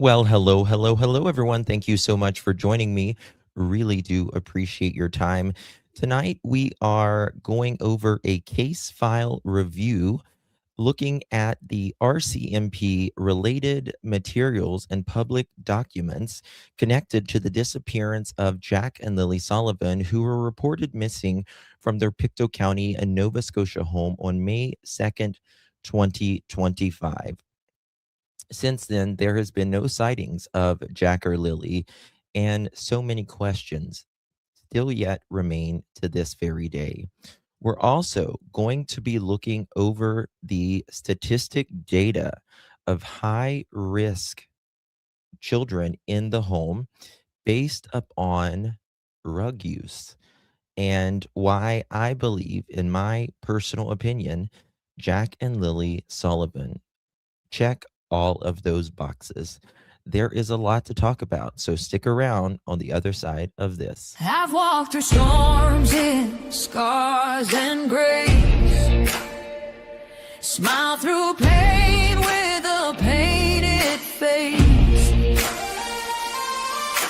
Well, hello, everyone. Thank you so much for joining me. Really do appreciate your time. Tonight, we are going over a case file review looking at the RCMP related materials and public documents connected to the disappearance of Jack and Lily Sullivan, who were reported missing from their Pictou County and Nova Scotia home on May 2nd, 2025. Since then, there has been no sightings of Jack or Lily, and so many questions still yet remain to this very day. We're also going to be looking over the statistic data of high risk children in the home based upon drug use and why I believe, in my personal opinion, Jack and Lily Sullivan check all of those boxes. There is a lot to talk about, so stick around on the other side of this. I've walked through storms in scars and grace, smile through pain with a painted face.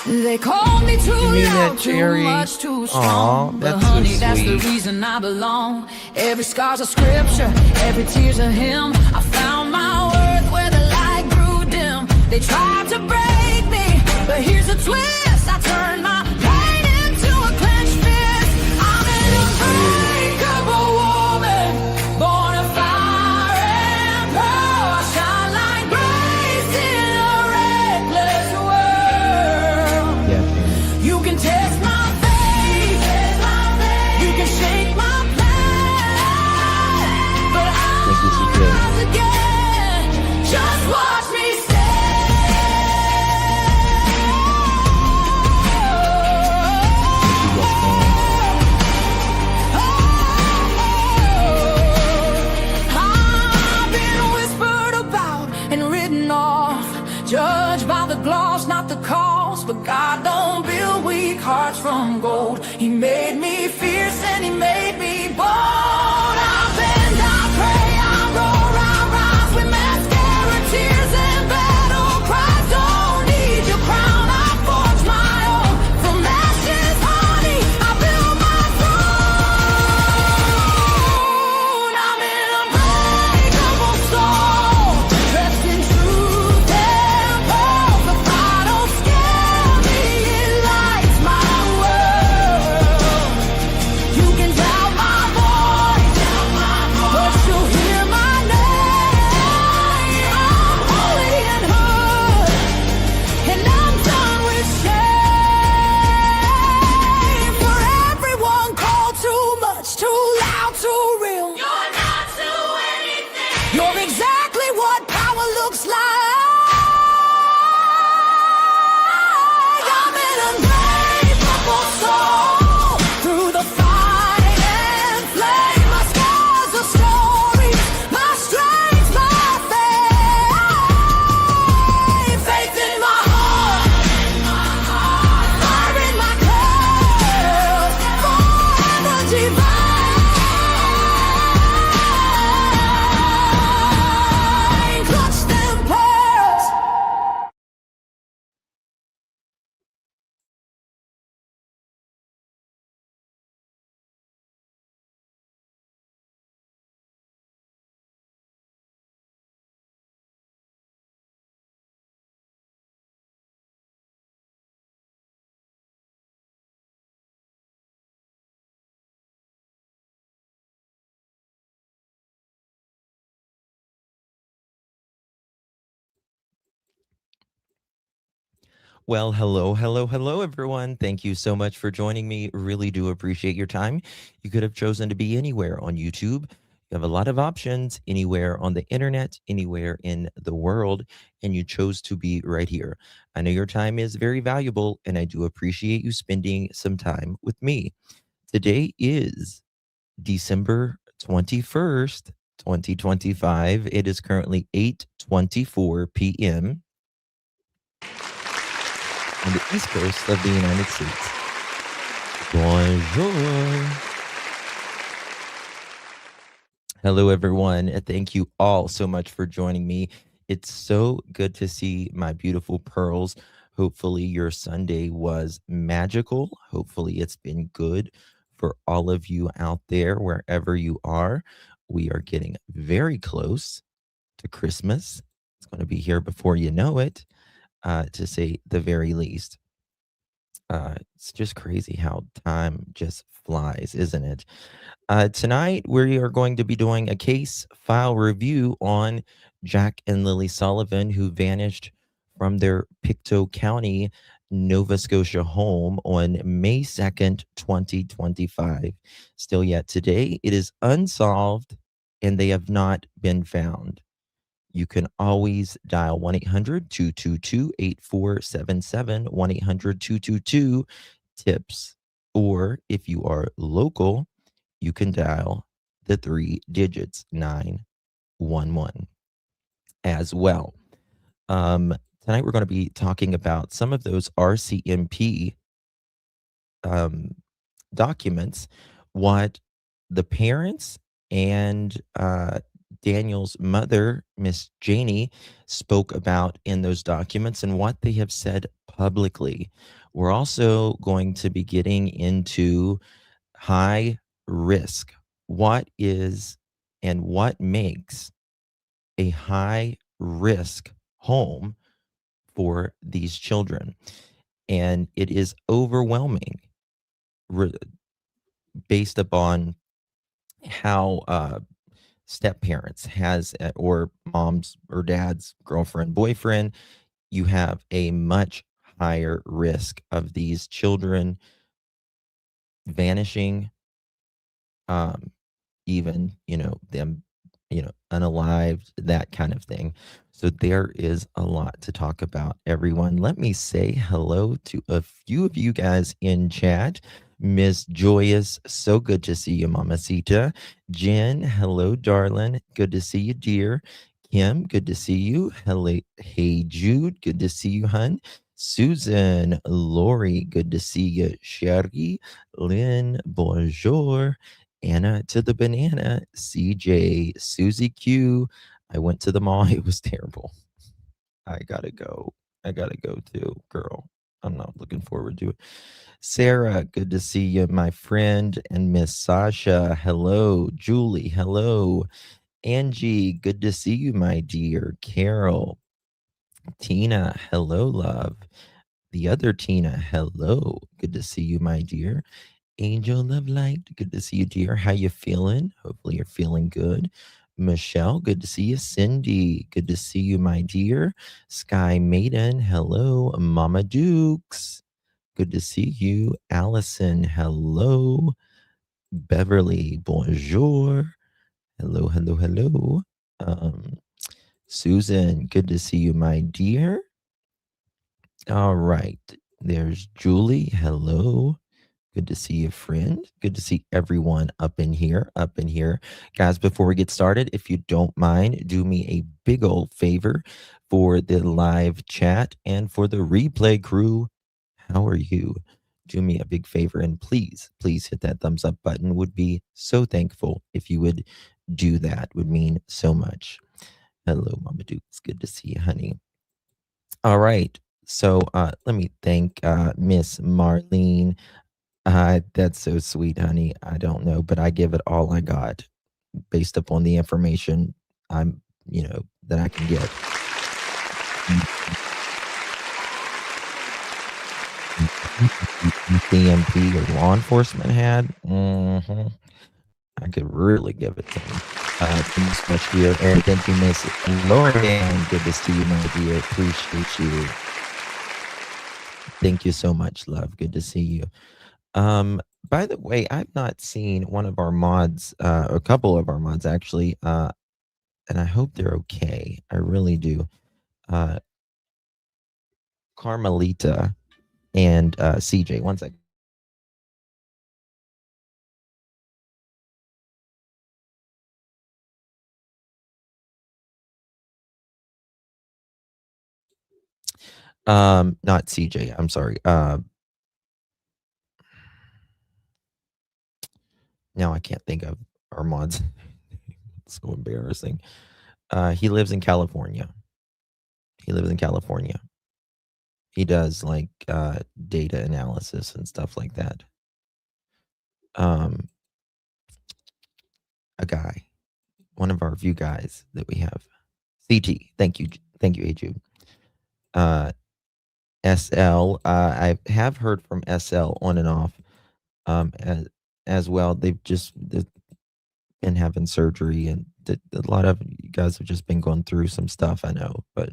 They call me too loud, too much, too strong. But honey, that's the reason I belong. Every scar's a scripture, every tear's a hymn. I found my worth where the light grew dim. They tried to break me, but here's a twist. I turned my pain into a clenched fist. I'm an unbreakable woman, born of fire and pearl. I shine like grace in a reckless world. You can test my faith, you can shake my plan, but I'll rise again. Just watch me stand. I've been whispered about and written off, judged by the gloss, not the cause. But God don't build weak hearts from gold. He made me fierce and he made me bold. I bend, I pray, I roar, I rise with mascara, tears and battle cries. Don't need your crown, I forge my own. From ashes, honey, I build my throne. I'm an unbreakable soul, dressed in truth and pearls. The fire don't scare me, it lights my world. You can doubt my voice, but you'll hear my name. I'm holy and hood, and I'm done with shame. For everyone called too much, too loud, too real. You're not to anything. You're exactly what power looks like. I'm an unbreakable soul, through the fight and flame. My scars are stories, my strength, my faith. Faith in my heart, fire in my curls, forever divine. Clutch them pearls. Well, hello, everyone. Thank you so much for joining me. Really do appreciate your time. You could have chosen to be anywhere on YouTube. You have a lot of options anywhere on the internet, anywhere in the world, and you chose to be right here. I know your time is very valuable, and I do appreciate you spending some time with me. Today is December 21st, 2025. It is currently 8:24 p.m. on the East Coast of the United States. Bonjour. Hello, everyone. Thank you all so much for joining me. It's so good to see my beautiful pearls. Hopefully, your Sunday was magical. Hopefully, it's been good for all of you out there, wherever you are. We are getting very close to Christmas. It's going to be here before you know it, to say the very least. It's just crazy how time just flies, isn't it? Tonight, we are going to be doing a case file review on Jack and Lily Sullivan, who vanished from their Pictou County, Nova Scotia home on May 2nd, 2025. Still yet today, it is unsolved and they have not been found. You can always dial 1-800-222-8477, 1-800-222-TIPS. Or if you are local, you can dial the 3 digits 911 as well. Tonight we're going to be talking about some of those RCMP documents, what the parents and Daniel's mother, Miss Janie, spoke about in those documents and what they have said publicly. We're also going to be getting into high risk. What is and what makes a high risk home for these children? And it is overwhelming based upon how step parents has or mom's or dad's girlfriend, boyfriend, you have a much higher risk of these children vanishing, even, them, unalived, that kind of thing. So there is a lot to talk about, everyone. Let me say hello to a few of you guys in chat. Miss Joyous, so good to see you, Mamacita. Jen, hello, darling. Good to see you, dear. Kim, good to see you. Hello, hey, Jude, good to see you, hun. Susan, Lori, good to see you. Sherry, Lynn, bonjour. Anna to the banana, CJ, Susie Q. I went to the mall. It was terrible. I gotta go. I gotta go too, girl. I'm not looking forward to it. Sarah, good to see you, my friend. And Miss Sasha, hello. Julie, hello. Angie, good to see you, my dear. Carol, Tina, hello, love. The other Tina, hello. Good to see you, my dear. Angel of Light, good to see you, dear. How you feeling? Hopefully you're feeling good. Michelle, good to see you. Cindy, good to see you, my dear. Sky Maiden, hello. Mama Dukes, good to see you. Allison, hello. Beverly, bonjour. Hello, hello, hello. Susan, good to see you, my dear. All right. There's Julie. Hello. Good to see you, friend. Good to see everyone up in here, up in here. Guys, before we get started, if you don't mind, do me a big old favor for the live chat and for the replay crew. How are you? Do me a big favor and please, please hit that thumbs up button. Would be so thankful if you would do that. Would mean so much. Hello, Mama Duke. It's good to see you, honey. All right. So let me thank Miss Marlene. That's so sweet, honey. I don't know, but I give it all I got based upon the information that I can get. CMP or law enforcement had. I could really give it to them. Thanks so much, dear. And thank you, Miss Lauren. Good to see you, my dear. Appreciate you. Thank you so much, love. Good to see you. By the way, I've not seen one of our mods, a couple of our mods actually, and I hope they're okay. I really do. Carmelita and CJ. One second. Not CJ. I'm sorry. Now I can't think of our mods. It's so embarrassing. He lives in California. He lives in California. He does like data analysis and stuff like that. A guy, one of our view guys that we have. CT. Thank you, Aju. SL. I have heard from SL on and off as well. They've been having surgery, and a lot of you guys have just been going through some stuff, I know, but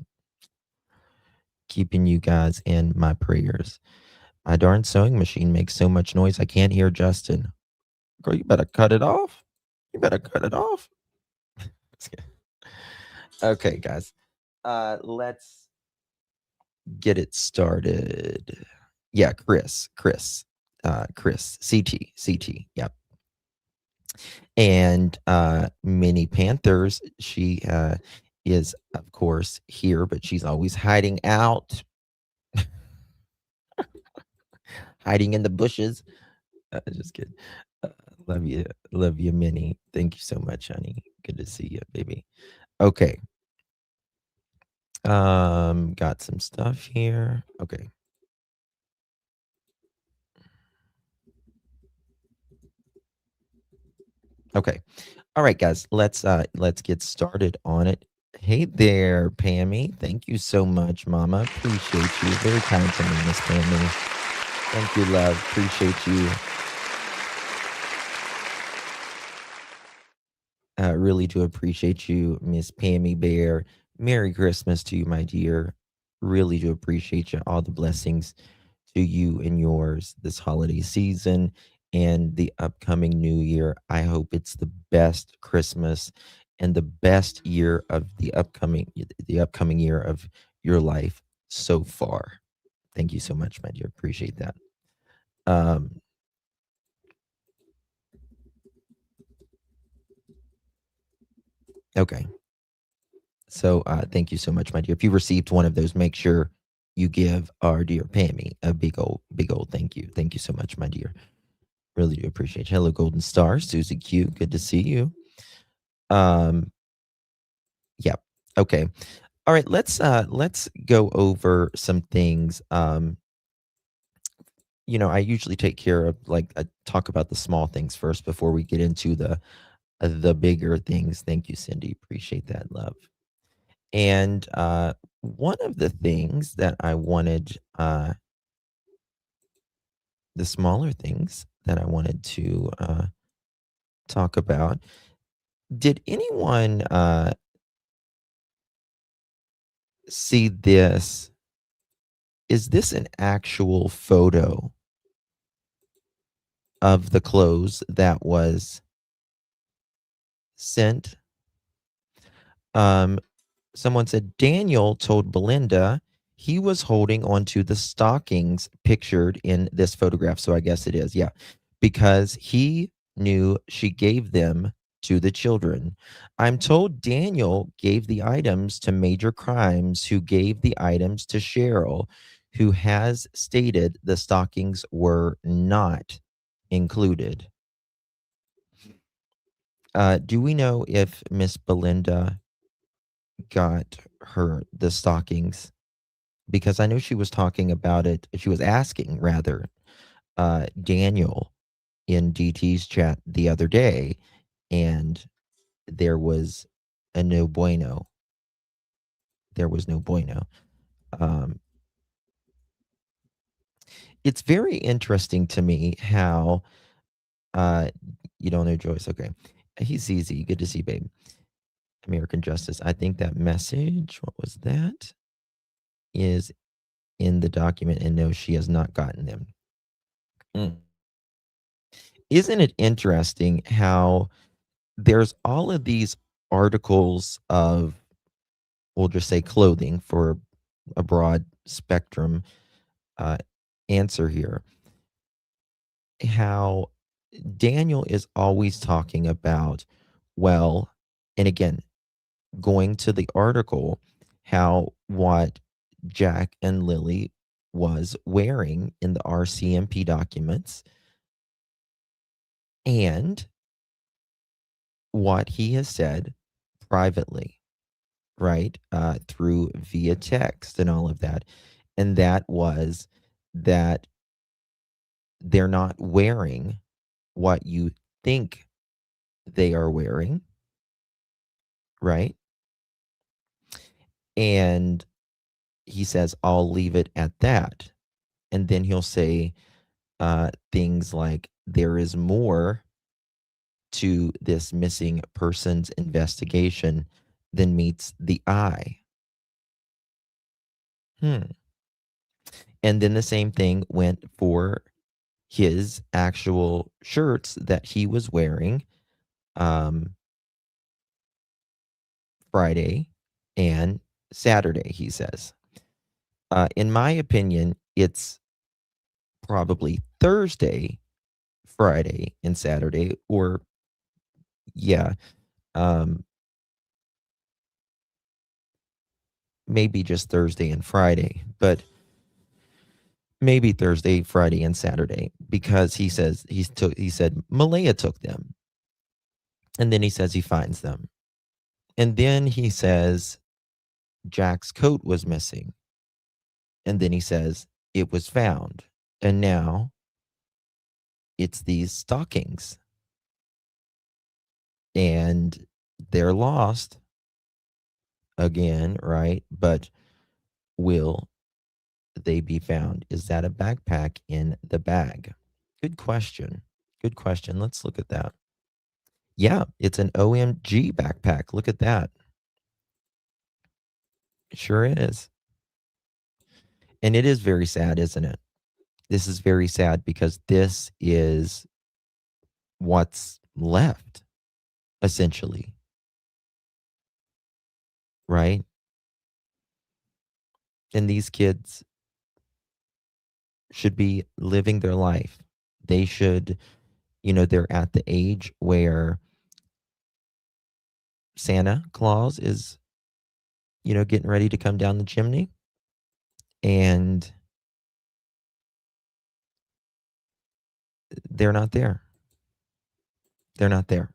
keeping you guys in my prayers. My darn sewing machine makes so much noise I can't hear Justin. Girl, you better cut it off. You better cut it off. Okay, guys. Let's get it started. Yeah, Chris, CT, yep. And Minnie Panthers, she is, of course, here, but she's always hiding out, hiding in the bushes. Just kidding. Love you, Minnie. Thank you so much, honey. Good to see you, baby. Okay. Got some stuff here. Okay. Okay. All right, guys. Let's get started on it. Hey there, Pammy. Thank you so much, Mama. Appreciate you. Very kind to me, Miss Pammy. Thank you, love. Appreciate you. Really do appreciate you, Miss Pammy Bear. Merry Christmas to you, my dear. Really do appreciate you. All the blessings to you and yours this holiday season and the upcoming new year. I hope it's the best Christmas and the best year of the upcoming year of your life so far. Thank you so much, my dear. Appreciate that. Okay. So thank you so much, my dear. If you received one of those, make sure you give our dear Pammy a big old thank you. Thank you so much, my dear. Really do appreciate you. Hello, Golden Star, Susie Q. Good to see you. Yeah. Okay. All right. Let's go over some things. I usually take care of I talk about the small things first before we get into the bigger things. Thank you, Cindy. Appreciate that, love. And one of the things that I wanted, the smaller things that I wanted to talk about. Did anyone see this? Is this an actual photo of the clothes that was sent? Someone said Daniel told Belinda he was holding onto the stockings pictured in this photograph. So I guess it is, yeah, because he knew she gave them to the children. I'm told Daniel gave the items to Major Crimes, who gave the items to Cheryl, who has stated the stockings were not included. Do we know if Miss Belinda got the stockings? Because I know she was talking about it. She was asking, rather, Daniel in DT's chat the other day, and there was a no bueno. There was no bueno. It's very interesting to me how you don't know Joyce. Okay. He's easy. Good to see, babe. American Justice. I think that message, what was that? Is in the document, and no, she has not gotten them. Isn't it interesting how there's all of these articles of, we'll just say, clothing for a broad spectrum answer here, how Daniel is always talking about, well, and again, going to the article, how what Jack and Lilly was wearing in the RCMP documents and what he has said privately. right? Through via text and all of that. And that was that they're not wearing what you think they are wearing, right? And he says, I'll leave it at that. And then he'll say things like, there is more to this missing persons investigation than meets the eye. And then the same thing went for his actual shirts that he was wearing Friday and Saturday, he says. In my opinion, it's probably Thursday, Friday, and Saturday, or yeah, maybe just Thursday and Friday, but maybe Thursday, Friday, and Saturday, because he says he said Malaya took them, and then he says he finds them, and then he says Jack's coat was missing, and then he says it was found, and now it's these stockings, and they're lost again, right? But will they be found? Is that a backpack in the bag? Good question. Good question. Let's look at that. Yeah, it's an OMG backpack. Look at that. It sure is. And it is very sad, isn't it? This is very sad because this is what's left, essentially. Right? And these kids should be living their life. They should, they're at the age where Santa Claus is, getting ready to come down the chimney. And they're not there. They're not there.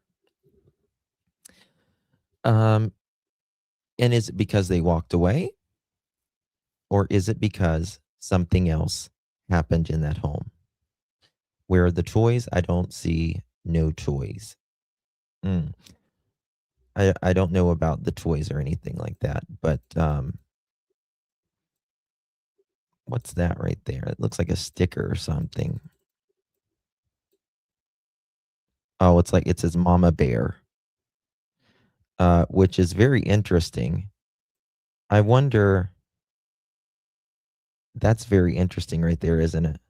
And is it because they walked away? Or is it because something else happened in that home? Where are the toys? I don't see no toys. I don't know about the toys or anything like that, but what's that right there? It looks like a sticker or something. Oh, it says Mama Bear, which is very interesting. I wonder, that's very interesting right there, isn't it?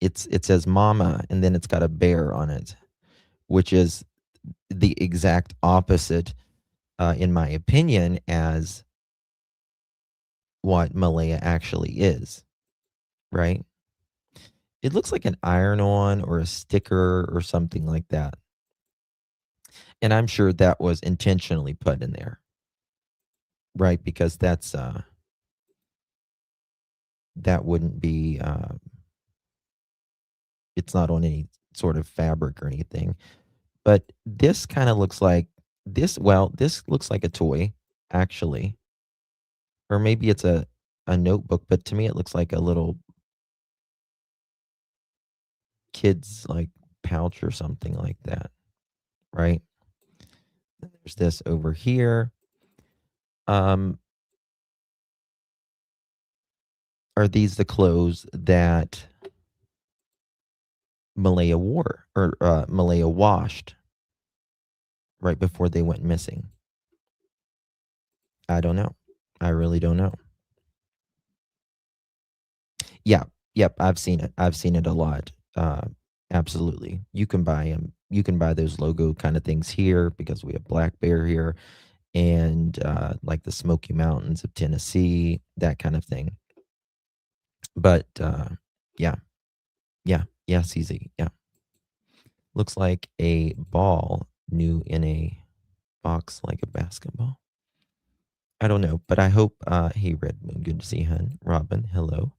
It says Mama, and then it's got a bear on it, which is the exact opposite, in my opinion, as what Malaya actually is, right? It looks like an iron-on or a sticker or something like that. And I'm sure that was intentionally put in there, right? Because that wouldn't be, it's not on any sort of fabric or anything. But this kind of looks like this looks like a toy, actually. Or maybe it's a notebook, but to me it looks like a little kid's like pouch or something like that, right? There's this over here. Are these the clothes that Malaya wore or Malaya washed right before they went missing? I don't know. I really don't know. Yeah. Yep. I've seen it. I've seen it a lot. Absolutely. You can buy them. You can buy those logo kind of things here because we have Black Bear here and like the Smoky Mountains of Tennessee, that kind of thing. But yeah. CZ. Yeah. Looks like a ball new in a box like a basketball. I don't know, but I hope, hey, Red Moon, good to see you, hun. Robin, hello.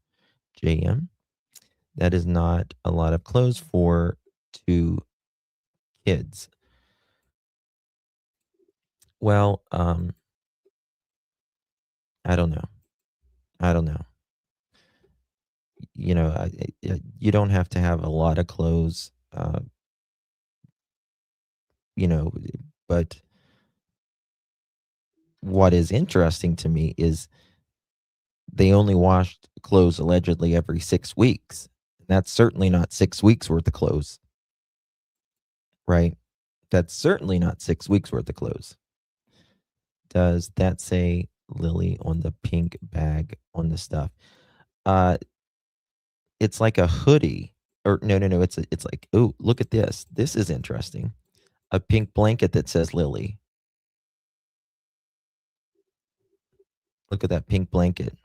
JM. That is not a lot of clothes for 2 kids. Well, I don't know. I don't know. You know, you don't have to have a lot of clothes, you know, but what is interesting to me is they only washed clothes allegedly every 6 weeks. That's certainly not 6 weeks worth of clothes, right? That's certainly not 6 weeks worth of clothes. Does that say Lilly on the pink bag on the stuff? It's like a hoodie, or no, it's like, oh, look at this. This is interesting. A pink blanket that says Lilly. Look at that pink blanket.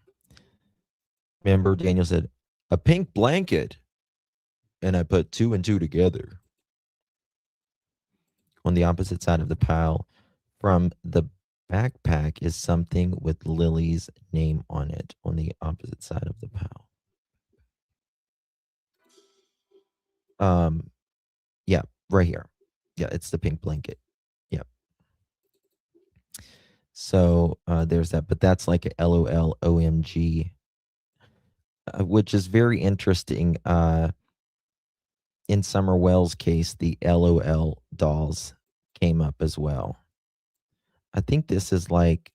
Remember, Daniel said, a pink blanket. And I put 2 and 2 together. On the opposite side of the pile from the backpack is something with Lily's name on it on the opposite side of the pile. Yeah, right here. Yeah, it's the pink blanket. Yep. So there's that, but that's like a LOL OMG, which is very interesting. In Summer Wells' case, the LOL dolls came up as well. I think this is like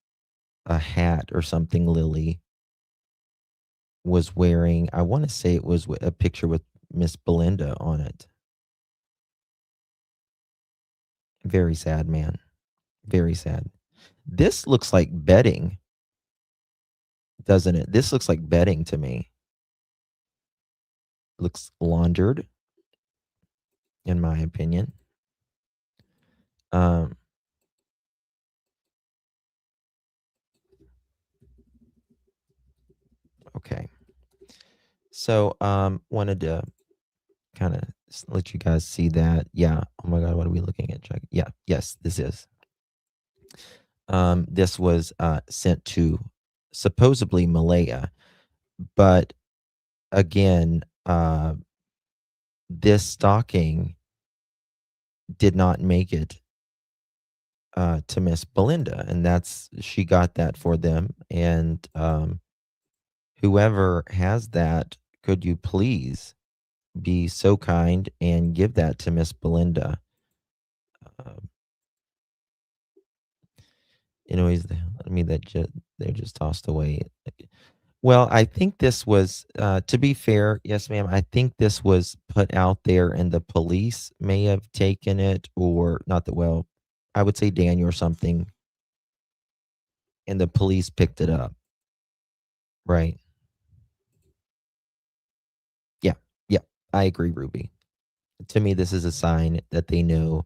a hat or something Lilly was wearing. I want to say it was a picture with Miss Belinda on it. Very sad, man. Very sad. This looks like bedding, doesn't it? This looks like bedding to me. Looks laundered, in my opinion. Okay. So, wanted to kind of let you guys see that. Yeah. Oh my God, what are we looking at? Check. Yeah. Yes, this is. This was sent to supposedly Malaya, but again, this stalking did not make it to Miss Belinda, and she got that for them. And whoever has that, could you please be so kind and give that to Miss Belinda? Anyways, I mean they're just tossed away. Well, I think this was, to be fair, yes, ma'am. I think this was put out there, and the police may have taken it, or not. That well, I would say Daniel or something, and the police picked it up, right? Yeah, yeah, I agree, Ruby. To me, this is a sign that they know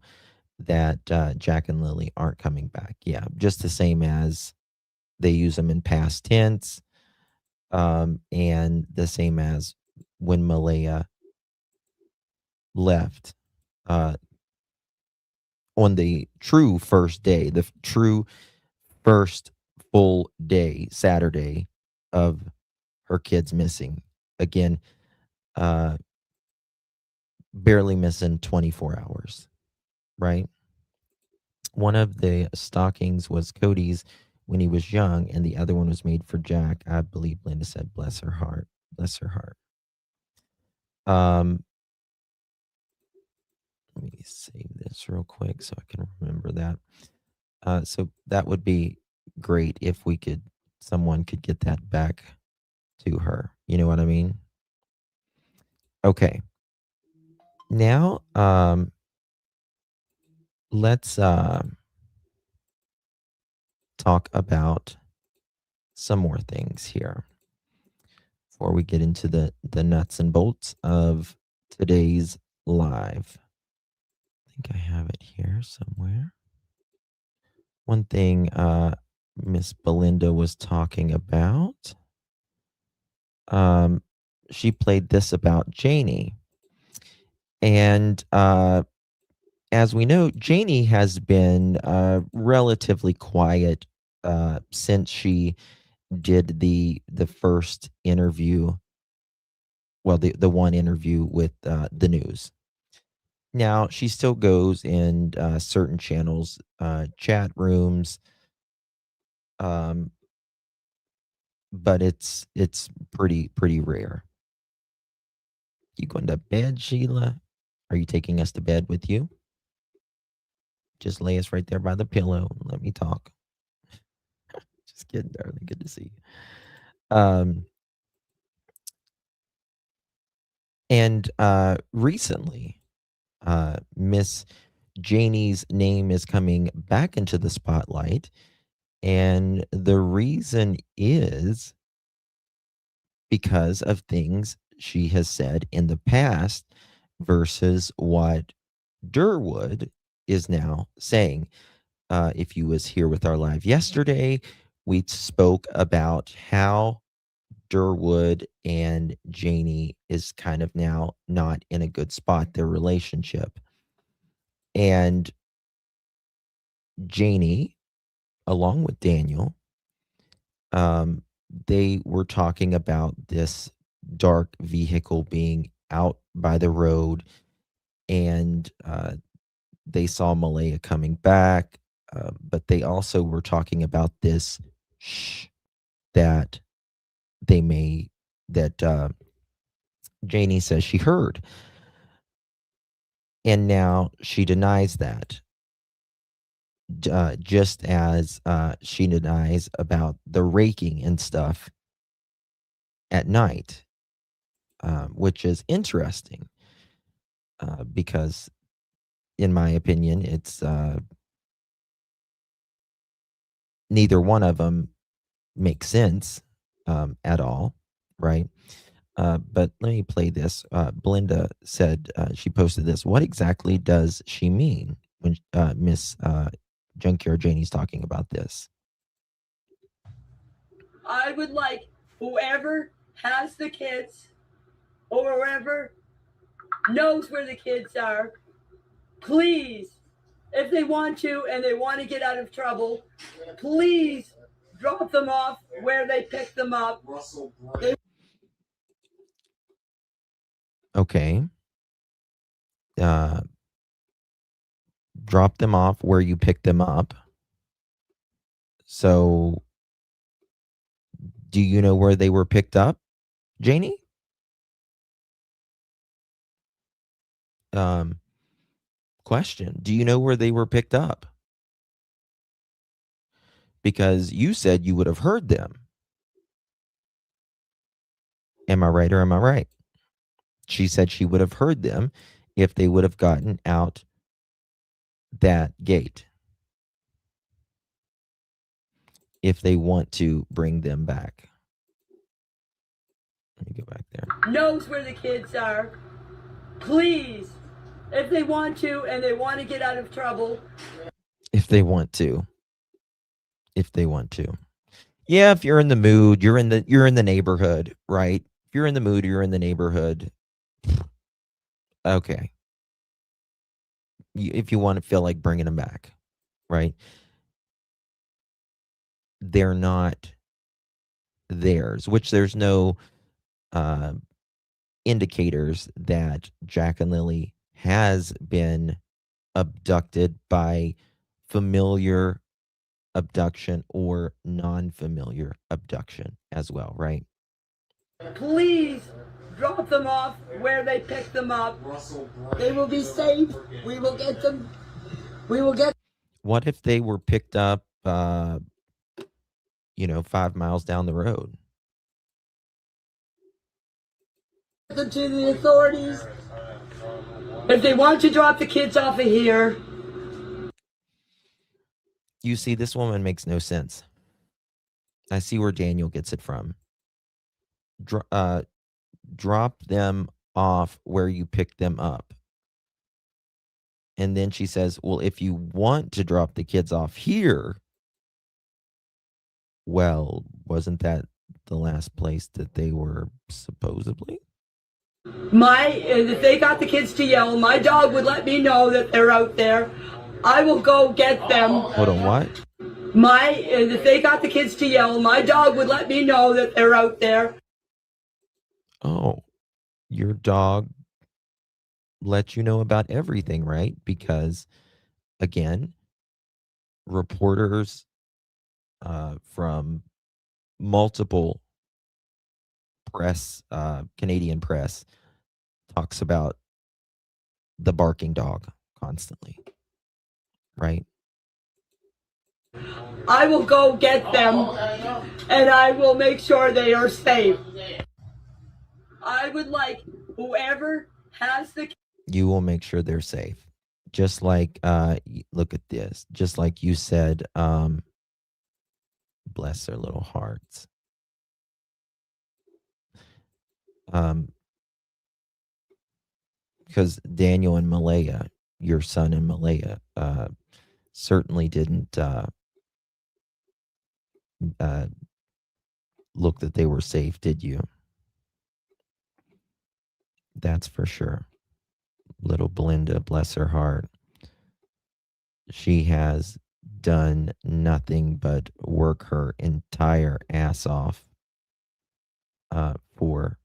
that Jack and Lily aren't coming back. Yeah, just the same as they use them in past tense, and the same as when Malaya left on the true first day, the true first full day, Saturday, of her kids missing. Again, barely missing 24 hours, right? One of the stockings was Cody's when he was young, and the other one was made for Jack. I believe Linda said, bless her heart. Bless her heart. Let me save this real quick so I can remember that. So that would be great if someone could get that back to her. You know what I mean? Okay. Now, let's talk about some more things here before we get into the nuts and bolts of today's live. I think I have it here somewhere. One thing Miss Belinda was talking about, she played this about Janie. And as we know, Janie has been relatively quiet since she did the first interview. Well, the one interview with the news. Now she still goes in certain channels, chat rooms, but it's pretty rare. You going to bed, Sheila? Are you taking us to bed with you? Just lay us right there by the pillow and let me talk. Just kidding, darling. Good to see you. And recently, Miss Janie's name is coming back into the spotlight. And the reason is because of things she has said in the past versus what Durwood is now saying. If you was here with our live yesterday, we spoke about how Durwood and Janie is kind of now not in a good spot, their relationship. And Janie, along with Daniel, they were talking about this dark vehicle being out by the road, and they saw Malaya coming back, but they also were talking about this that Janie says she heard. And now she denies that, just as she denies about the raking and stuff at night, which is interesting because, in my opinion, it's neither one of them makes sense at all, right? But let me play this. Belinda said, she posted this. What exactly does she mean when Miss Junkyard Janie's talking about this? I would like whoever has the kids or whoever knows where the kids are, please, if they want to and they want to get out of trouble, please drop them off where they picked them up. Okay. Drop them off where you picked them up. So, do you know where they were picked up, Janie? Question. Do you know where they were picked up? Because you said you would have heard them. Am I right or am I right? She said she would have heard them if they would have gotten out that gate, if they want to bring them back. Let me go back there. Knows where the kids are, please, if they want to and they want to get out of trouble. If they want to. Yeah, if you're in the mood, you're in the neighborhood, right? If you're in the mood, you're in the neighborhood. Okay. If you want to feel like bringing them back, right? They're not theirs, which there's no indicators that Jack and Lily has been abducted by familiar abduction or non-familiar abduction as well, right? Please drop them off where they picked them up. They will be safe. We will get them. What if they were picked up 5 miles down the road? To the authorities. If they want to drop the kids off of here. You see, this woman makes no sense. I see where Daniel gets it from. Drop them off where you picked them up. And then she says, well, if you want to drop the kids off here, well, wasn't that the last place that they were supposedly? If they got the kids to yell, my dog would let me know that they're out there. I will go get them. Hold on, what? If they got the kids to yell, my dog would let me know that they're out there. Oh, your dog let you know about everything, right? Because, again, reporters from multiple press, Canadian press, talks about the barking dog constantly, right? I will go get them and I will make sure they are safe. I would like whoever has the. You will make sure they're safe. Just like, look at this. Just like you said, bless their little hearts. Because Daniel and Malaya, your son and Malaya, certainly didn't look that they were safe, did you? That's for sure. Little Belinda, bless her heart. She has done nothing but work her entire ass off for,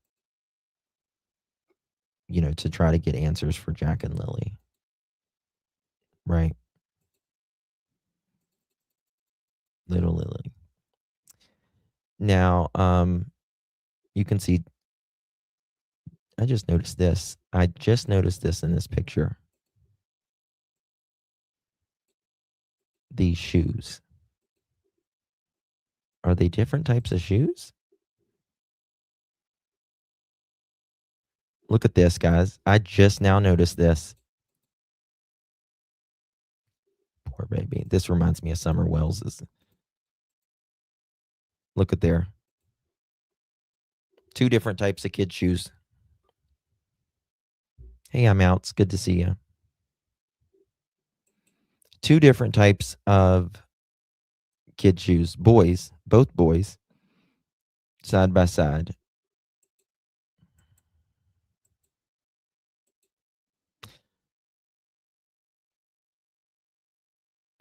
to try to get answers for Jack and Lilly. Right? Little Lily. Now, you can see, I just noticed this. I just noticed this in this picture. These shoes. Are they different types of shoes? Look at this, guys. I just now noticed this. Poor baby. This reminds me of Summer Wells's. Look at there. Two different types of kid shoes. Hey, I'm out. It's good to see you. Two different types of kid shoes. Boys, both boys, side by side.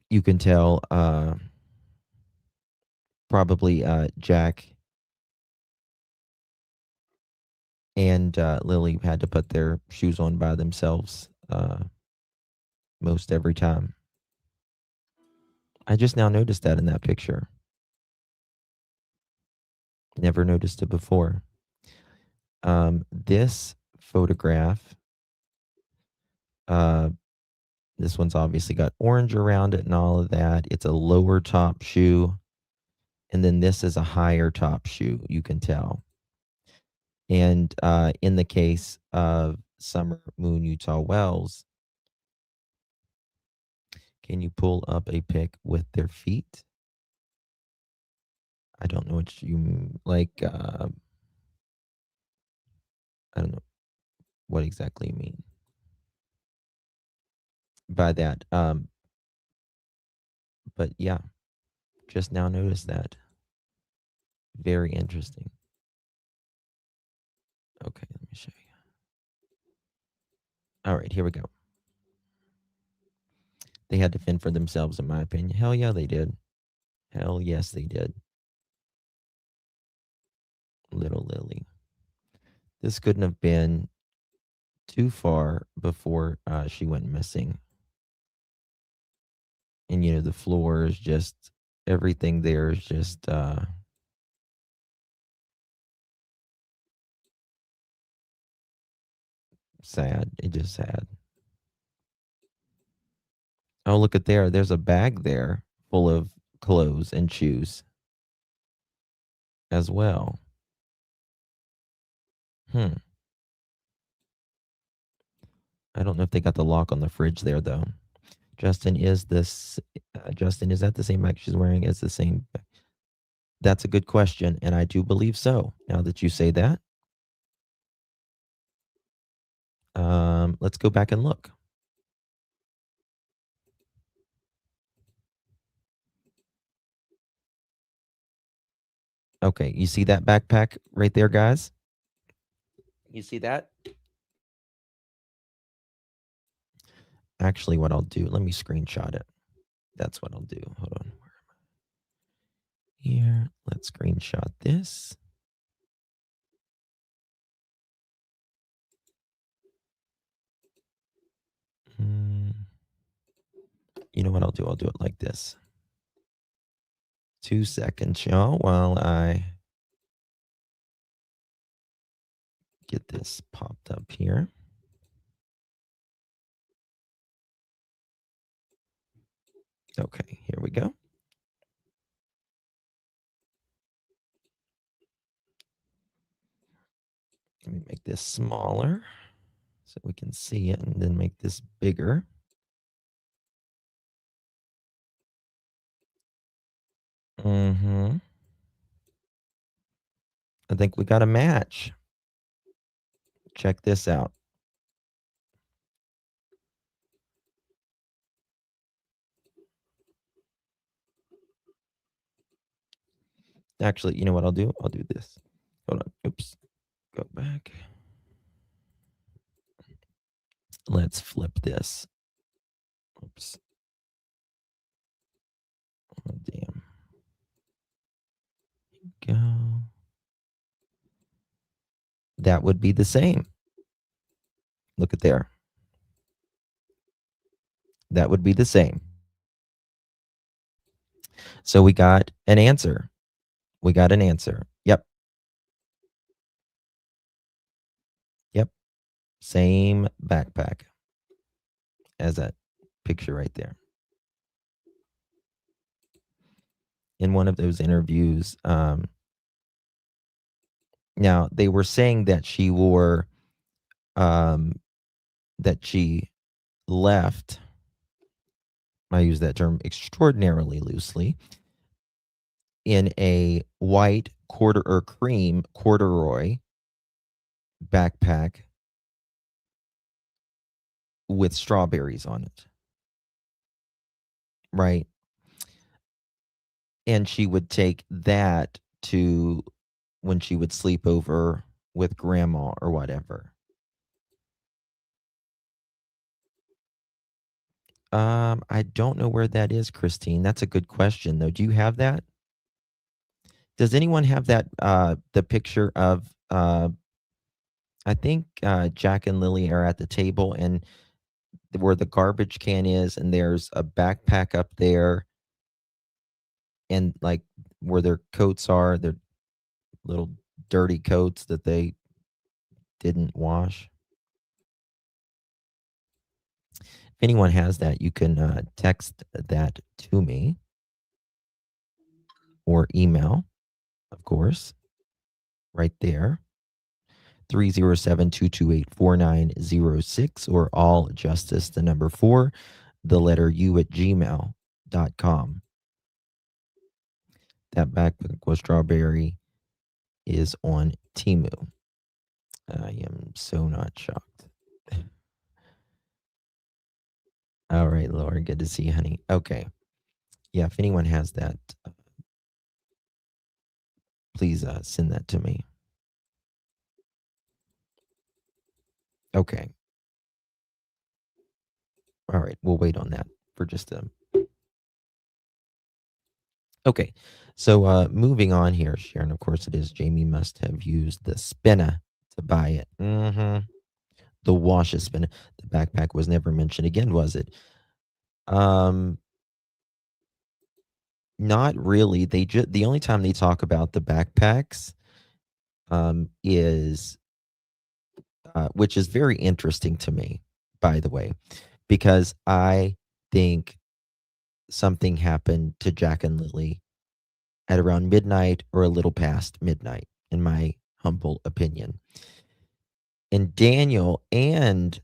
You can tell probably Jack and Lily had to put their shoes on by themselves most every time. I just now noticed that in that picture. Never noticed it before. This photograph, this one's obviously got orange around it and all of that. It's a lower top shoe. And then this is a higher top shoe, you can tell. And in the case of Summer Moon Utah Wells, can you pull up a pic with their feet? I don't know what you like. I don't know what exactly you mean by that. But yeah, just now noticed that. Very interesting. Okay, let me show you. All right, here we go. They had to fend for themselves, in my opinion. Hell yeah, they did. Hell yes, they did. Little Lily. This couldn't have been too far before she went missing. And, the floor is just, everything there is just sad. It just sad. Oh, look at there. There's a bag there full of clothes and shoes as well. I don't know if they got the lock on the fridge there, though. Justin, is that the same bag she's wearing? Is the same? That's a good question, and I do believe so. Now that you say that, let's go back and look. Okay, you see that backpack right there, guys? You see that? Actually, what I'll do, let me screenshot it. That's what I'll do. Hold on. Where am I? Here, let's screenshot this. You know what I'll do? I'll do it like this. 2 seconds, y'all, while I get this popped up here. Okay, here we go. Let me make this smaller so we can see it, and then make this bigger. I think we got a match. Check this out. Actually, you know what I'll do? I'll do this. Hold on. Oops. Go back. Let's flip this. Oops. Oh, damn. Go. That would be the same. Look at there. That would be the same. So we got an answer. We got an answer. Yep. Yep. Same backpack as that picture right there. In one of those interviews, now they were saying that she wore, that she left, I use that term extraordinarily loosely, in a white cream corduroy backpack with strawberries on it. Right. And she would take that to when she would sleep over with grandma or whatever. I don't know where that is, Christine. That's a good question, though. Do you have that? Does anyone have that, the picture of, I think Jack and Lily are at the table, and where the garbage can is, and there's a backpack up there, and like where their coats are, their little dirty coats that they didn't wash. If anyone has that, you can text that to me or email, of course, right there. 307-228-4906 or all justice, the number 4, the letter U at gmail.com. That backpack with strawberry is on Temu. I am so not shocked. All right, Laura, good to see you, honey. Okay. Yeah, if anyone has that, please send that to me. Okay. All right, we'll wait on that for just a... Okay, so moving on here, Sharon, of course it is, Jamie must have used the spinner to buy it. The wash spinner. The backpack was never mentioned again, was it? Not really. The only time they talk about the backpacks is, which is very interesting to me, by the way, because I think something happened to Jack and Lily at around midnight or a little past midnight, in my humble opinion. And Daniel and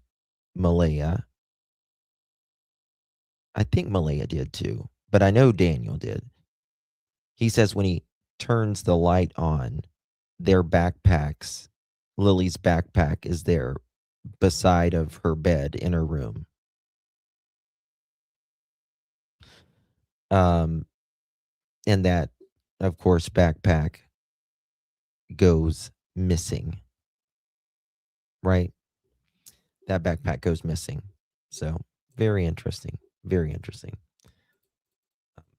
Malaya, I think Malaya did too, but I know Daniel did. He says when he turns the light on, their backpacks, Lily's backpack is there beside of her bed in her room. And that, of course, backpack goes missing. Right? That backpack goes missing. So very interesting. Very interesting.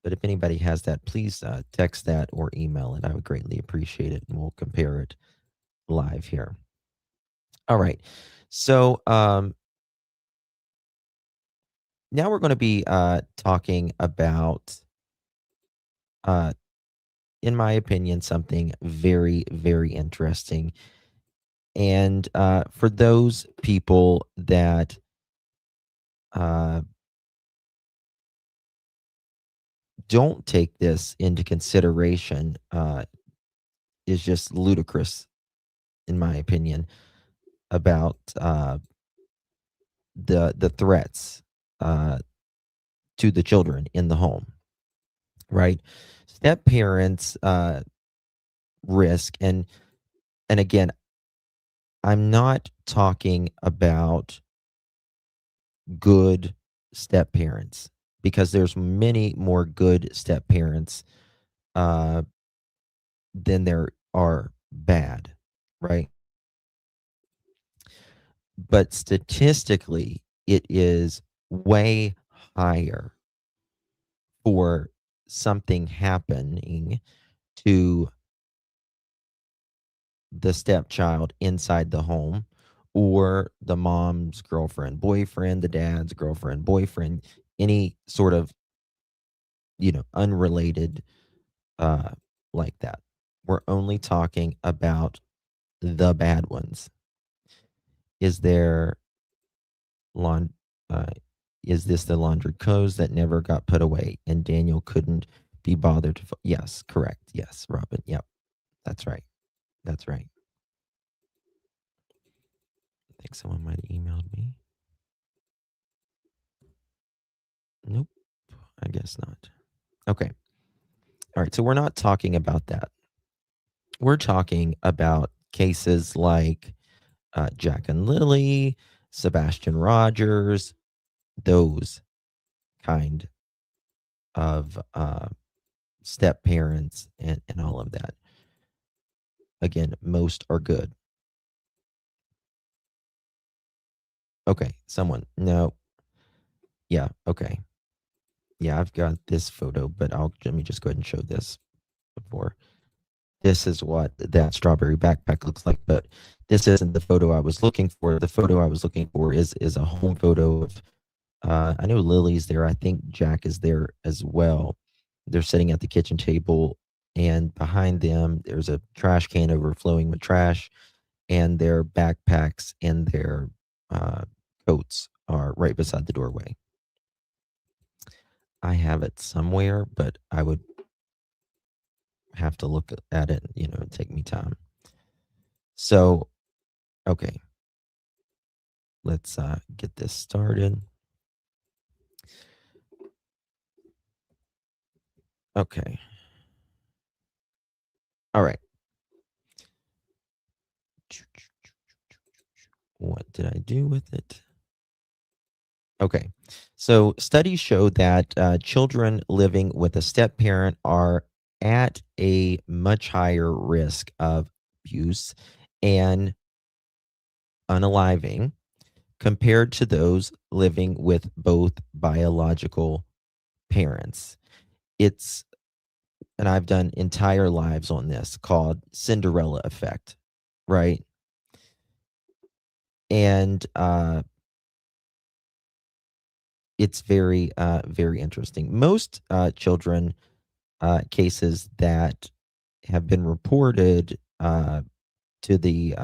But if anybody has that, please text that or email it. I would greatly appreciate it, and we'll compare it live here. All right. So now we're going to be talking about in my opinion, something very, very interesting. And for those people that don't take this into consideration, is just ludicrous, in my opinion, about the threats to the children in the home, right? Step parents risk, and again, I'm not talking about good step parents, because there's many more good step parents than there are bad, right? But statistically, it is way higher for something happening to the stepchild inside the home, or the mom's girlfriend, boyfriend, the dad's girlfriend, boyfriend, any sort of, unrelated like that. We're only talking about the bad ones. Is there lawn is this the laundry clothes that never got put away and Daniel couldn't be bothered to yes, correct. Yes, Robin. Yep. That's right. That's right. I think someone might have emailed me. Nope. I guess not. Okay. All right. So we're not talking about that. We're talking about cases like Jack and Lilly, Sebastian Rogers, those kind of step parents, and all of that. Again, most are good. Okay, someone. No. Yeah, okay. Yeah, I've got this photo, but let me just go ahead and show this before. This is what that strawberry backpack looks like, but this isn't the photo I was looking for. The photo I was looking for is a home photo of, I know Lily's there. I think Jack is there as well. They're sitting at the kitchen table, and behind them, there's a trash can overflowing with trash, and their backpacks and their coats are right beside the doorway. I have it somewhere, but I would have to look at it, it'd take me time. So, okay. Let's get this started. Okay. All right. What did I do with it? Okay. So studies show that children living with a step parent are at a much higher risk of abuse and unaliving compared to those living with both biological parents. And I've done entire lives on this, called Cinderella effect, right? And it's very, very interesting. Most children cases that have been reported to the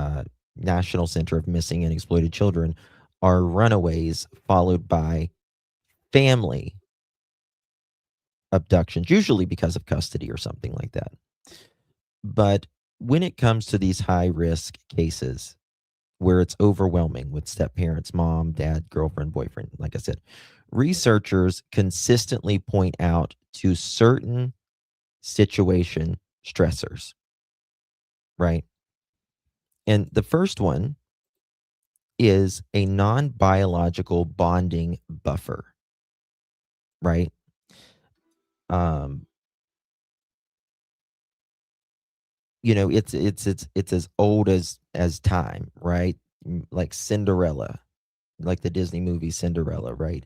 National Center of Missing and Exploited Children are runaways, followed by family abductions, usually because of custody or something like that. But when it comes to these high risk cases where it's overwhelming with step parents, mom, dad, girlfriend, boyfriend, like I said, researchers consistently point out to certain situation stressors, right? And the first one is a non-biological bonding buffer, right? It's as old as time, right? Like Cinderella, like the Disney movie Cinderella, right?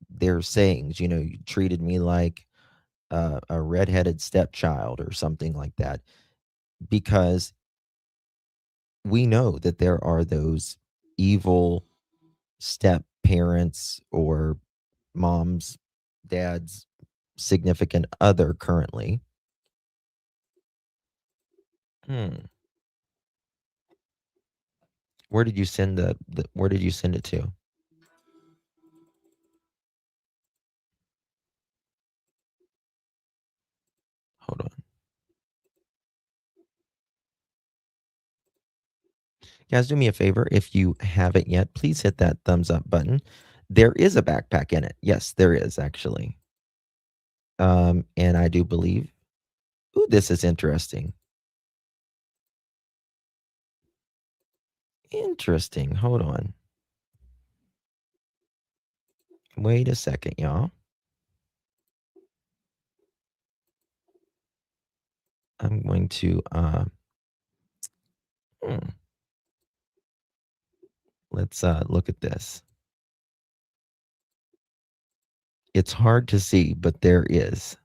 There's sayings, you treated me like a redheaded stepchild or something like that, because we know that there are those evil step parents or moms, dads, significant other currently. Where did you send where did you send it to? Hold on. Guys, do me a favor. If you haven't yet, please hit that thumbs up button. There is a backpack in it. Yes, there is actually. And I do believe, ooh, this is interesting. Interesting. Hold on. Wait a second, y'all. I'm going to, let's look at this. It's hard to see, but there is.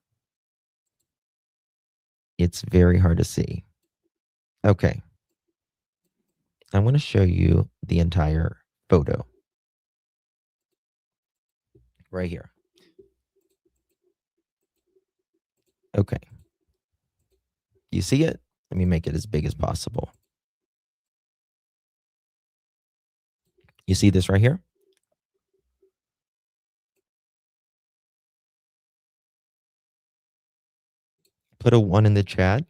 It's very hard to see. Okay. I want to show you the entire photo. Right here. Okay. You see it? Let me make it as big as possible. You see this right here? Put a 1 in the chat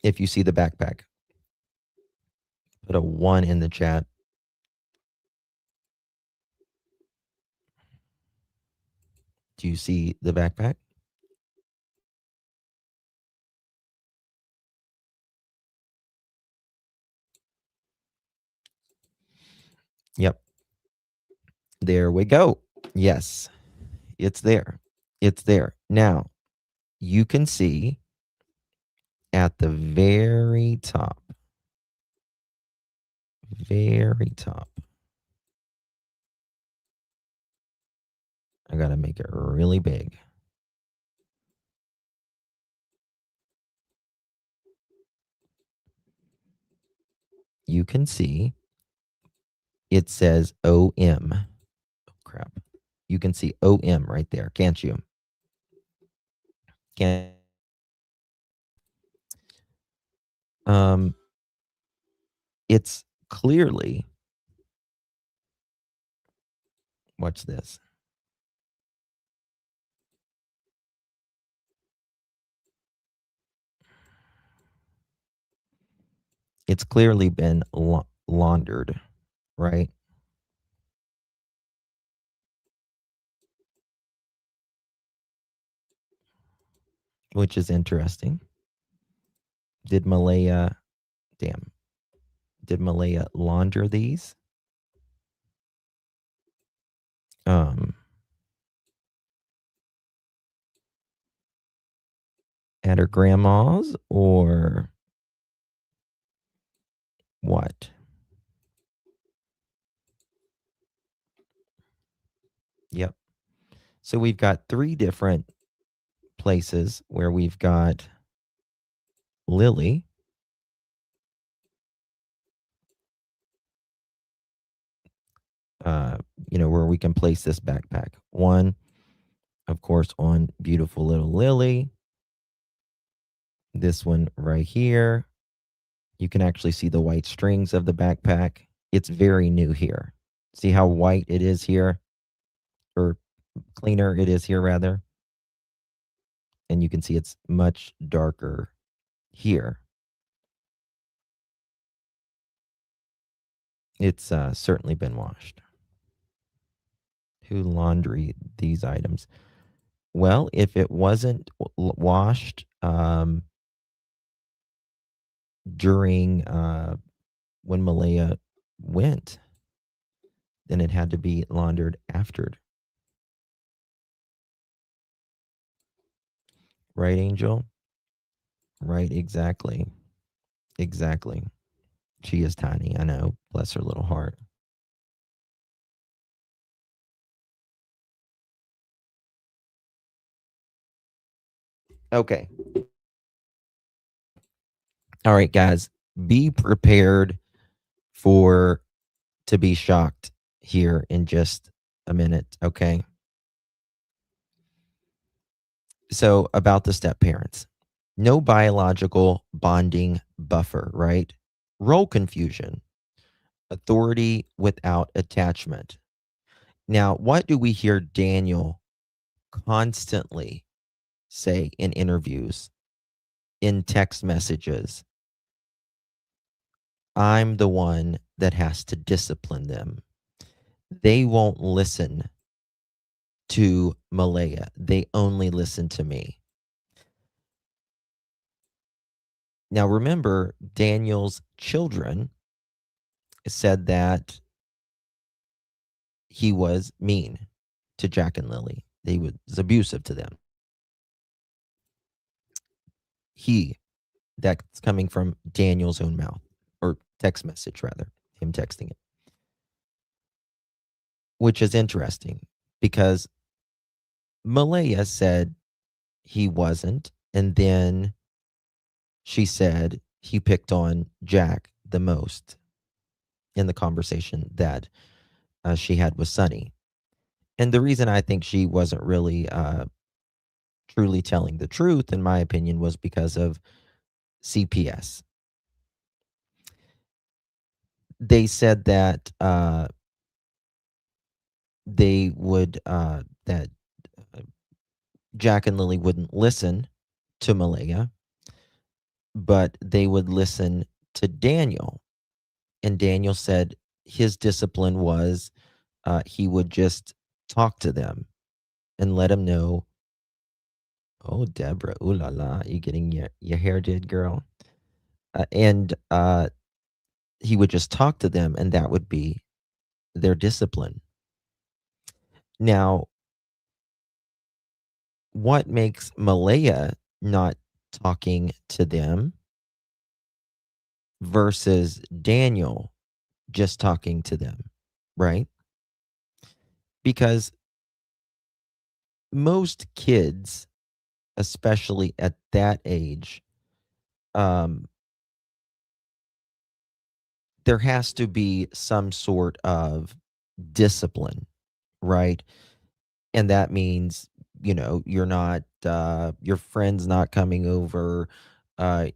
if you see the backpack. Put a 1 in the chat. Do you see the backpack? Yep. There we go. Yes, it's there. It's there. Now, you can see at the very top, I got to make it really big. You can see it says OM. Oh, crap. You can see OM right there, can't you? Can it's clearly, watch this. It's clearly been laundered, right? Which is interesting. Did Malaya launder these? At her grandma's or what? Yep. So we've got 3 different places where we've got Lilly. Where we can place this backpack. One, of course, on beautiful little Lilly. This one right here. You can actually see the white strings of the backpack. It's very new here. See how white it is here? Or cleaner it is here, rather. And you can see it's much darker here. It's certainly been washed. Who laundry these items? Well, if it wasn't washed during when Malaya went, then it had to be laundered after. Right, Angel? Right, exactly. Exactly. She is tiny, I know. Bless her little heart. Okay. All right, guys. Be prepared to be shocked here in just a minute, okay? So about the step parents, no biological bonding buffer, right? Role confusion, authority without attachment. Now, what do we hear Daniel constantly say in interviews, in text messages? I'm the one that has to discipline them. They won't listen to Malaya. They only listen to me. Now, remember, Daniel's children said that he was mean to Jack and Lilly. He was abusive to them. That's coming from Daniel's own mouth, or text message rather, him texting it, which is interesting because Malaya said he wasn't, and then she said he picked on Jack the most in the conversation that she had with Sonny. And the reason I think she wasn't really truly telling the truth, in my opinion, was because of CPS. They said that that Jack and Lilly wouldn't listen to Malaya, but they would listen to Daniel. And Daniel said his discipline was he would just talk to them and let them know. Oh, Deborah, ooh la la, you getting your hair did, girl? And he would just talk to them, and that would be their discipline. Now, what makes Malaya not talking to them versus Daniel just talking to them, right? Because most kids, especially at that age, there has to be some sort of discipline, right? And that means, you're not, your friend's not coming over. Uh,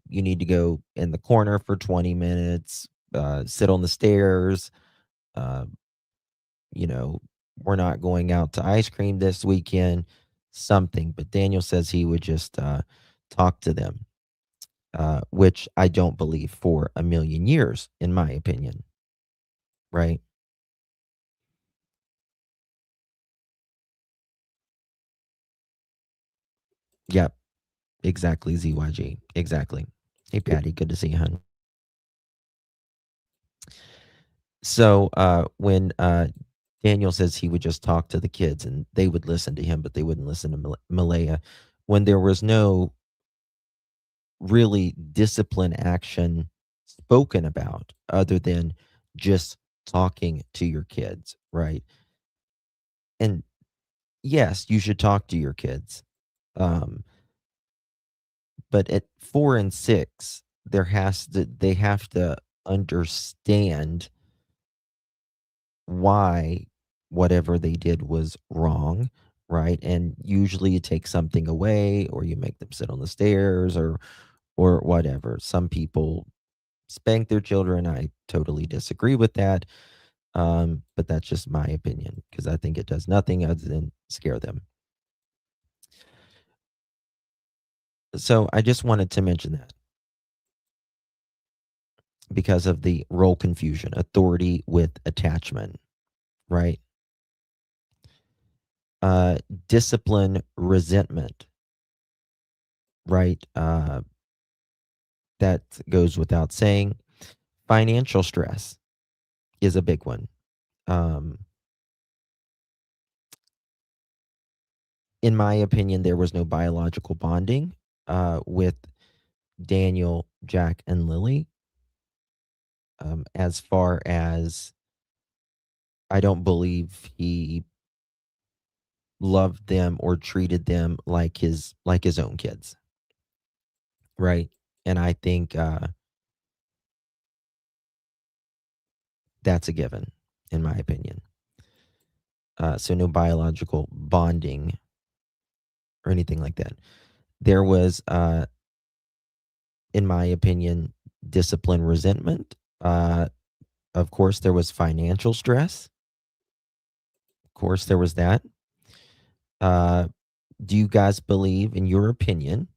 you need to go in the corner for 20 minutes, sit on the stairs. Uh, you know, we're not going out to ice cream this weekend, something. But Daniel says he would just talk to them, which I don't believe for a million years, in my opinion, right? Yep, exactly, ZYG. Exactly. Hey, Patty, good to see you, hon. So when Daniel says he would just talk to the kids and they would listen to him, but they wouldn't listen to Malaya, when there was no really discipline action spoken about other than just talking to your kids, right? And yes, you should talk to your kids. Um, but at 4 and 6, they have to understand why whatever they did was wrong, right? And usually you take something away or you make them sit on the stairs or whatever. Some people spank their children. I totally disagree with that. But that's just my opinion because I think it does nothing other than scare them. So I just wanted to mention that because of the role confusion, authority with attachment, right? Uh, Discipline, resentment, right? That goes without saying. Financial stress is a big one. Um, in my opinion, there was no biological bonding with Daniel, Jack, and Lilly. As far as I don't believe he loved them or treated them like his own kids, right? And I think that's a given, in my opinion. So no biological bonding or anything like that. There was, in my opinion, discipline resentment. Of course, there was financial stress. Of course, there was that. Do you guys believe, in your opinion,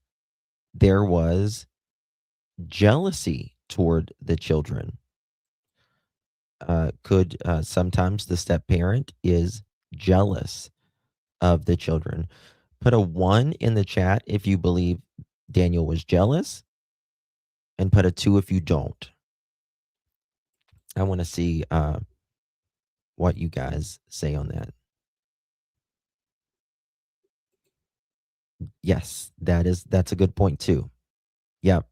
there was jealousy toward the children? Could sometimes the step parent is jealous of the children? Put a 1 in the chat if you believe Daniel was jealous, and put a 2 if you don't. I want to see what you guys say on that. Yes, that's a good point too. Yep.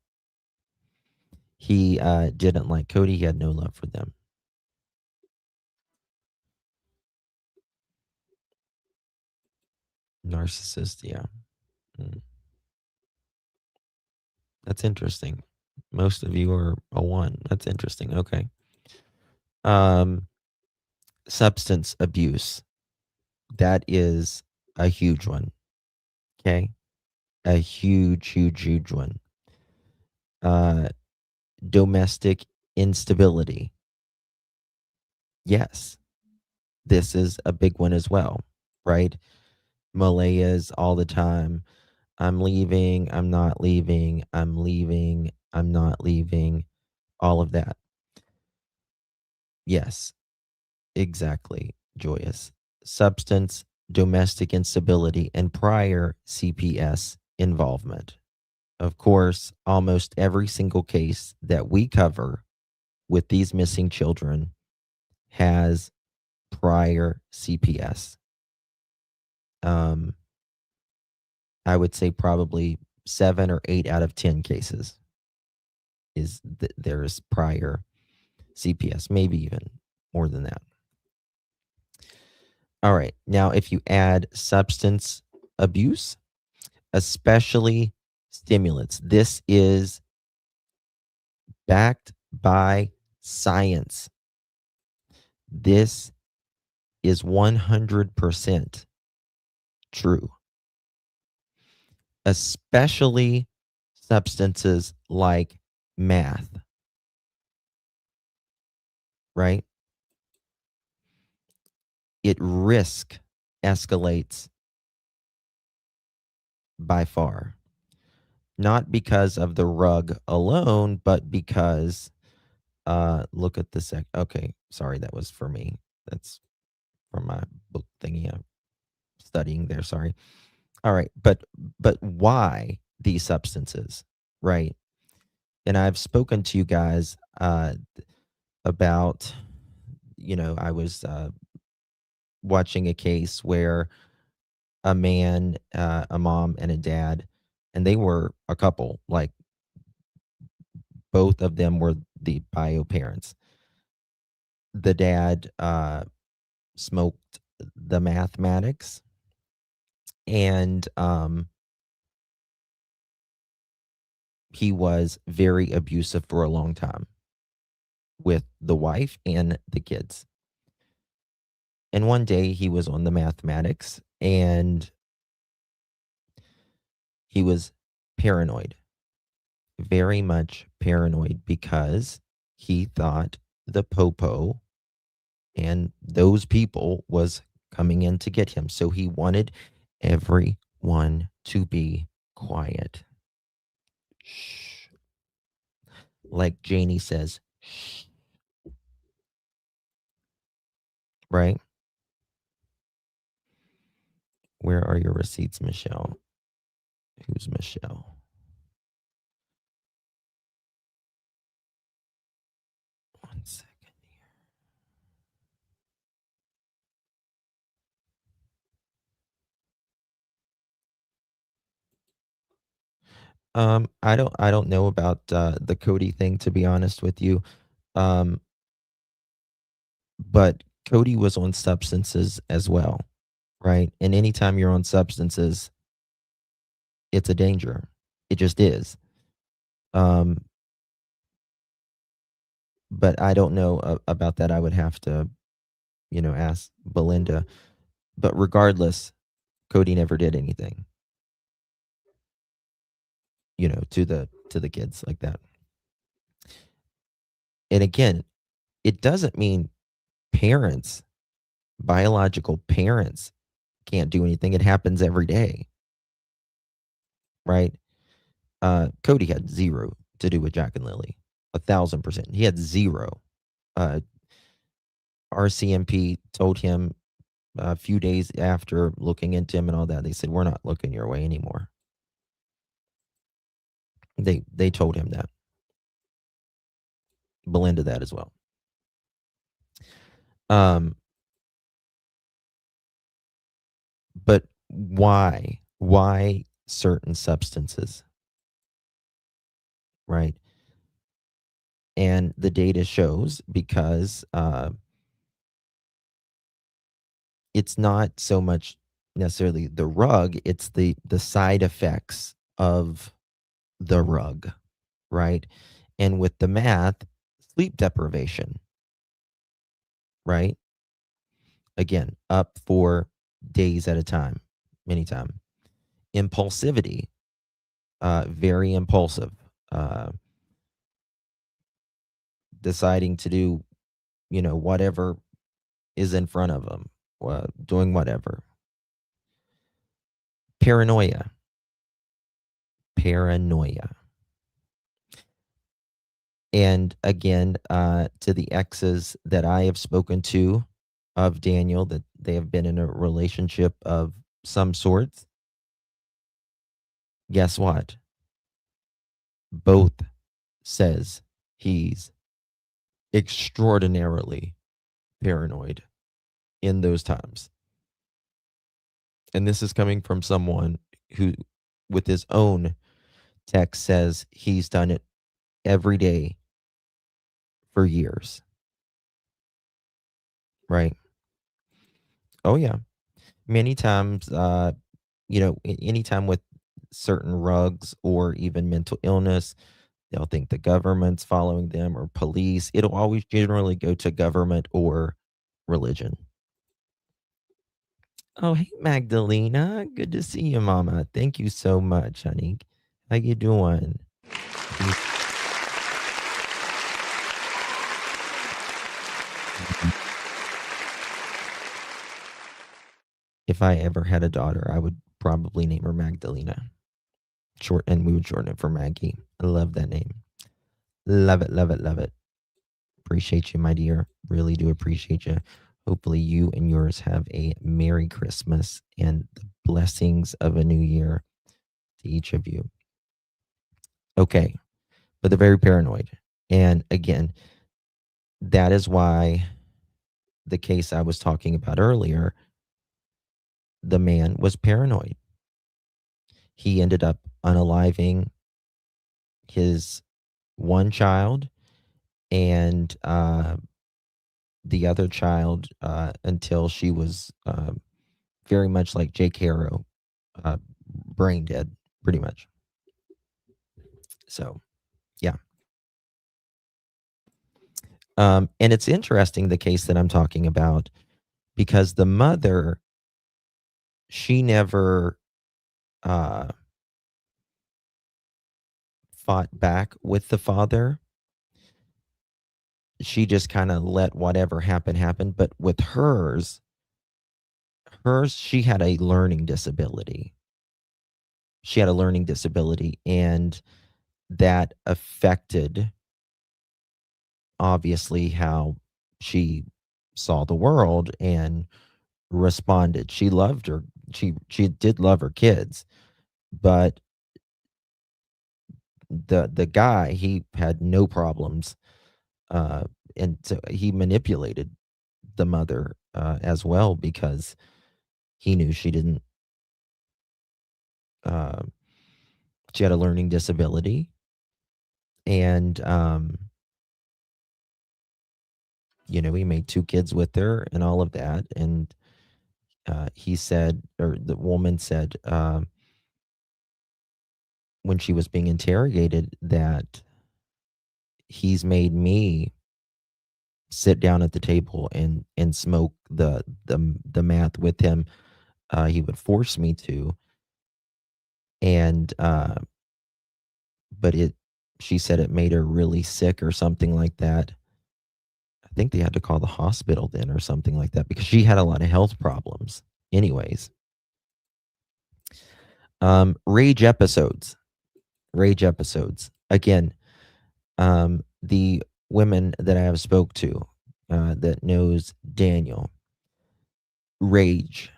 He didn't like Cody. He had no love for them. Narcissist, yeah. That's interesting. Most of you are a 1. That's interesting. Okay. Substance abuse. That is a huge one. Okay. A huge one. Domestic instability. Yes. This is a big one as well, right? Malaya's all the time. I'm leaving, I'm not leaving, I'm leaving, I'm not leaving, all of that. Yes, exactly, Joyous. Substance, domestic instability, and prior CPS involvement. Of course, almost every single case that we cover with these missing children has prior CPS. I would say probably 7 or 8 out of 10 cases is there's prior CPS, maybe even more than that. All right. Now, if you add substance abuse, especially stimulants, this is backed by science. This is 100% true. Especially substances like math, right? It risk escalates by far. Not because of the rug alone, but because, look at the okay, sorry, that was for me. That's from my book thingy I'm studying there, sorry. All right, but why these substances, right? And I've spoken to you guys about, I was watching a case where a man, a mom, and a dad, and they were a couple, like both of them were the bio parents. The dad smoked the mathematics, and he was very abusive for a long time with the wife and the kids. And one day he was on the mathematics and he was paranoid, very much paranoid, because he thought the popo and those people was coming in to get him. So he wanted everyone to be quiet. Shh. Like Janie says, shh. Right? Where are your receipts, Michelle? Who's Michelle? One second here. I don't know about the Cody thing, to be honest with you. But Cody was on substances as well, right? And anytime you're on substances, it's a danger. It just is. But I don't know about that. I would have to, ask Belinda. But regardless, Cody never did anything. to the kids like that. And again, it doesn't mean parents, biological parents, can't do anything. It happens every day, right? Cody had zero to do with Jack and Lily, 1,000%. He had zero. RCMP told him a few days after looking into him and all that, they said, "We're not looking your way anymore." They told him that. Belinda that as well. But why? Why certain substances? Right? And the data shows because it's not so much necessarily the rug, it's the side effects of the rug, right? And with the math, sleep deprivation, right? Again, up for days at a time, many times. Impulsivity, very impulsive, deciding to do, whatever is in front of them, doing whatever. Paranoia. And again, to the exes that I have spoken to of Daniel, that they have been in a relationship of some sort, guess what? Both says he's extraordinarily paranoid in those times. And this is coming from someone who, with his own text, says he's done it every day for years. Right? Oh, yeah. Many times, anytime with certain rugs or even mental illness, they'll think the government's following them or police. It'll always generally go to government or religion. Oh, hey, Magdalena. Good to see you, Mama. Thank you so much, honey. How you doing? If I ever had a daughter, I would probably name her Magdalena. And we would shorten it for Maggie. I love that name. Love it, love it, love it. Appreciate you, my dear. Really do appreciate you. Hopefully you and yours have a Merry Christmas and the blessings of a new year to each of you. Okay. But they're very paranoid. And again, that is why the case I was talking about earlier, the man was paranoid. He ended up unaliving his one child and the other child until she was very much like Jake Harrow, brain dead, pretty much. So, yeah. And it's interesting, the case that I'm talking about, because the mother, she never fought back with the father. She just kind of let whatever happen. But with hers, she had a learning disability. And that affected, obviously, how she saw the world and responded. She loved her. She did love her kids, but the guy, he had no problems, and so he manipulated the mother as well, because he knew she didn't. She had a learning disability, and he made 2 kids with her and all of that, and he said, or the woman said, when she was being interrogated, that he's made me sit down at the table and smoke the meth with him. He would force me to, and but she said it made her really sick or something like that. I think they had to call the hospital then or something like that because she had a lot of health problems. Anyways, rage episodes. Again, the women that I have spoke to that knows Daniel, rage.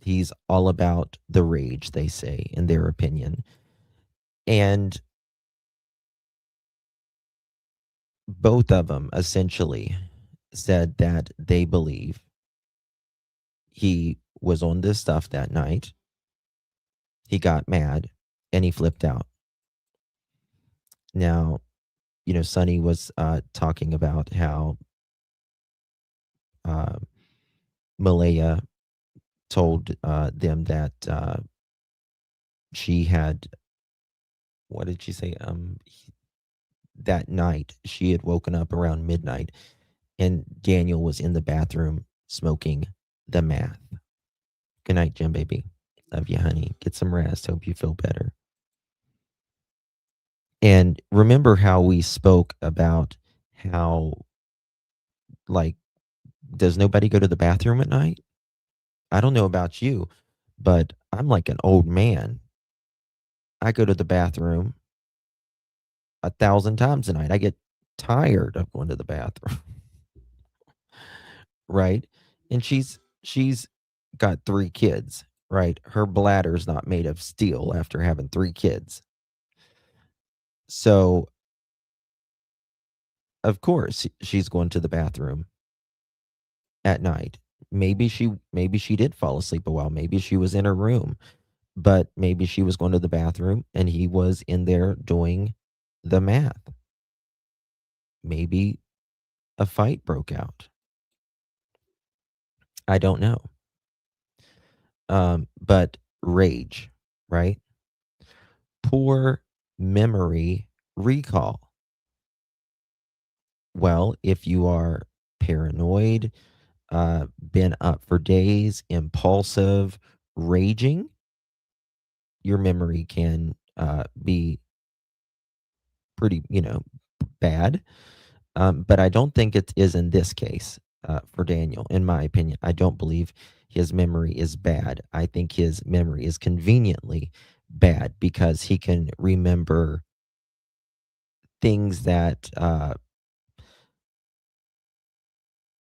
He's all about the rage, they say, in their opinion. And both of them essentially said that they believe he was on this stuff that night. He got mad and he flipped out. Now, Sonny was talking about how Malaya told them that she had, what did she say? That night she had woken up around midnight and Daniel was in the bathroom smoking the math. Good night, Jim baby. Love you, honey. Get some rest. Hope you feel better. And remember how we spoke about how, like, does nobody go to the bathroom at night? I don't know about you, but I'm like an old man. I go to the bathroom 1,000 times a night. I get tired of going to the bathroom. Right? And she's got 3 kids, right? Her bladder's not made of steel after having 3 kids. So, of course, she's going to the bathroom at night. Maybe she did fall asleep a while. Maybe she was in her room, but maybe she was going to the bathroom and he was in there doing the math. Maybe a fight broke out. I don't know. But rage, right? Poor memory recall. Well, if you are paranoid, been up for days, impulsive, raging, your memory can be pretty, bad. But I don't think it is in this case for Daniel, in my opinion. I don't believe his memory is bad. I think his memory is conveniently bad because he can remember things that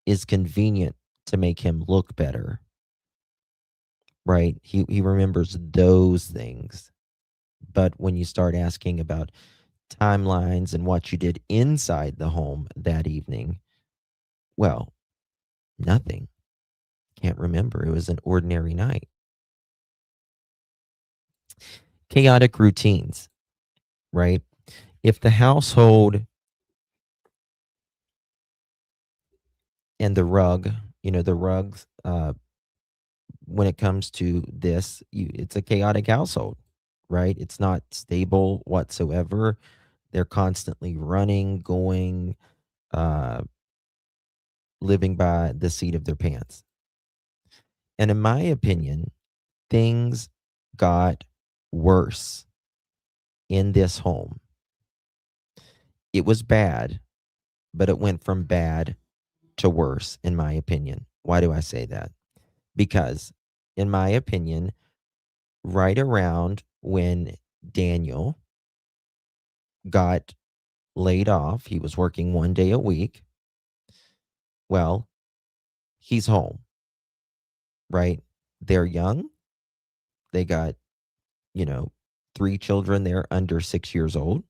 is convenient to make him look better, right? He remembers those things. But when you start asking about timelines and what you did inside the home that evening, well, nothing. Can't remember. It was an ordinary night. Chaotic routines, right? If the household and the rug, the rugs, when it comes to this, it's a chaotic household, right? It's not stable whatsoever. They're constantly running, going, living by the seat of their pants. And in my opinion, things got worse in this home. It was bad, but it went from bad to worse, in my opinion. Why do I say that? Because, in my opinion, right around when Daniel got laid off, he was working 1 day a week. Well, he's home, right? They're young. They got, 3 children. They're under 6 years old.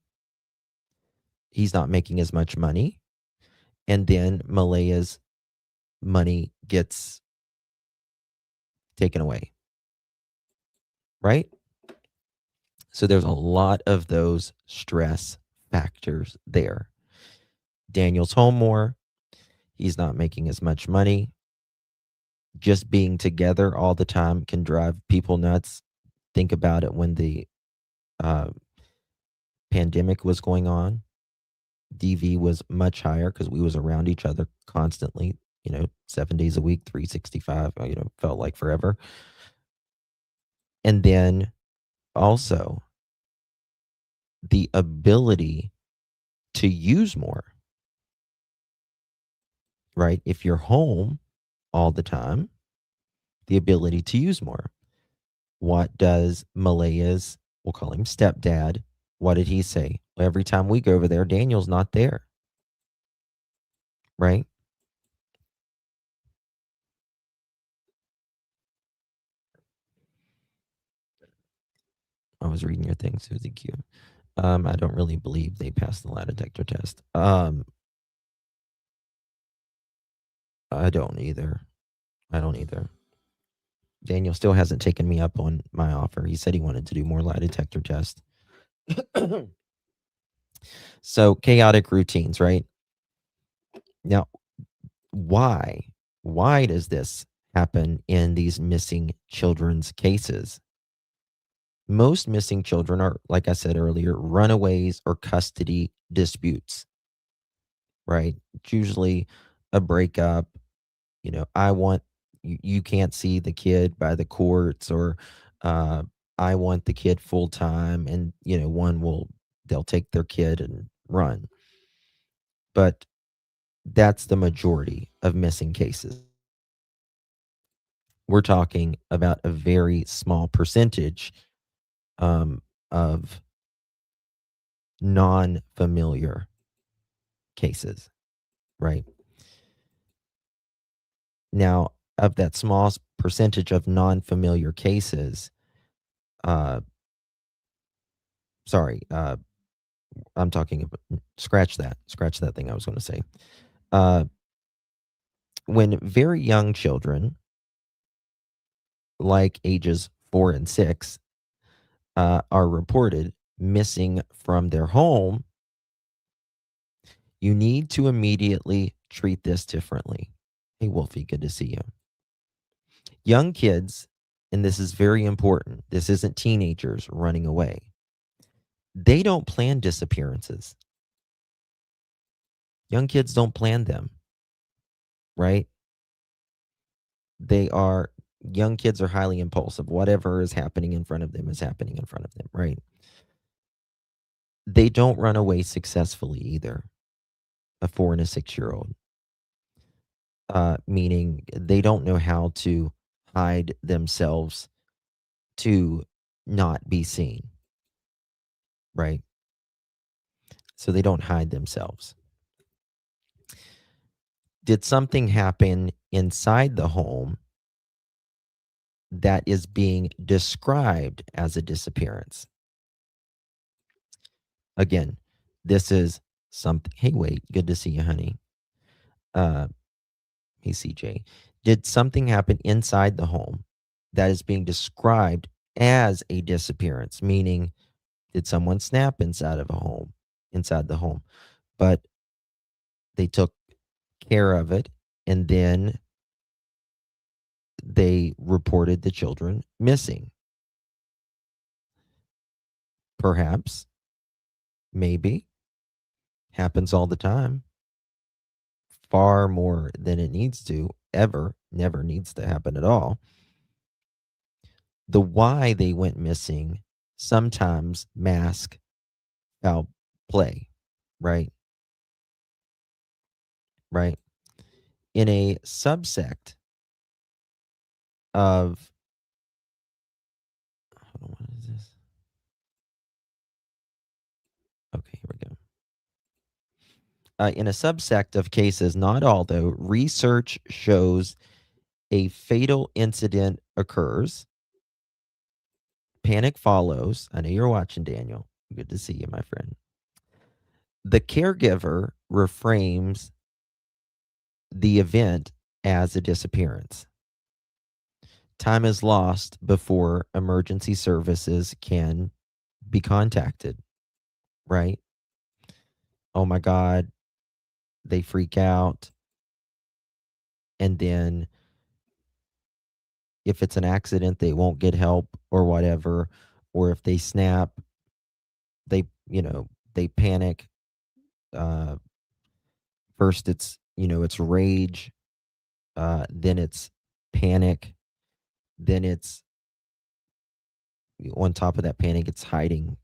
He's not making as much money. And then Malaya's money gets taken away, right? So there's a lot of those stress factors there. Daniel's home more. He's not making as much money. Just being together all the time can drive people nuts. Think about it when the pandemic was going on. DV was much higher because we was around each other constantly, 7 days a week, 365, felt like forever. And then also the ability to use more, right? If you're home all the time, the ability to use more. What does Malaya's, we'll call him stepdad, what did he say? Every time we go over there, Daniel's not there, right? I was reading your thing, Susie Q. I don't really believe they passed the lie detector test. I don't either. Daniel still hasn't taken me up on my offer. He said he wanted to do more lie detector tests. So chaotic routines, right? Now, why does this happen in these missing children's cases? Most missing children are, like I said earlier, runaways or custody disputes, right? It's usually a breakup. You can't see the kid by the courts, or I want the kid full time, and they'll take their kid and run. But that's the majority of missing cases. We're talking about a very small percentage of non-familiar cases, right? Now, of that small percentage of non-familiar cases, I'm talking about, scratch that thing I was going to say. When very young children, like ages 4 and 6, are reported missing from their home, you need to immediately treat this differently. Hey, Wolfie, good to see you. Young kids, and this is very important, this isn't teenagers running away. They don't plan disappearances. Young kids don't plan them, right? Young kids are highly impulsive. Whatever is happening in front of them is happening in front of them, right? They don't run away successfully either, a 4 and a 6-year-old. Meaning they don't know how to hide themselves to not be seen, right? So they don't hide themselves. Did something happen inside the home that is being described as a disappearance? Again, this is something. Hey, wait, good to see you, honey. Hey, CJ. Did something happen inside the home that is being described as a disappearance? Meaning, did someone snap inside the home, but they took care of it, and then they reported the children missing? Perhaps, maybe, happens all the time. Far more than it needs to, never needs to happen at all. The why they went missing sometimes mask foul play, right? Right. In a subsect of, hold on, what is this? Okay, here we go. In a subsect of cases, not all though, research shows a fatal incident occurs. Panic follows. I know you're watching, Daniel. Good to see you, my friend. The caregiver reframes the event as a disappearance. Time is lost before emergency services can be contacted, right? Oh my God, they freak out. And then if it's an accident, they won't get help or whatever. Or if they snap, they panic. First it's rage, then it's panic, then it's, on top of that panic, it's hiding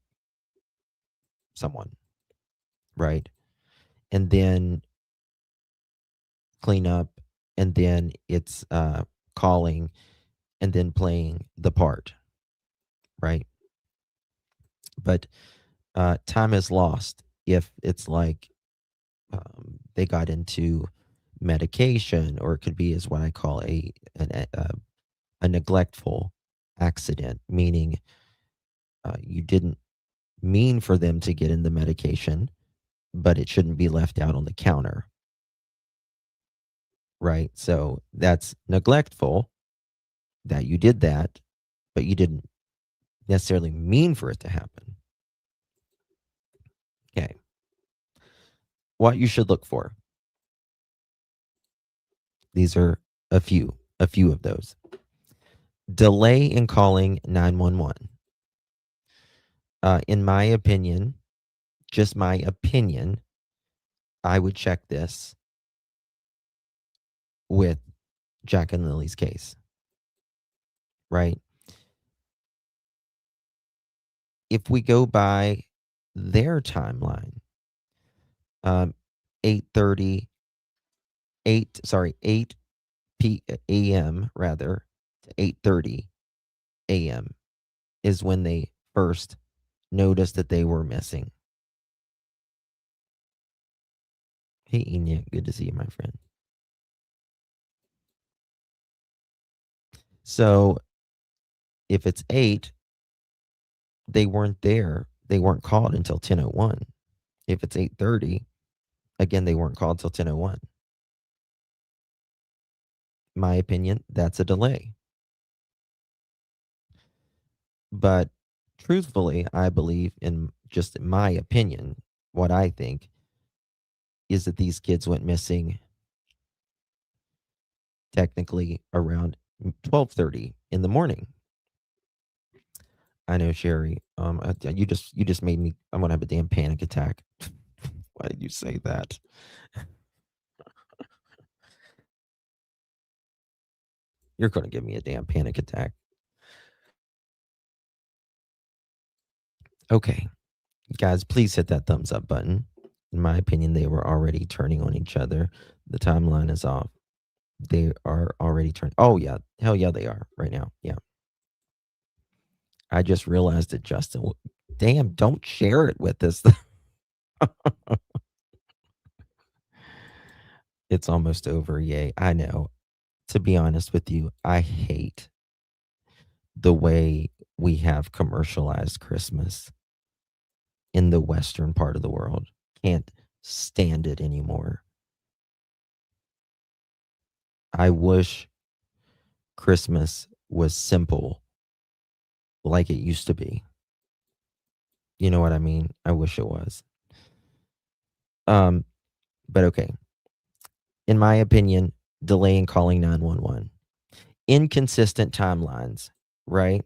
someone, right? And then clean up, and then it's calling, and then playing the part, right? But time is lost if it's like they got into medication, or it could be as what I call a neglectful accident, meaning you didn't mean for them to get in the medication, but it shouldn't be left out on the counter, right? So that's neglectful that you did that, but you didn't necessarily mean for it to happen. Okay. What you should look for. These are a few of those. Delay in calling 911. In my opinion, just my opinion, I would check this with Jack and Lily's case, right? If we go by their timeline, 8 p.m. rather to 8:30 a.m. is when they first noticed that they were missing. Hey, Enya, good to see you, my friend. So if it's 8, they weren't there. They weren't called until 10:01. If it's 8:30, again, they weren't called till 10:01. My opinion, that's a delay. But truthfully, I believe, in just my opinion, what I think is that these kids went missing technically around 12:30 in the morning. I know, Sherry. You just made me. I'm gonna have a damn panic attack. Why did you say that? You're gonna give me a damn panic attack. Okay, guys, please hit that thumbs up button. In my opinion, they were already turning on each other. The timeline is off. They are already turning. Oh yeah, hell yeah, they are right now. Yeah. I just realized that Justin. Damn, don't share it with us. It's almost over. Yay. I know. To be honest with you, I hate the way we have commercialized Christmas in the Western part of the world. Can't stand it anymore. I wish Christmas was simple like it used to be. You know what I mean? I wish it was. But okay. In my opinion, delay in calling 911. Inconsistent timelines, right?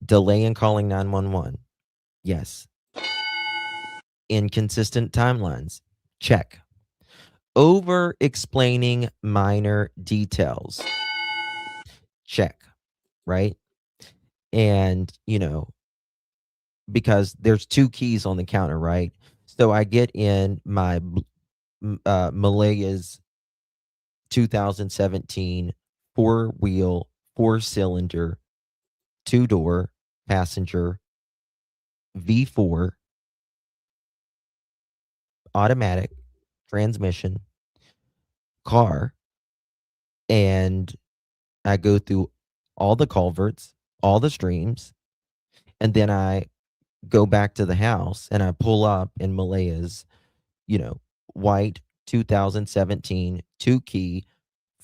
Delay in calling 911. Yes. Inconsistent timelines. Check. Over explaining minor details. Check. Right? And, because there's 2 keys on the counter, right? So I get in my Malaya's 2017 4-wheel, 4-cylinder, 2-door passenger V4 automatic transmission car, and I go through all the culverts, all the streams, and then I go back to the house and I pull up in Malaya's, white 2017 2-key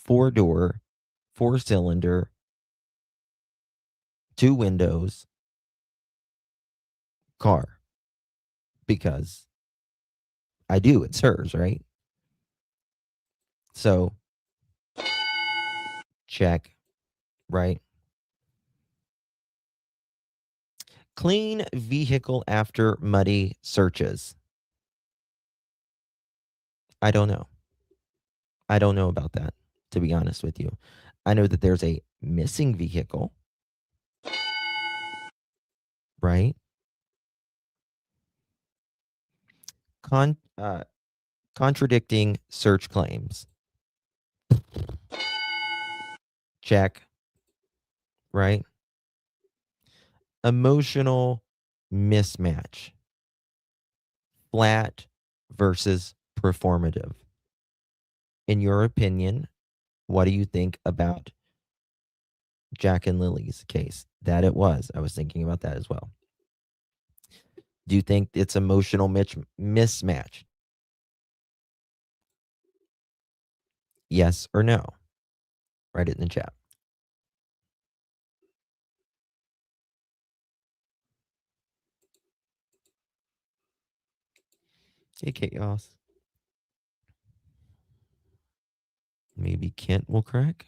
4-door 4-cylinder 2 windows car, because I do. It's hers, right? So check, right? Clean vehicle after muddy searches. I don't know. I don't know about that, to be honest with you. I know that there's a missing vehicle, right? Contradicting search claims. Check. Right? Emotional mismatch. Flat versus performative. In your opinion, what do you think about Jack and Lily's case? That it was. I was thinking about that as well. Do you think it's emotional mismatch? Yes or no? Write it in the chat. Hey, Chaos. Maybe Kent will crack.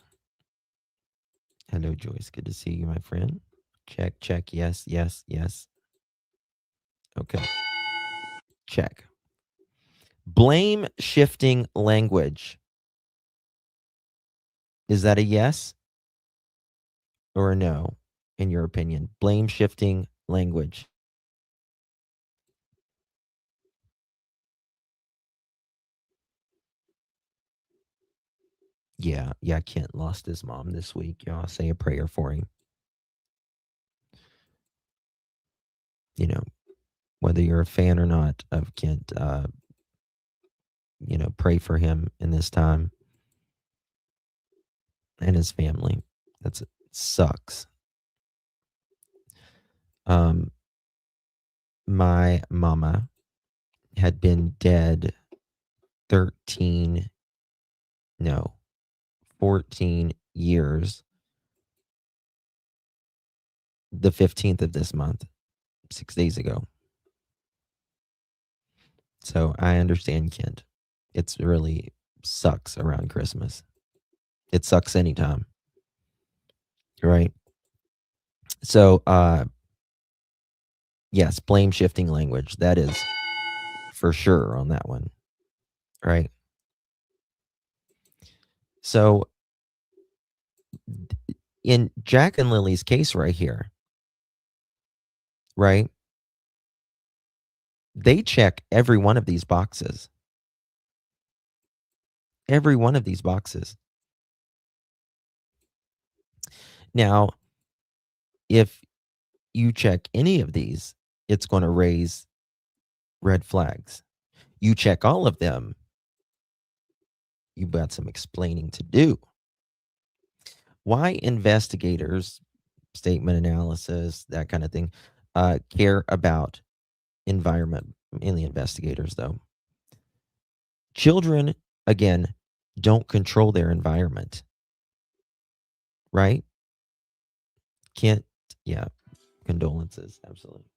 Hello, Joyce. Good to see you, my friend. Check, check. Yes, yes, yes. Okay. Check. Blame shifting language. Is that a yes or a no, in your opinion? Blame shifting language. Yeah, Kent lost his mom this week. Y'all say a prayer for him. You know, whether you're a fan or not of Kent, pray for him in this time and his family. That sucks. My mama had been dead 14 years. The 15th of this month, 6 days ago. So I understand, Kent. It's really sucks around Christmas. It sucks anytime. Right? So, yes, blame shifting language. That is for sure on that one. Right? So, in Jack and Lily's case right here, right? They check every one of these boxes. Every one of these boxes. Now, if you check any of these, it's going to raise red flags. You check all of them, you've got some explaining to do. Why investigators, statement analysis, that kind of thing, care about environment, mainly investigators, though. Children, again, don't control their environment, right? Condolences, absolutely.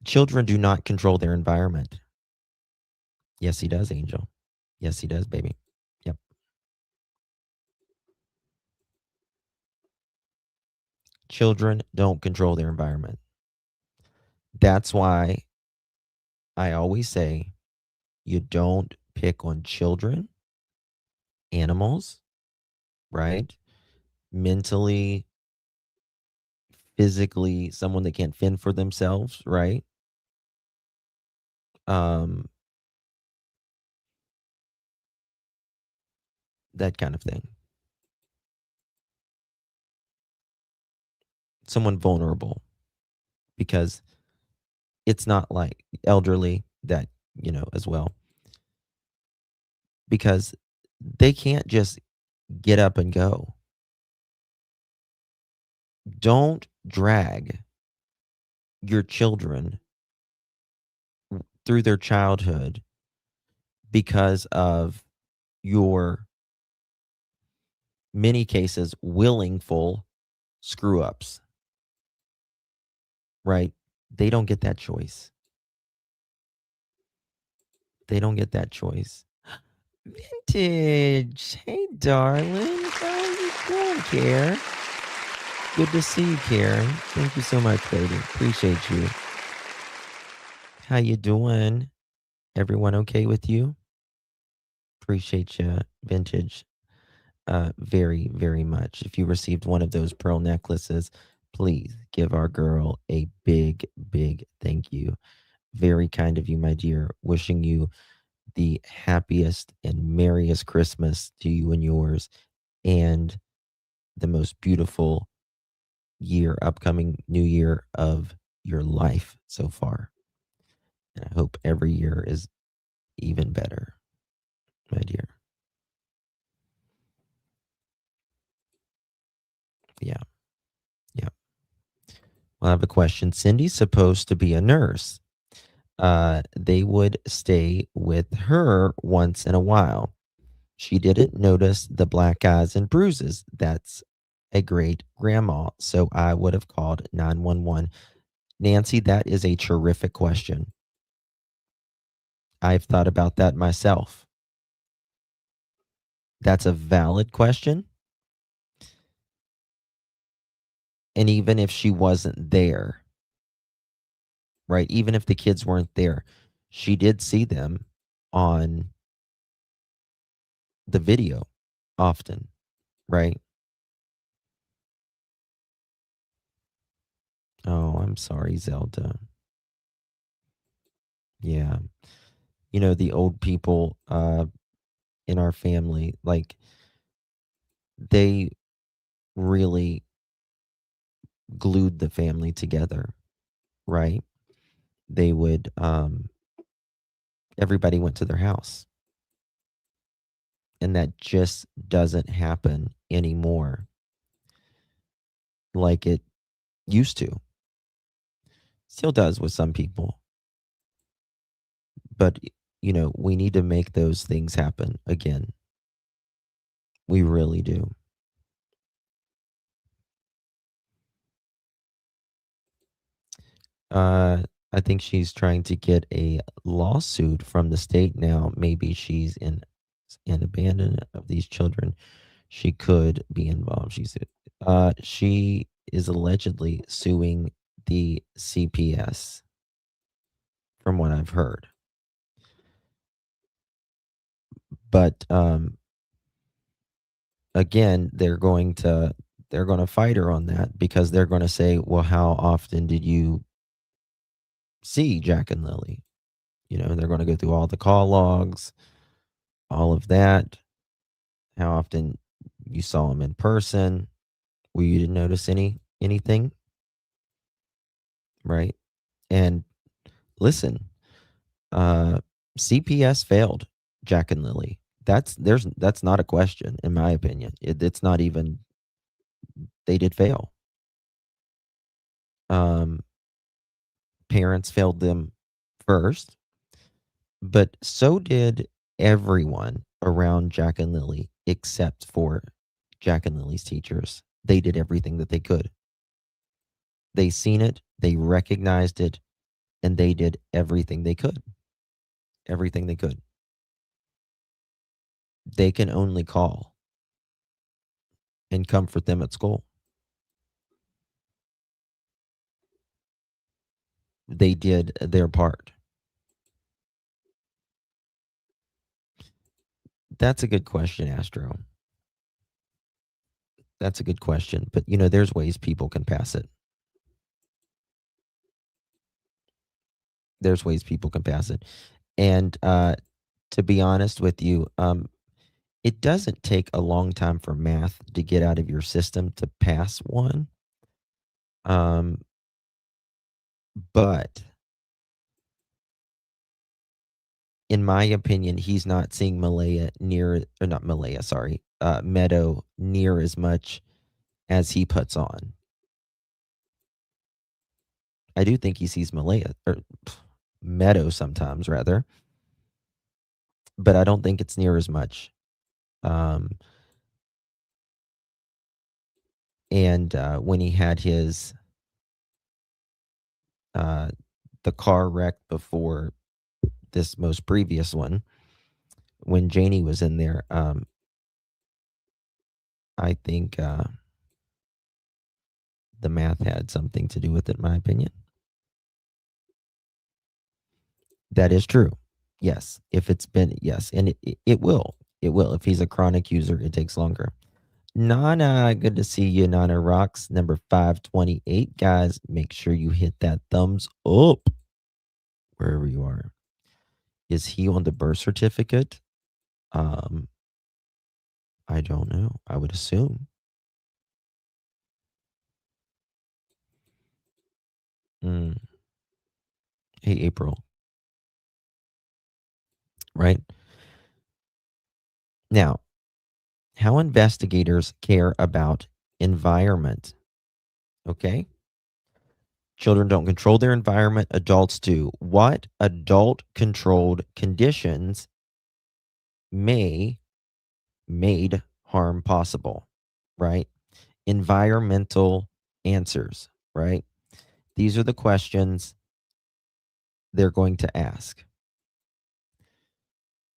Children do not control their environment. Yes, he does, Angel. Yes, he does, baby. Yep. Children don't control their environment. That's why I always say you don't pick on children, animals, right? Mentally, physically, someone that can't fend for themselves, right? That kind of thing. Someone vulnerable, because it's not like elderly that, as well, because they can't just get up and go. Don't drag your children through their childhood because of your, many cases, willful screw ups, right? They don't get that choice. They don't get that choice. Vintage. Hey, darling. How are you doing, Karen? Good to see you, Karen. Thank you so much, baby. Appreciate you. How you doing? Everyone okay with you? Appreciate you, Vintage. Very, very much. If you received one of those pearl necklaces, please give our girl a big, big thank you. Very kind of you, my dear. Wishing you the happiest and merriest Christmas to you and yours, and the most beautiful upcoming new year of your life so far. And I hope every year is even better, my dear. Yeah. Yeah. Well, I have a question. Cindy's supposed to be a nurse. They would stay with her once in a while. She didn't notice the black eyes and bruises. That's a great grandma. So I would have called 911. Nancy, that is a terrific question. I've thought about that myself. That's a valid question. And even if she wasn't there, right? Even if the kids weren't there, she did see them on the video often, right? Oh, I'm sorry, Zelda. Yeah. You know, the old people in our family, like, they really glued the family together, right? They would everybody went to their house. And that just doesn't happen anymore like it used to. Still does with some people. But, you know, we need to make those things happen again. We really do. I think she's trying to get a lawsuit from the state now. Maybe she's in abandonment of these children. She could be involved. She is allegedly suing the CPS, from what I've heard. But again, they're going to fight her on that, because they're going to say, well, how often did you see Jack and Lily? You know, they're going to go through all the call logs, all of that. How often you saw him in person? Were you to notice anything? Right? And listen, CPS failed Jack and Lily. That's not a question, in my opinion. It's not even. They did fail. Parents failed them first, but so did everyone around Jack and Lily, except for Jack and Lily's teachers. They did everything that they could. They seen it, they recognized it, and they did everything they could. Everything they could. They can only call and comfort them at school. They did their part. That's a good question, Astro. That's a good question. But, you know, there's ways people can pass it. There's ways people can pass it. And to be honest with you, it doesn't take a long time for math to get out of your system to pass one. But in my opinion, he's not seeing Meadow near as much as he puts on. I do think he sees Meadow sometimes, rather, but I don't think it's near as much. And when he had his the car wreck before this most previous one, when Janie was in there, I think the math had something to do with it, in my opinion. That is true. Yes. If it's been, yes. And it will. It will. If he's a chronic user, it takes longer. Nana, good to see you, Nana Rocks, number 528. Guys, make sure you hit that thumbs up. wherever you are. Is he on the birth certificate? I don't know. I would assume. Hey, April. Right? Now, how investigators care about environment. Okay? Children don't control their environment, adults do. What adult controlled conditions made harm possible, right? Environmental answers, right? These are the questions they're going to ask,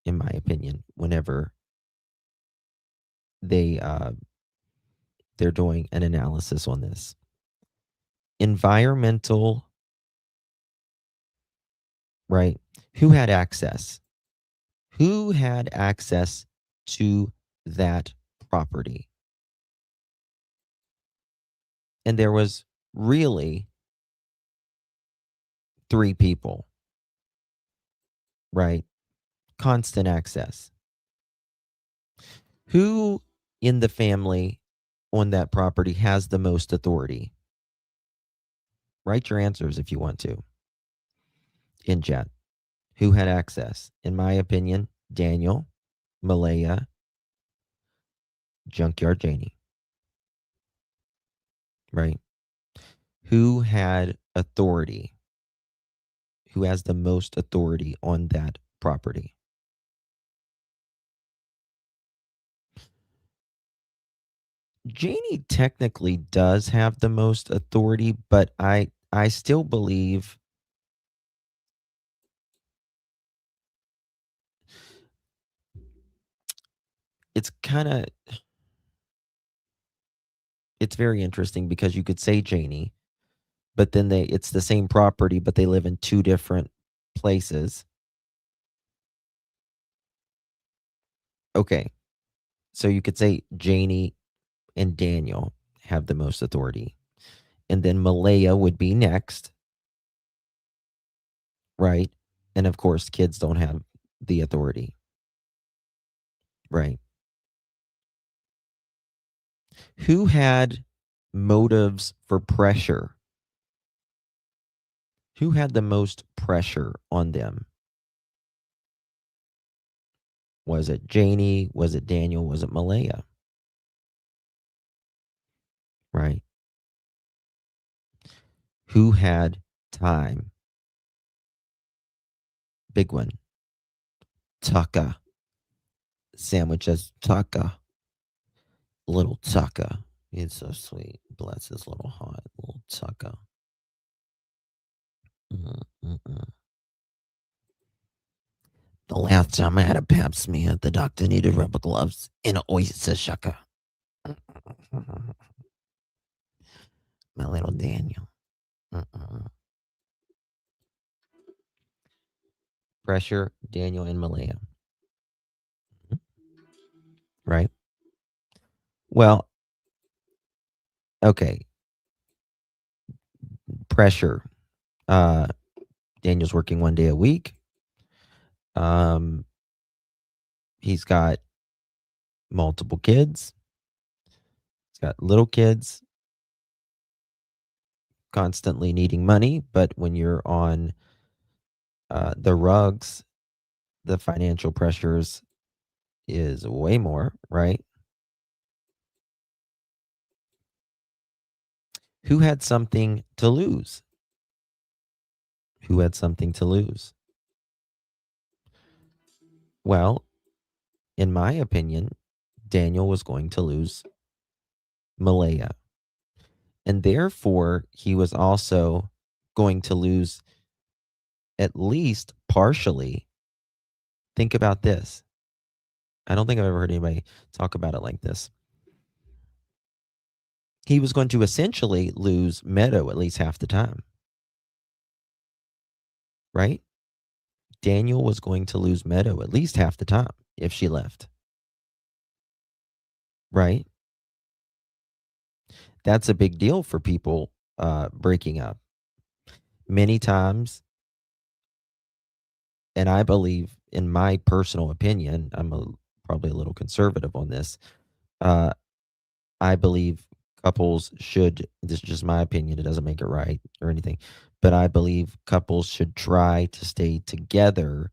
in my opinion, whenever they're doing an analysis on this. Environmental, right? Who had access? Who had access to that property? And there was really 3 people, right? Constant access. Who in the family on that property has the most authority? Write your answers if you want to in chat. Who had access? In my opinion, Daniel, Malaya, Junkyard Janie. Right? Who had authority? Who has the most authority on that property? Janie technically does have the most authority, but I still believe it's very interesting because you could say Janie, but then it's the same property, but they live in 2 different places. Okay. So you could say Janie and Daniel have the most authority. And then Malaya would be next. Right? And of course, kids don't have the authority. Right? Who had motives for pressure? Who had the most pressure on them? Was it Janie? Was it Daniel? Was it Malaya? Right? Who had time? Big one. Tucka. Sandwiches. Tucka. Little Tucka. He's so sweet. Bless his little heart. Little Tucka. The last time I had a pap smear, the doctor needed rubber gloves and an oyster shucker. My little Daniel. Pressure, Daniel, and Malaya. Right? Well, okay. Pressure. Daniel's working 1 day a week. He's got multiple kids. He's got little kids constantly needing money, but when you're on the rugs, the financial pressures is way more, right? Who had something to lose? Who had something to lose? Well, in my opinion, Daniel was going to lose Malaya. And therefore, he was also going to lose at least partially. Think about this. I don't think I've ever heard anybody talk about it like this. He was going to essentially lose Meadow at least half the time. Right? Daniel was going to lose Meadow at least half the time if she left. Right? That's a big deal for people breaking up. Many times And I believe, in my personal opinion, probably a little conservative on this. I believe couples should, this is just my opinion, it doesn't make it right or anything, but I believe couples should try to stay together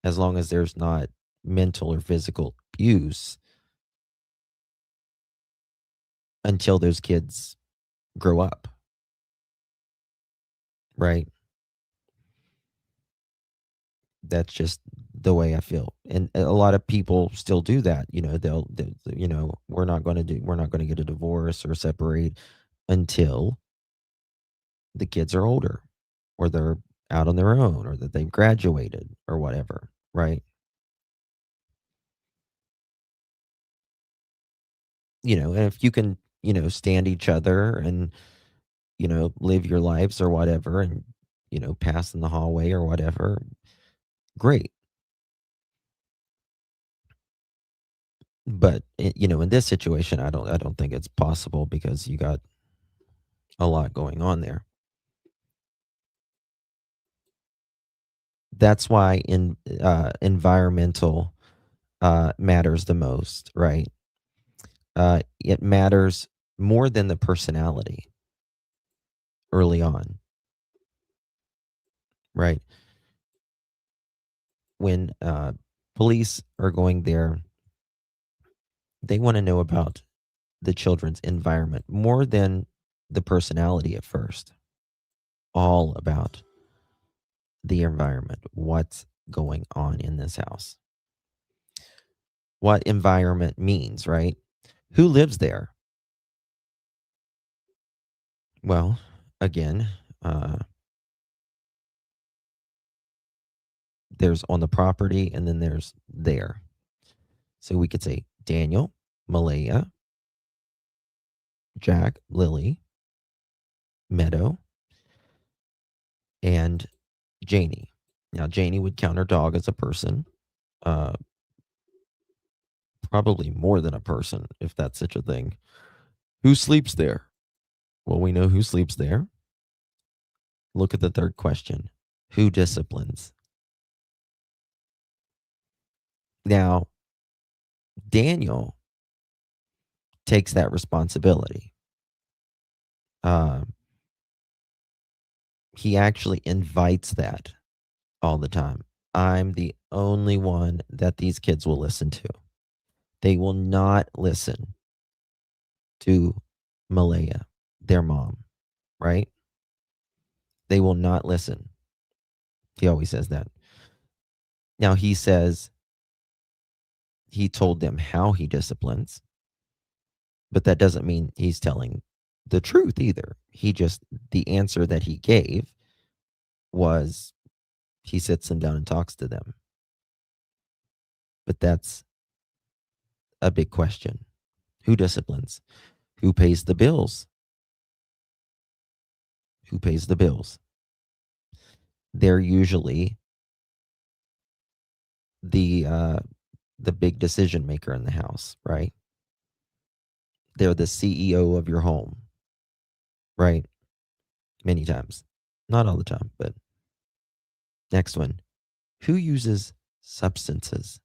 as long as there's not mental or physical abuse until those kids grow up. Right? That's just the way I feel. And a lot of people still do that. We're not going to get a divorce or separate until the kids are older, or they're out on their own, or that they've graduated or whatever. Right? And if you can, stand each other and, live your lives or whatever, and, pass in the hallway or whatever, great. But in this situation, I don't think it's possible, because you got a lot going on there. That's why environmental matters the most, right? It matters more than the personality early on, right? When police are going there, they want to know about the children's environment more than the personality at first. All about the environment. What's going on in this house? What environment means, right? Who lives there? Well, again, there's on the property, and then there's there. So we could say Daniel, Malaya, Jack, Lilly, Meadow, and Janie. Now, Janie would count her dog as a person, probably more than a person, if that's such a thing. Who sleeps there? Well, we know who sleeps there. Look at the third question. Who disciplines? Now, Daniel takes that responsibility. He actually invites that all the time. I'm the only one that these kids will listen to. They will not listen to Malaya, their mom, right? They will not listen. He always says that. Now, he says he told them how he disciplines, but that doesn't mean he's telling the truth either. The answer that he gave was he sits them down and talks to them. But that's a big question. Who disciplines? Who pays the bills? Who pays the bills? They're usually the big decision maker in the house, right? They're the CEO of your home, right? Many times. Not all the time, but next one. Who uses substances?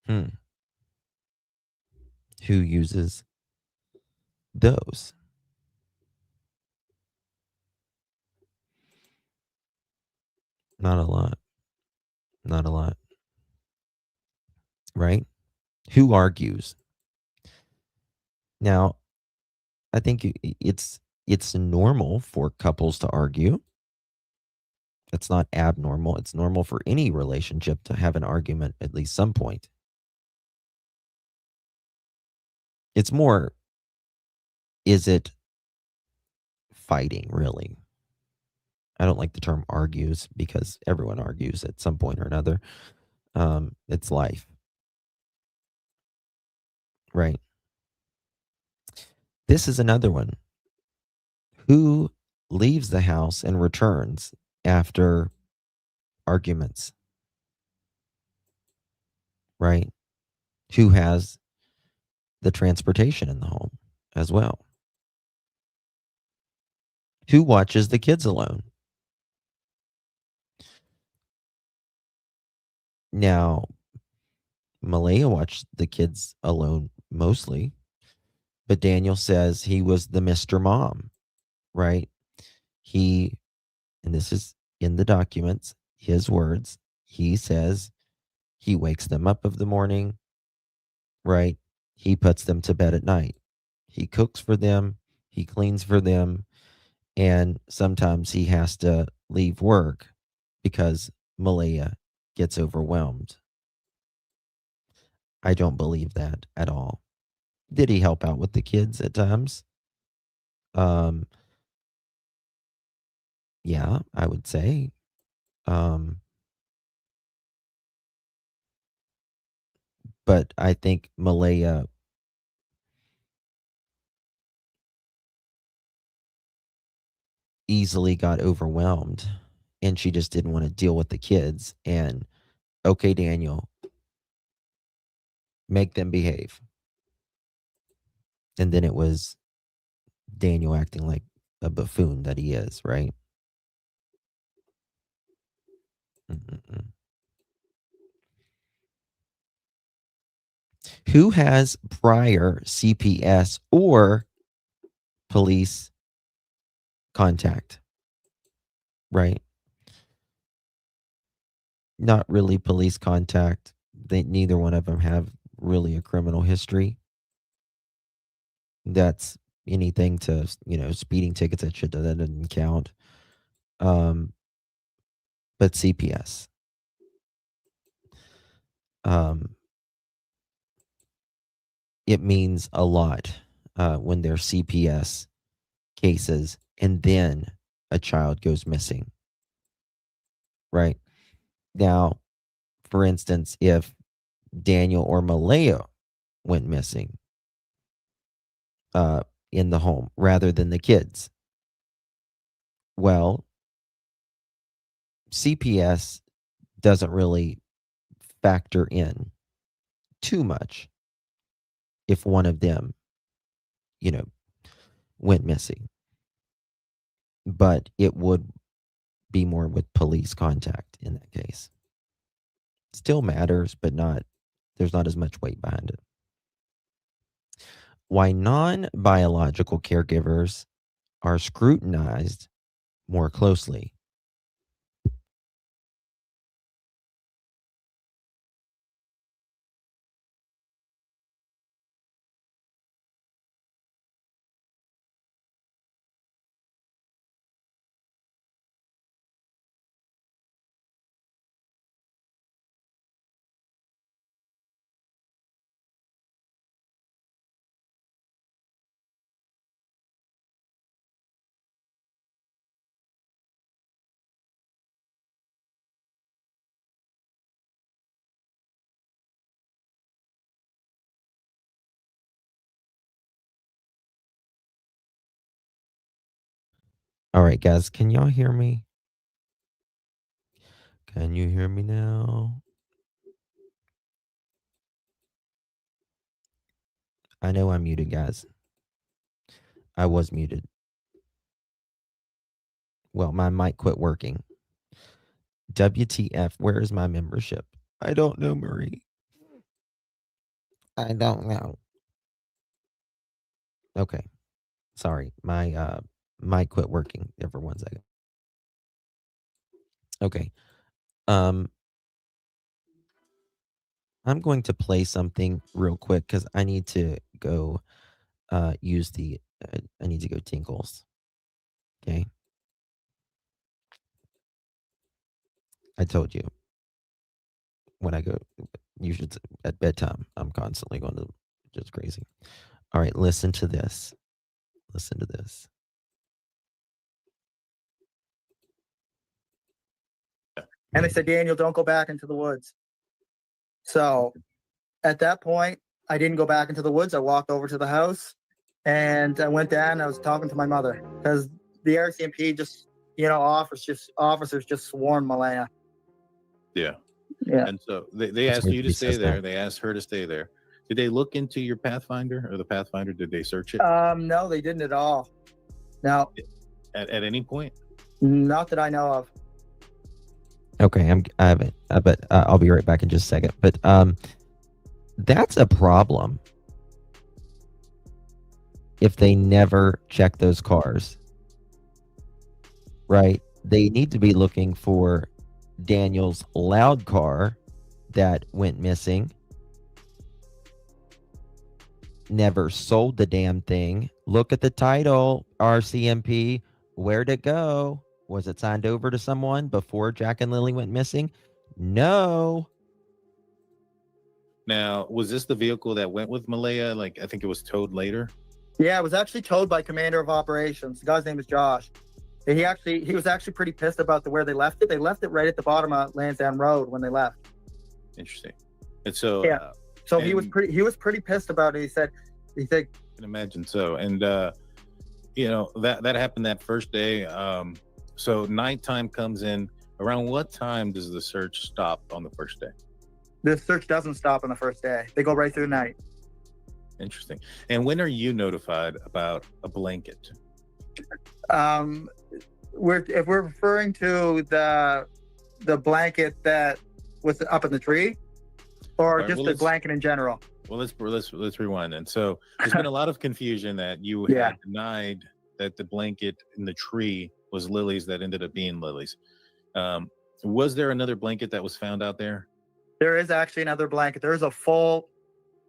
Who uses those? Not a lot. Not a lot. Right? Who argues? Now, I think it's normal for couples to argue. It's not abnormal. It's normal for any relationship to have an argument at least some point. It's more, is it fighting, really? I don't like the term argues, because everyone argues at some point or another. It's life. Right. This is another one. Who leaves the house and returns after arguments? Right. Who has the transportation in the home as well? Who watches the kids alone? Now, Malaya watched the kids alone mostly, but Daniel says he was the Mr. Mom, right? He, and this is in the documents, his words, he says he wakes them up of the morning, right? He puts them to bed at night. He cooks for them, he cleans for them, and sometimes he has to leave work because Malaya gets overwhelmed. I don't believe that at all. Did he help out with the kids at times? Yeah, I would say. But I think Malaya easily got overwhelmed and she just didn't want to deal with the kids. And okay, Daniel, make them behave. And then it was Daniel acting like a buffoon that he is, right? Mm-mm-mm. Who has prior CPS or police contact? Right? Not really police contact. Neither one of them have really a criminal history. That's anything to, speeding tickets, that doesn't count. But CPS. It means a lot when there's CPS cases and then a child goes missing. Right? Now, for instance, if Daniel or Malaya went missing in the home rather than the kids, well, CPS doesn't really factor in too much if one of them, went missing. But it would be more with police contact in that case. Still matters, but there's not as much weight behind it. Why non-biological caregivers are scrutinized more closely. All right, guys, can y'all hear me? Can you hear me now? I know I'm muted, guys. I was muted. Well, my mic quit working. WTF, where is my membership? I don't know, Marie. I don't know. Okay. Sorry. My mic quit working there for 1 second. Okay. I'm going to play something real quick because I need to go use the I need to go tinkles. Okay. I told you when I go, you should, at bedtime, I'm constantly going to just crazy. All right, listen to this. Listen to this. And they said, Daniel, don't go back into the woods. So at that point, I didn't go back into the woods. I walked over to the house and I went down and I was talking to my mother because the RCMP just, officers just swarmed Malaya. Yeah. Yeah. And so they asked you to stay there. They asked her to stay there. Did they look into your Pathfinder or the Pathfinder? Did they search it? No, they didn't at all. Now, at any point? Not that I know of. Okay, I haven't, but I'll be right back in just a second. But that's a problem if they never check those cars, right? They need to be looking for Daniel's loud car that went missing, never sold the damn thing. Look at the title, RCMP. Where'd it go? Was it signed over to someone before Jack and Lily went missing? No. Now, was this the vehicle that went with Malaya? Like, I think it was towed later. Yeah, it was actually towed by Commander of Operations. The guy's name is Josh. And he was actually pretty pissed about where they left it. They left it right at the bottom of Lansdowne Road when they left. Interesting. And so, yeah. So he was pretty pissed about it. He said, I can imagine so. And you know, that happened that first day. So nighttime comes in. Around what time does the search stop on the first day? The search doesn't stop on the first day. They go right through the night. Interesting. And when are you notified about a blanket? If we're referring to the blanket that was up in the tree, or right, just the blanket in general. Well, let's rewind then. So there's been a lot of confusion that you had denied that the blanket in the tree was Lily's that ended up being Lily's. Was there another blanket that was found out there? There is actually another blanket. There's a full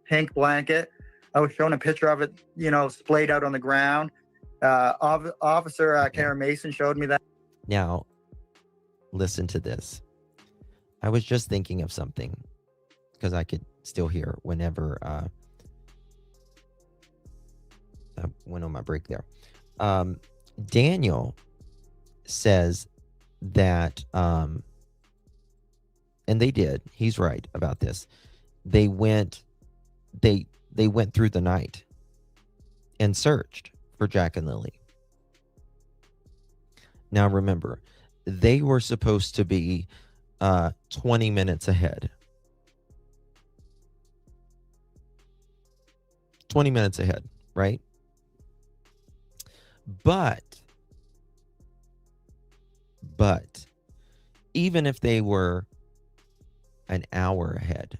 pink blanket. I was shown a picture of it, you know, splayed out on the ground. Officer Karen Mason showed me that. Now, listen to this. I was just thinking of something because I could still hear whenever I went on my break there. Daniel says that, and they did. He's right about this. They went through the night and searched for Jack and Lily. Now remember, they were supposed to be 20 minutes ahead. 20 minutes ahead, right? But even if they were an hour ahead,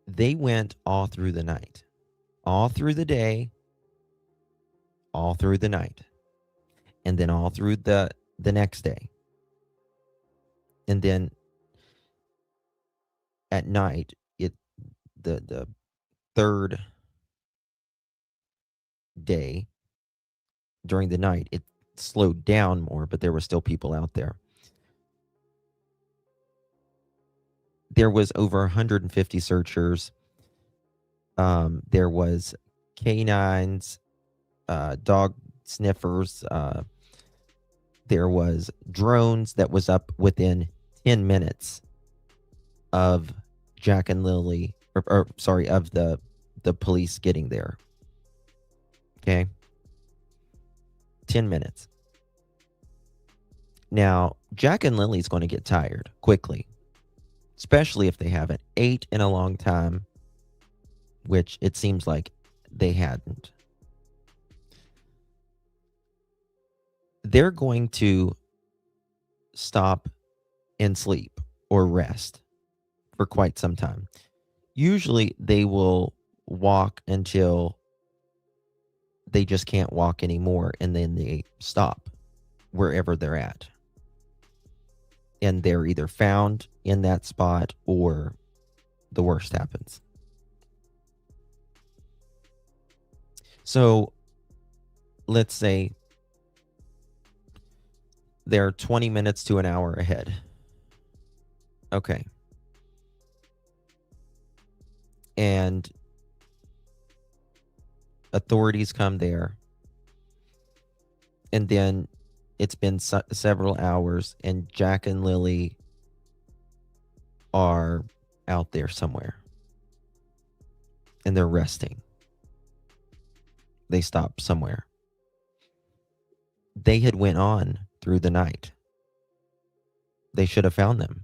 they went all through the night, all through the day, all through the night, and then all through the next day. And then at night, the third day during the night, it slowed down more, but there were still people out there. There was over 150 searchers. There was canines, dog sniffers. There was drones that was up within 10 minutes of Jack and Lily, of the police getting there. Okay. 10 minutes. Now, Jack and Lily's going to get tired quickly, especially if they haven't ate in a long time, which it seems like they hadn't. They're going to stop and sleep or rest for quite some time. Usually they will walk until they just can't walk anymore, and then they stop wherever they're at. And they're either found in that spot or the worst happens. So let's say they're 20 minutes to an hour ahead. Okay. And authorities come there. And then it's been several hours, and Jack and Lily are out there somewhere. And they're resting. They stop somewhere. They had went on through the night. They should have found them.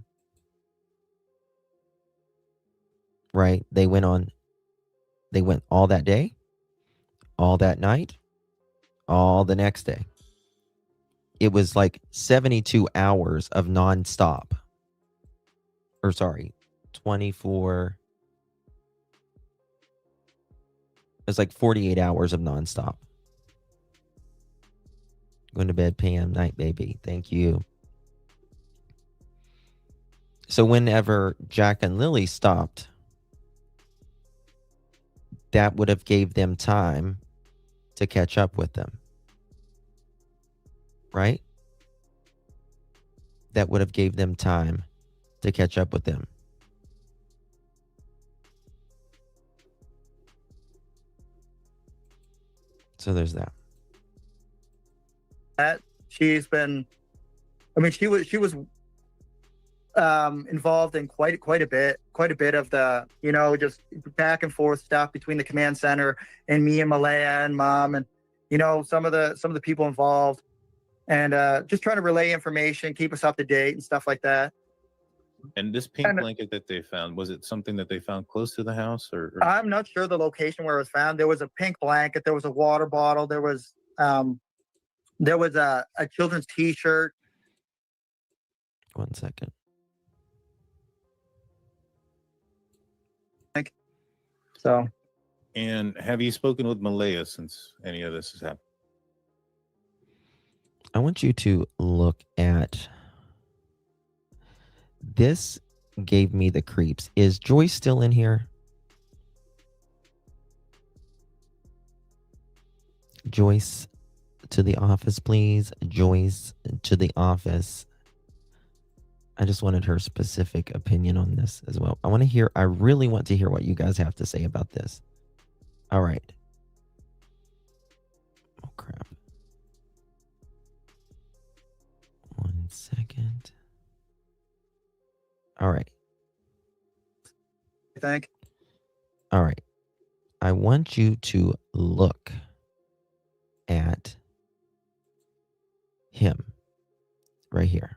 Right? They went all that day, all that night, all the next day. It was like 72 hours of nonstop. Or sorry, 24. It was like 48 hours of nonstop. Going to bed, Pam. Night, baby. Thank you. So whenever Jack and Lily stopped, that would have gave them time to catch up with them. Right? That would have gave them time to catch up with them. So there's that. That she's been, I mean, she was involved in quite a bit of the, you know, just back and forth stuff between the command center and me and Malaya and Mom, and you know, some of the people involved, and just trying to relay information, keep us up to date and stuff like that. And this pink blanket that they found, was it something that they found close to the house, or? I'm not sure the location where it was found. There was a pink blanket, there was a water bottle, there was a children's t-shirt. 1 second. So. And have you spoken with Malaya since any of this has happened? I want you to look at this. Gave me the creeps. Is Joyce still in here? Joyce to the office, please. Joyce to the office. I just wanted her specific opinion on this as well. I really want to hear what you guys have to say about this. All right. Oh, crap. 1 second. All right. I think. All right. I want you to look at him right here.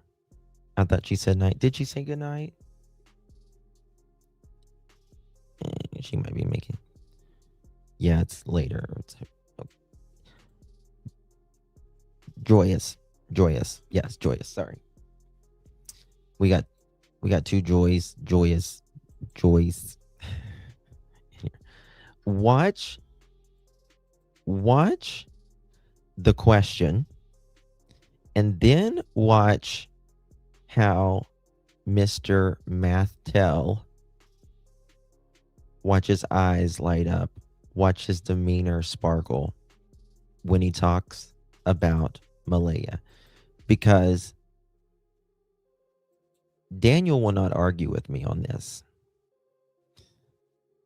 I thought she said night. Did she say good night? She might be making. Yeah, it's later. Joyous. Yes, joyous. Sorry. We got two Joys. Joyous. Joyce. Watch the question, and then watch how Mr. Mathtel, watch his eyes light up, watch his demeanor sparkle when he talks about Malaya, because Daniel will not argue with me on this.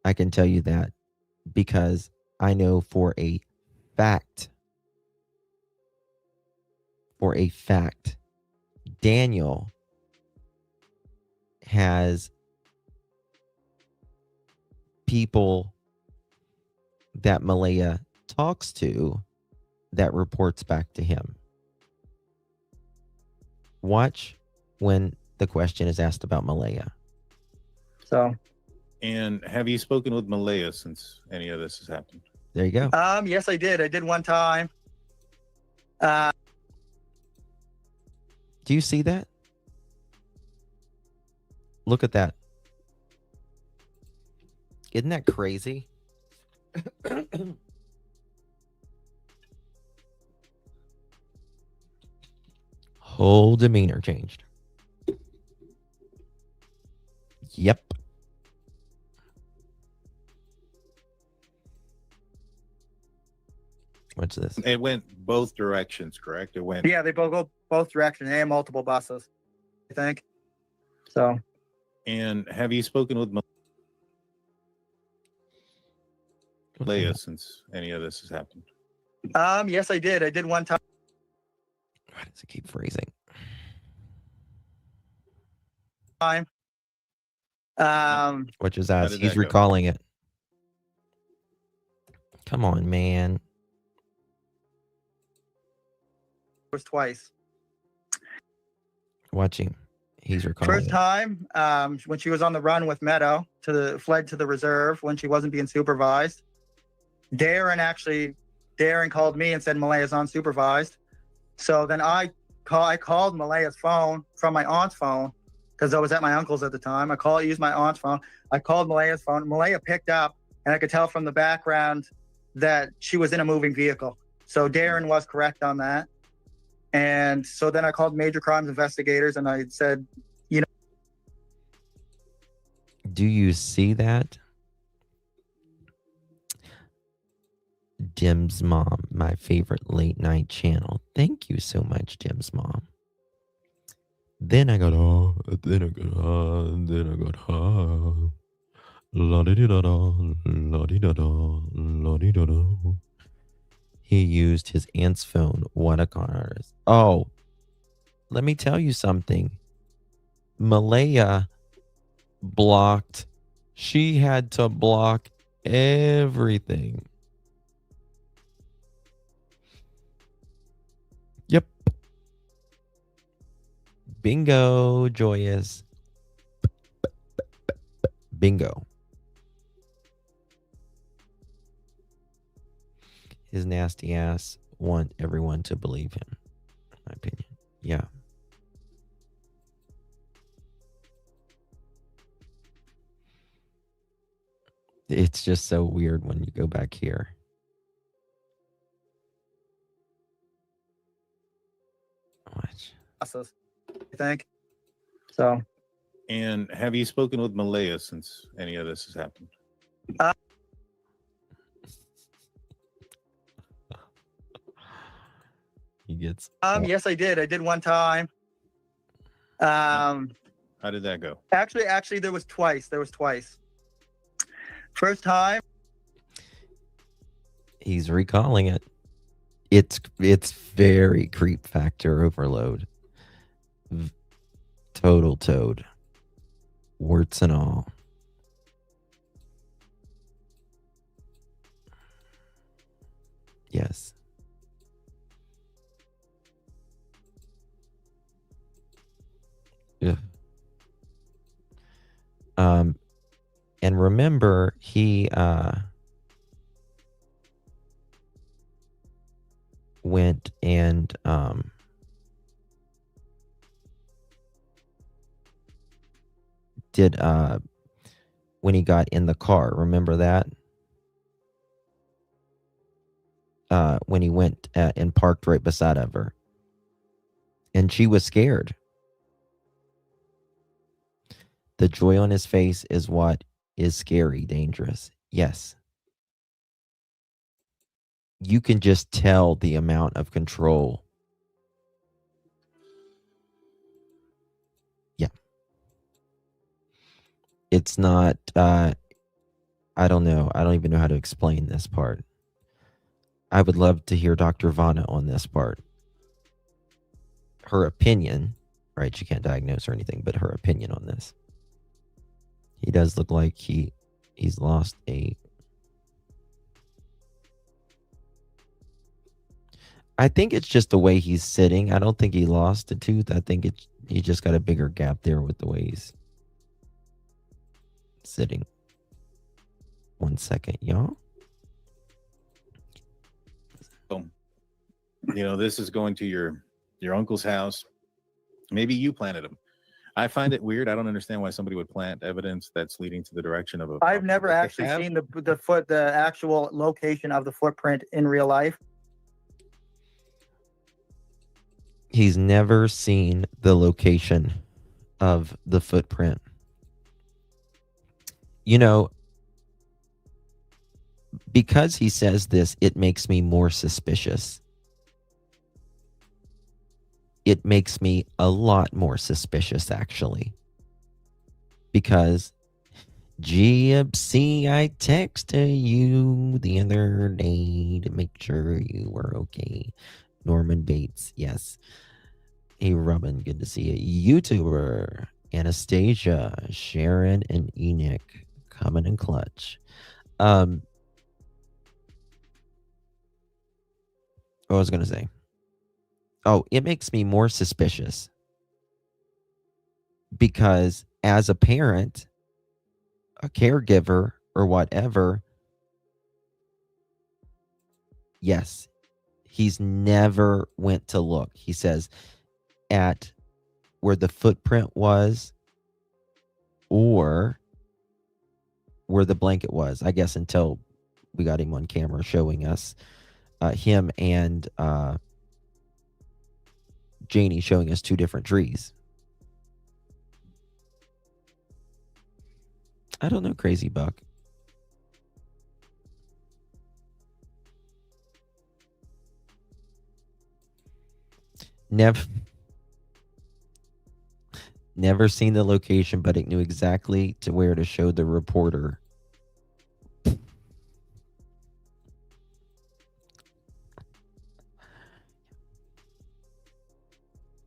I can tell you that, because I know for a fact, Daniel has people that Malaya talks to that reports back to him. Watch when the question is asked about Malaya. So. And have you spoken with Malaya since any of this has happened? There you go. Yes, I did. I did one time. Do you see that? Look at that. Isn't that crazy? Whole demeanor changed. Yep. What's this? It went both directions, correct? It went. Yeah, they both go both directions. They have multiple buses, I think. So. And have you spoken with Malaya since any of this has happened? Yes, I did. I did one time. Why does it keep freezing? Which is us. He's recalling it. Come on, man. Was twice. Watching. He's recalling First time, when she was on the run with Meadow, fled to the reserve when she wasn't being supervised. Darren actually Darren called me and said Malaya's unsupervised. So then I called Malaya's phone from my aunt's phone because I was at my uncle's at the time. Used my aunt's phone. I called Malaya's phone. Malaya picked up, and I could tell from the background that she was in a moving vehicle. So Darren was correct on that. And so then I called major crimes investigators, and I said, Do you see that? Dim's mom, my favorite late night channel. Thank you so much, Dim's mom. Then I got la-di-da-da. He used his aunt's phone. What a con artist. Oh, let me tell you something. Malaya blocked. She had to block everything. Yep. Bingo, Joyous. Bingo. His nasty ass want everyone to believe him, in my opinion. Yeah. It's just so weird when you go back here. Watch. I think. So. And have you spoken with Malaya since any of this has happened? He gets. Yes, I did. I did one time. How did that go? Actually, there was twice. First time. He's recalling it. It's very creep factor overload. Total toad. Warts and all. Yes. Yeah. And remember, he went and did when he got in the car. Remember that? When he went and parked right beside of her. And she was scared. The joy on his face is what is scary, dangerous. Yes. You can just tell the amount of control. Yeah. It's not, I don't know. I don't even know how to explain this part. I would love to hear Dr. Vanna on this part. Her opinion, right? She can't diagnose or anything, but her opinion on this. He does look like he's lost a... I think it's just the way he's sitting. I don't think he lost a tooth. I think he just got a bigger gap there with the way he's sitting. 1 second, y'all. This is going to your uncle's house. Maybe you planted him. I find it weird. I don't understand why somebody would plant evidence that's leading to the direction of a... I've never actually seen the actual location of the footprint in real life. He's never seen the location of the footprint. Because he says this, it makes me more suspicious. It makes me a lot more suspicious, actually. Because, Gypsy, I texted you the other day to make sure you were okay. Norman Bates, yes. Hey, Robin, good to see you. YouTuber, Anastasia, Sharon, and Enoch coming in clutch. What was I going to say? Oh, it makes me more suspicious because as a parent, a caregiver, or whatever, Yes. He's never went to look. He says at where the footprint was or where the blanket was, I guess, until we got him on camera showing us him and Janie showing us two different trees. I don't know, Crazy Buck. Never seen the location, but it knew exactly to where to show the reporter.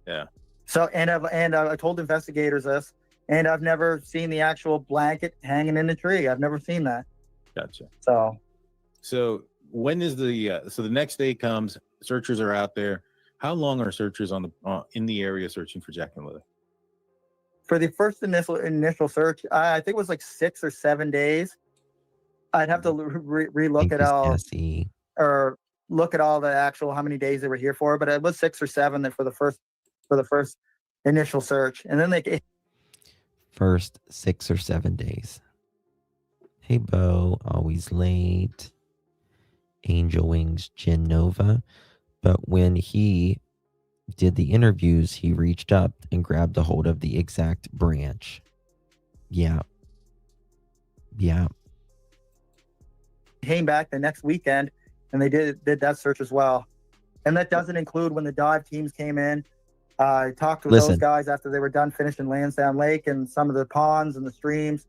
Yeah. So, and I told investigators this, and I've never seen the actual blanket hanging in the tree. I've never seen that. Gotcha. So when is the so the next day comes, searchers are out there. How long are searchers on the in the area searching for Jack and Lily? For the first initial search, I think it was like 6 or 7 days. I'd have to relook at all, or look at all the actual how many days they were here for, but it was 6 or 7 for the first initial search, and then they first 6 or 7 days. Hey Bo, always late. Angel Wings Genova. But when he did the interviews, he reached up and grabbed a hold of the exact branch. Yeah. Came back the next weekend and they did that search as well. And that doesn't include when the dive teams came in. I talked with those guys after they were done finishing Lansdowne Lake and some of the ponds and the streams,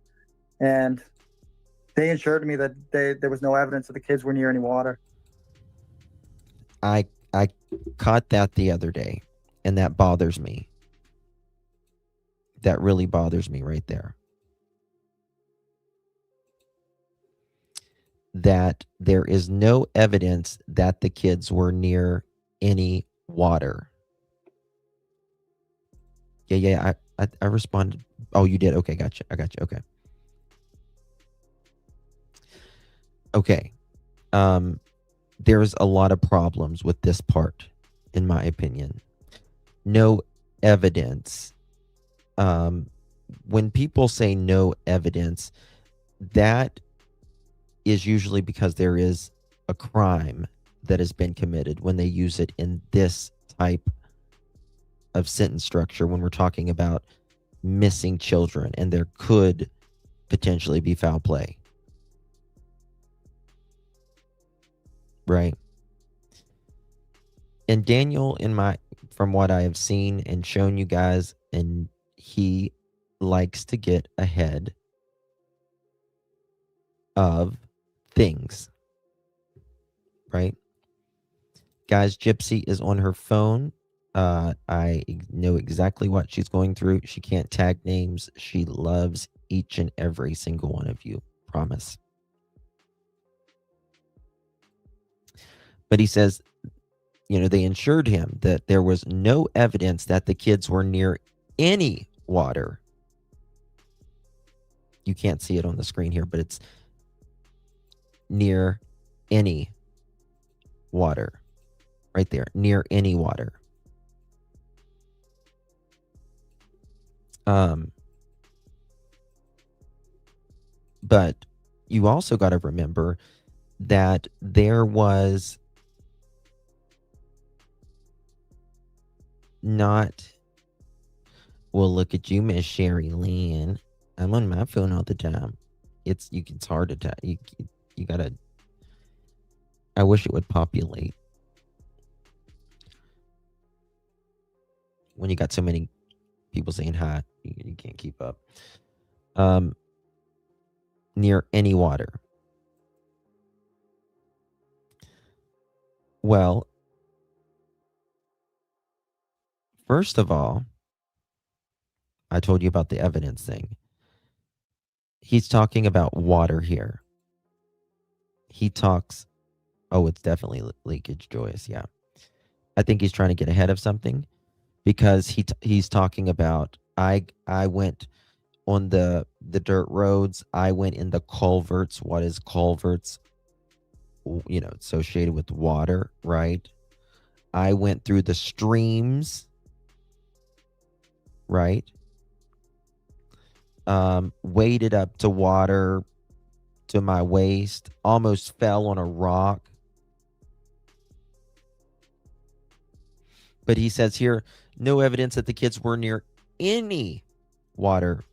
and they assured me that there was no evidence that the kids were near any water. I caught that the other day, and that bothers me. That really bothers me right there. That there is no evidence that the kids were near any water. Yeah, I responded. Oh, you did? Okay, gotcha. I got you. Okay. There's a lot of problems with this part, in my opinion. No evidence. When people say no evidence, that is usually because there is a crime that has been committed when they use it in this type of sentence structure, when we're talking about missing children and there could potentially be foul play. Right. And Daniel, from what I have seen and shown you guys, and he likes to get ahead of things. Right? Guys, Gypsy is on her phone. I know exactly what she's going through. She can't tag names. She loves each and every single one of you. Promise. But he says, they assured him that there was no evidence that the kids were near any water. You can't see it on the screen here, but it's near any water. Right there, near any water. But you also got to remember that there was not, well, look at you, Miss Sherry Lynn. I'm on my phone all the time. It's hard to tell. You gotta, I wish it would populate. When you got so many people saying hi, you can't keep up. Near any water. Well, first of all, I told you about the evidence thing. He's talking about water here. He talks, it's definitely leakage, Joyous, yeah. I think he's trying to get ahead of something because he's talking about, I went on the dirt roads. I went in the culverts. What is culverts? associated with water, right? I went through the streams, right? Waded up to water to my waist, almost fell on a rock. But he says here, no evidence that the kids were near any water.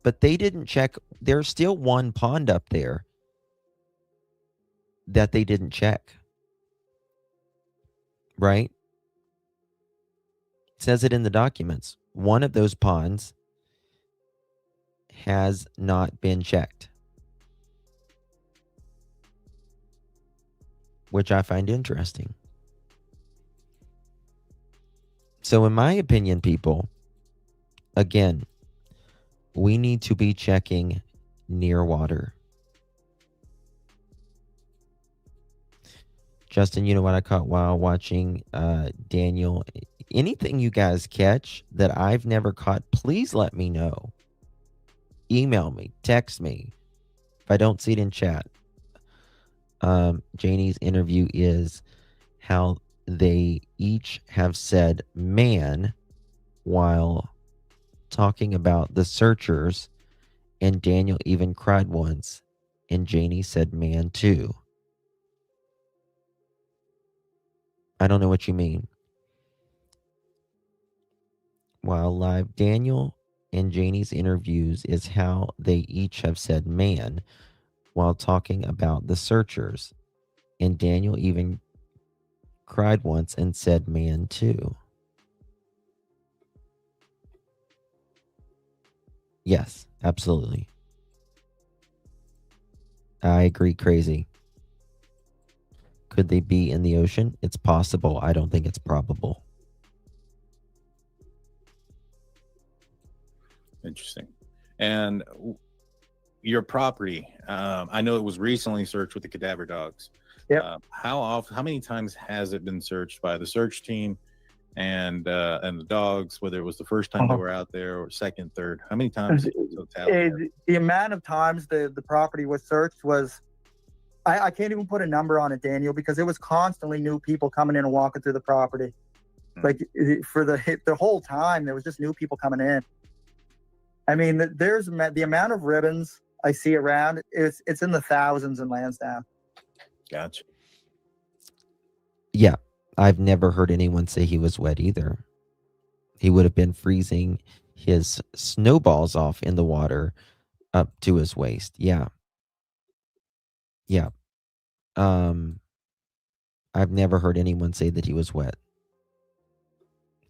But they didn't check. There's still one pond up there that they didn't check. Right? It says it in the documents. One of those ponds has not been checked, which I find interesting. So in my opinion, people, again, we need to be checking near water. Justin, you know what I caught while watching Daniel? Anything you guys catch that I've never caught, please let me know. Email me, text me if I don't see it in chat. Janie's interview is how they each have said man while talking about the searchers, and Daniel even cried once, and Janie said man too. I don't know what you mean. While live, Daniel and Janie's interviews is how they each have said man while talking about the searchers, and Daniel even cried once and said man too. Yes, absolutely. I agree, crazy. Could they be in the ocean? It's possible. I don't think it's probable. Interesting. And your property, I know it was recently searched with the cadaver dogs. Yep. How many times has it been searched by the search team and the dogs, whether it was the first time they were out there or second, third? How many times? The amount of times the property was searched was, I can't even put a number on it, Daniel, because it was constantly new people coming in and walking through the property. Like for the whole time, there was just new people coming in. I mean, there's the amount of ribbons I see around, it's in the thousands in Lansdowne. Gotcha. Yeah, I've never heard anyone say he was wet either. He would have been freezing his snowballs off in the water up to his waist. Yeah. Yeah. I've never heard anyone say that he was wet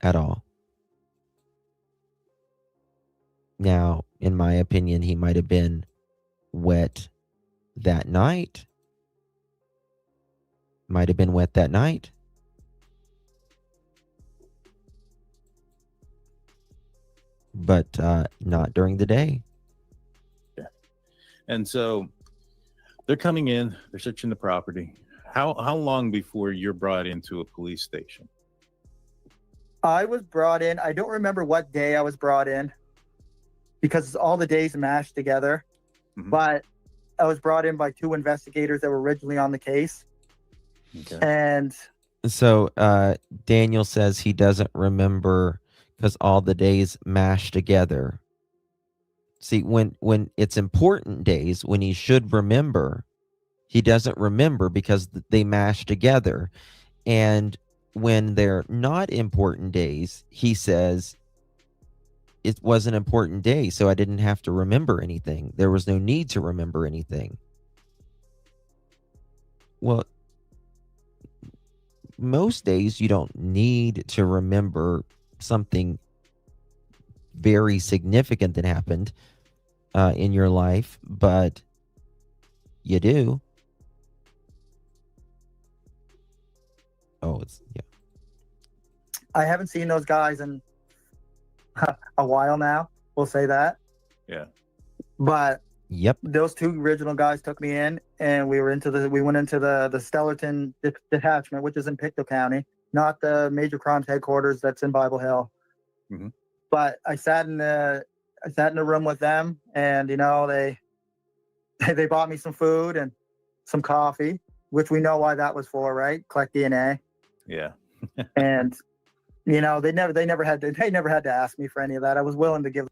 at all. Now, in my opinion, he might have been wet that night. Might have been wet that night. But not during the day. Yeah. And so they're coming in, they're searching the property. How long before you're brought into a police station? I was brought in, I don't remember what day I was brought in because all the days mashed together. Mm-hmm. But I was brought in by two investigators that were originally on the case. Okay. And so Daniel says he doesn't remember because all the days mashed together. See, when it's important days, when he should remember, he doesn't remember because they mash together. And when they're not important days, he says, it was an important day, so I didn't have to remember anything. There was no need to remember anything. Well, most days you don't need to remember something very significant that happened in your life, but you do. Oh, yeah. I haven't seen those guys in a while now. We'll say that. Yeah. But yep, those two original guys took me in, and we went into the Stellarton detachment, which is in Pictou County, not the major crimes headquarters that's in Bible Hill. Mm-hmm. But I sat in the room with them, and they bought me some food and some coffee, which we know why that was for, right? Collect DNA. Yeah. And you know, they never had to ask me for any of that. I was willing to give.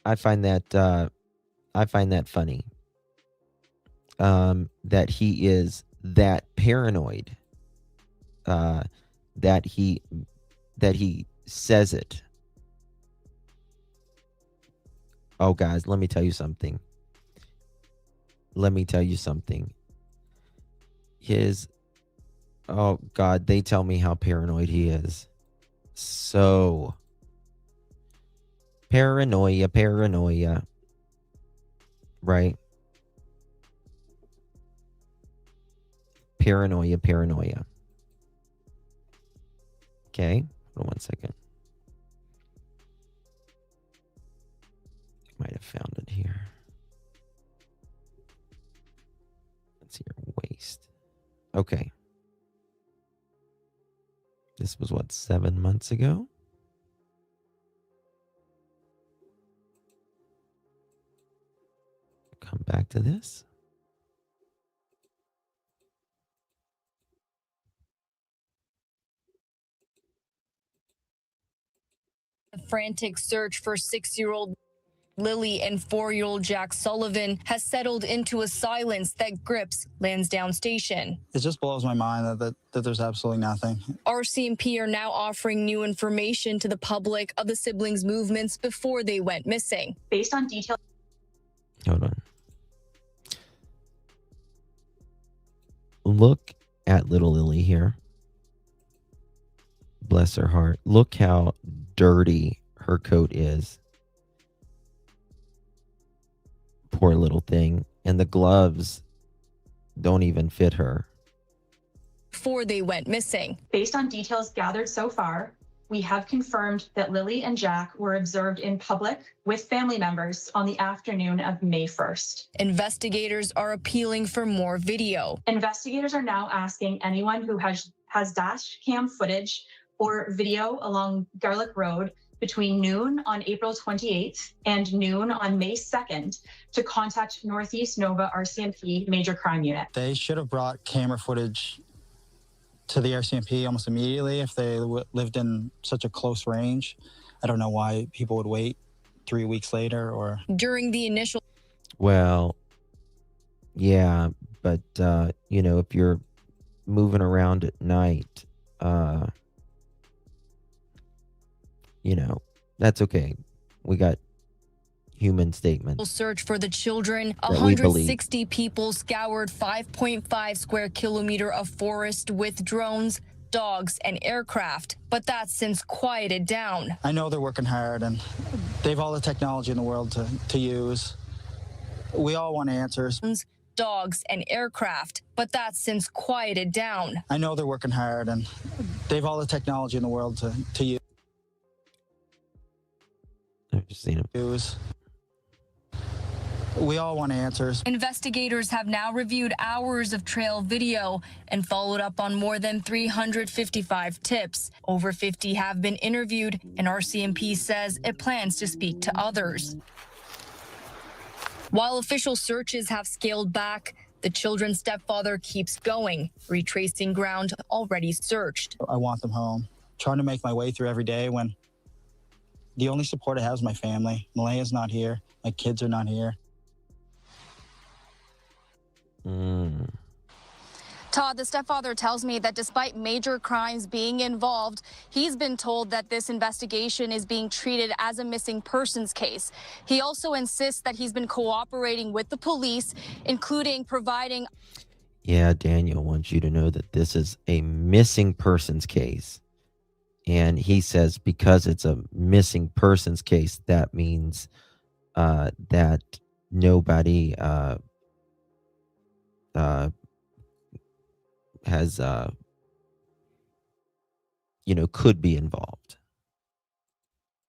I find that funny. That he is that paranoid. That he says it. Oh, guys, let me tell you something. Oh God, they tell me how paranoid he is. So paranoia. Right? Paranoia. Okay, hold on 1 second. Might have found it here. Let's see your waste. Okay. This was what, 7 months ago? Come back to this. A frantic search for 6-year-old Lilly and 4-year-old Jack Sullivan has settled into a silence that grips Lansdowne Station. It just blows my mind that there's absolutely nothing. RCMP are now offering new information to the public of the siblings' movements before they went missing. Based on details. Hold on. Look at little Lily here. Bless her heart. Look how dirty her coat is. Poor little thing. And the gloves don't even fit her. Before they went missing. Based on details gathered so far, we have confirmed that Lily and Jack were observed in public with family members on the afternoon of May 1st. Investigators are appealing for more video. Investigators are now asking anyone who has dash cam footage or video along Garlick Road between noon on April 28th and noon on May 2nd to contact Northeast Nova RCMP Major Crime Unit. They should have brought camera footage to the RCMP almost immediately if they lived in such a close range. I don't know why people would wait 3 weeks later or... During the initial... Well, yeah, but, you know, if you're moving around at night, you know, that's okay. We got human statements. Search for the children. That we believe. 160 people scoured 5.5 square kilometer of forest with drones, dogs, and aircraft, but that's since quieted down. I know they're working hard and they have all the technology in the world to use. We all want answers. Dogs, and aircraft, but that's since quieted down. I know they're working hard and they have all the technology in the world to use. I've just seen him. We all want answers. Investigators have now reviewed hours of trail video and followed up on more than 355 tips. Over 50 have been interviewed, and RCMP says it plans to speak to others. While official searches have scaled back, the children's stepfather keeps going, retracing ground already searched. I want them home. Trying to make my way through every day when the only support I have is my family. Malaya's not here. My kids are not here. Todd, the stepfather tells me that despite major crimes being involved, he's been told that this investigation is being treated as a missing persons case. He also insists that he's been cooperating with the police, including providing... Yeah, Daniel wants you to know that this is a missing persons case. And he says because it's a missing persons case, that means that nobody has, you know, could be involved.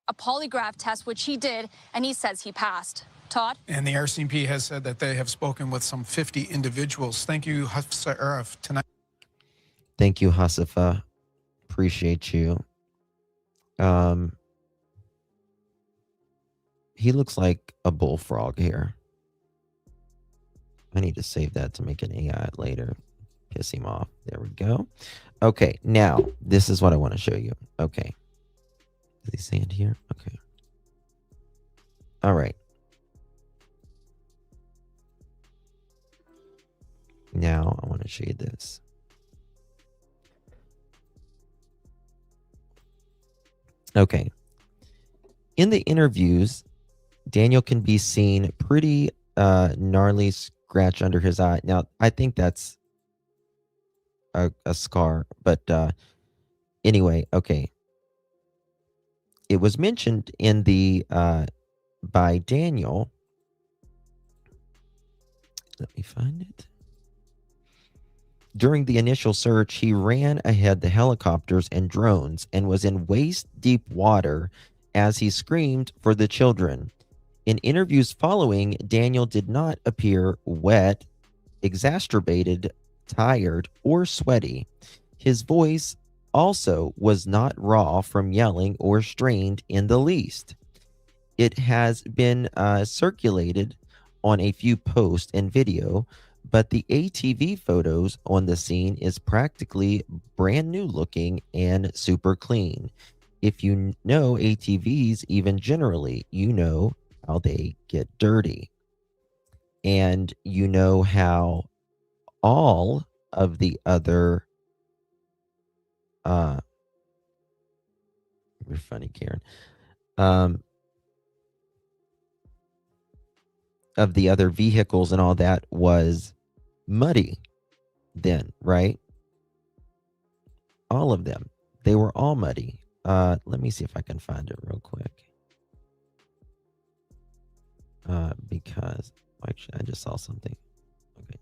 A polygraph test, which he did, and he says he passed. Todd? And the RCMP has said that they have spoken with some 50 individuals. Thank you, Hafsa Arif, tonight. Thank you, Hasifa. Appreciate you. He looks like a bullfrog here. I need to save that to make an AI later. Piss him off. There we go. Okay, now this is what I want to show you. Okay. Does he say it here? Okay. All right. Now I want to show you this. Okay. In the interviews, Daniel can be seen pretty gnarly scratch under his eye. Now, I think that's a scar, but anyway, okay. It was mentioned in the by Daniel. Let me find it. During the initial search, he ran ahead the helicopters and drones and was in waist-deep water as he screamed for the children. In interviews following, Daniel did not appear wet, exacerbated, tired, or sweaty. His voice also was not raw from yelling or strained in the least. It has been circulated on a few posts and video, but the ATV photos on the scene is practically brand new looking and super clean. If you know ATVs, even generally, you know how they get dirty. And you know how all of the other you're funny, Karen. Of the other vehicles and all that was muddy then, right? All of them. They were all muddy. Let me see if I can find it real quick. Because actually I just saw something. Okay.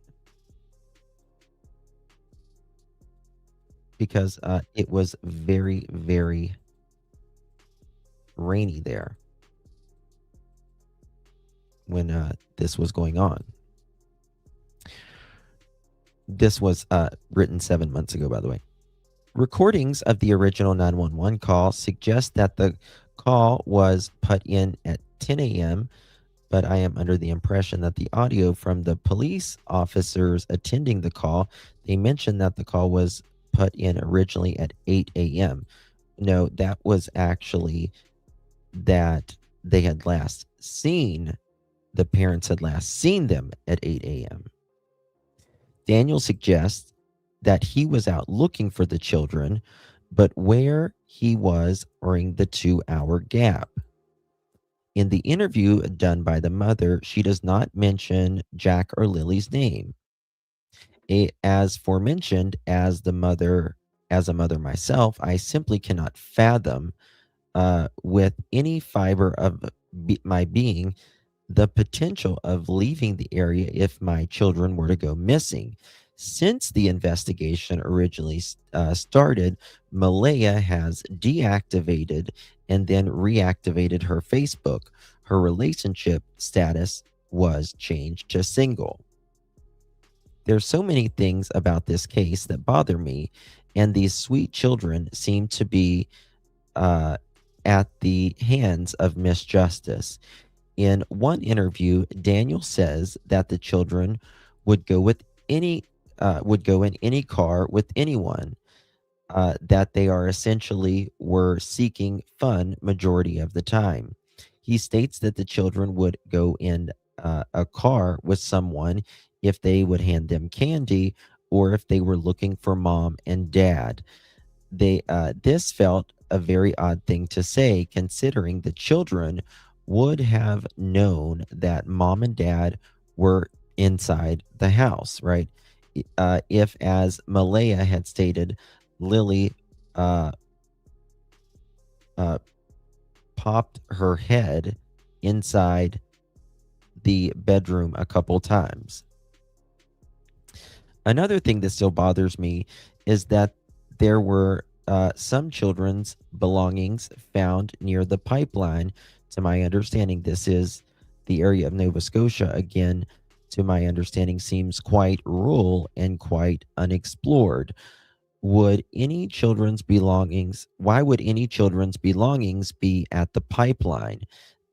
Because it was very, very rainy there when this was going on. This was written 7 months ago, by the way. Recordings of the original 911 call suggest that the call was put in at 10 a.m., but I am under the impression that the audio from the police officers attending the call, they mentioned that the call was put in originally at 8 a.m. No, that was actually that they had last seen, the parents had last seen them at 8 a.m. Daniel suggests that he was out looking for the children, but where he was during the 2-hour gap. In the interview done by the mother, she does not mention Jack or Lily's name. As forementioned, as a mother myself, I simply cannot fathom with any fiber of my being the potential of leaving the area if my children were to go missing. Since the investigation originally started, Malaya has deactivated and then reactivated her Facebook. Her relationship status was changed to single. There's so many things about this case that bother me, and these sweet children seem to be at the hands of misjustice. In one interview, Daniel says that the children would go in any car with anyone, that they are essentially were seeking fun majority of the time. He states that the children would go in a car with someone if they would hand them candy or if they were looking for mom and dad. This felt a very odd thing to say, considering the children would have known that mom and dad were inside the house, right? If, as Malaya had stated, Lily popped her head inside the bedroom a couple times. Another thing that still bothers me is that there were some children's belongings found near the pipeline. To my understanding, this is the area of Nova Scotia. Again, to my understanding, seems quite rural and quite unexplored. Why would any children's belongings be at the pipeline?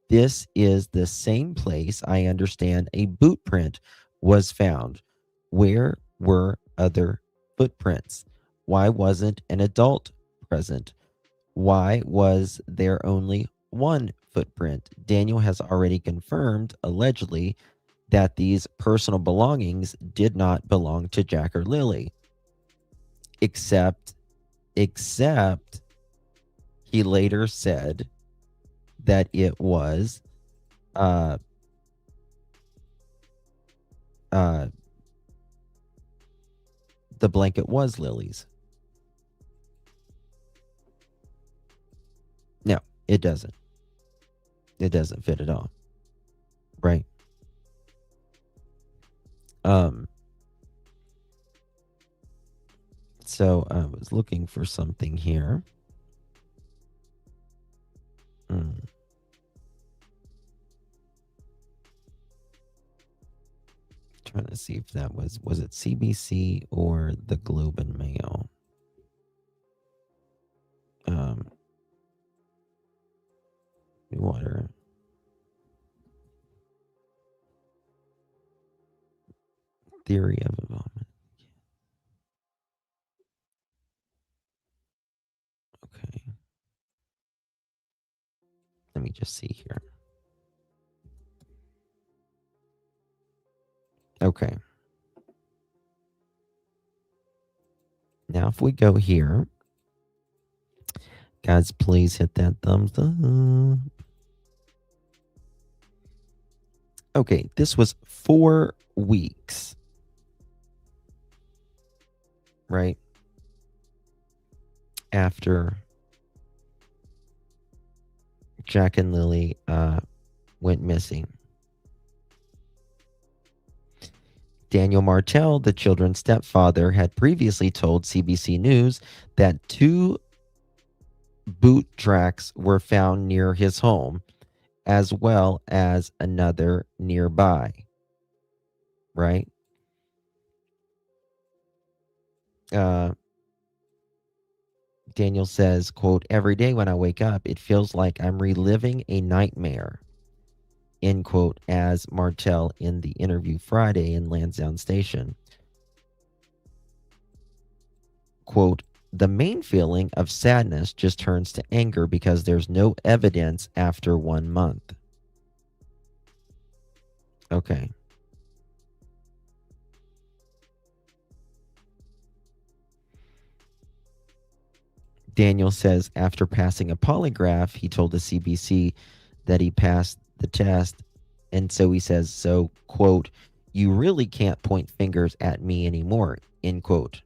This is the same place I understand a boot print was found. Where were other footprints? Why wasn't an adult present? Why was there only one footprint? Daniel has already confirmed, allegedly, that these personal belongings did not belong to Jack or Lilly. Except he later said that it was the blanket was Lily's. No, it doesn't. It doesn't fit at all. Right. So I was looking for something here. Trying to see if that was it CBC or the Globe and Mail? Water. Theory of involvement. Okay. Let me just see here. Okay. Now, if we go here, guys, please hit that thumbs up. Okay, this was 4 weeks. Right? After Jack and Lilly went missing. Daniel Martell, the children's stepfather, had previously told CBC News that 2 boot tracks were found near his home, as well as another nearby. Right? Daniel says, quote, "Every day when I wake up, it feels like I'm reliving a nightmare," end quote, as Martell in the interview Friday in Lansdowne Station. Quote, "The main feeling of sadness just turns to anger because there's no evidence after 1 month." Okay. Daniel says after passing a polygraph, he told the CBC that he passed the test. And so he says, so, quote, "You really can't point fingers at me anymore," end quote.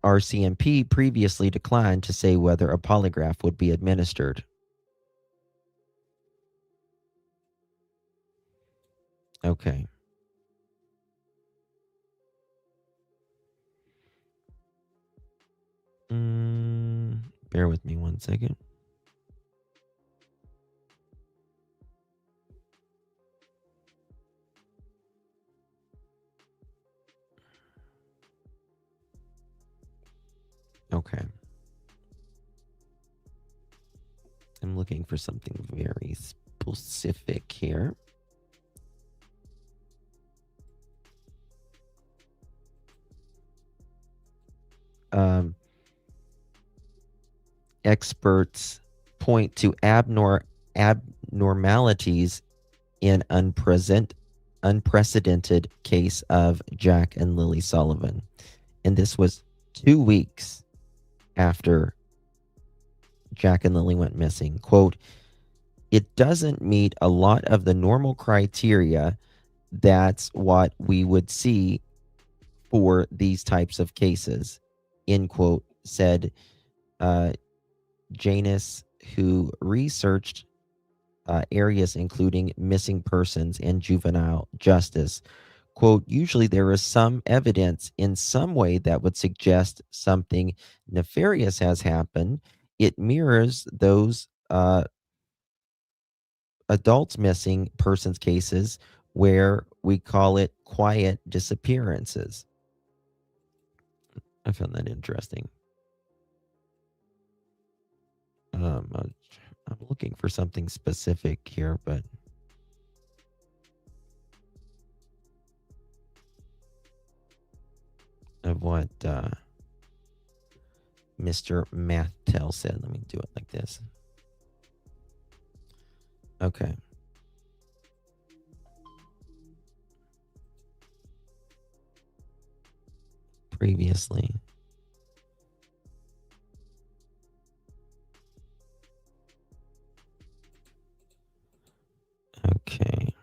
RCMP previously declined to say whether a polygraph would be administered. Okay. Bear with me 1 second. Okay. I'm looking for something very specific here. Experts point to abnormalities in unprecedented case of Jack and Lilly Sullivan. And this was 2 weeks after Jack and Lilly went missing. Quote, "It doesn't meet a lot of the normal criteria. That's what we would see for these types of cases," end quote, said Janus, who researched areas including missing persons and juvenile justice. Quote, "Usually there is some evidence in some way that would suggest something nefarious has happened. It mirrors those adults missing persons cases where we call it quiet disappearances." I found that interesting. I'm looking for something specific here, but of what Mr. Mathtel said. Let me do it like this. Okay. Previously. Okay.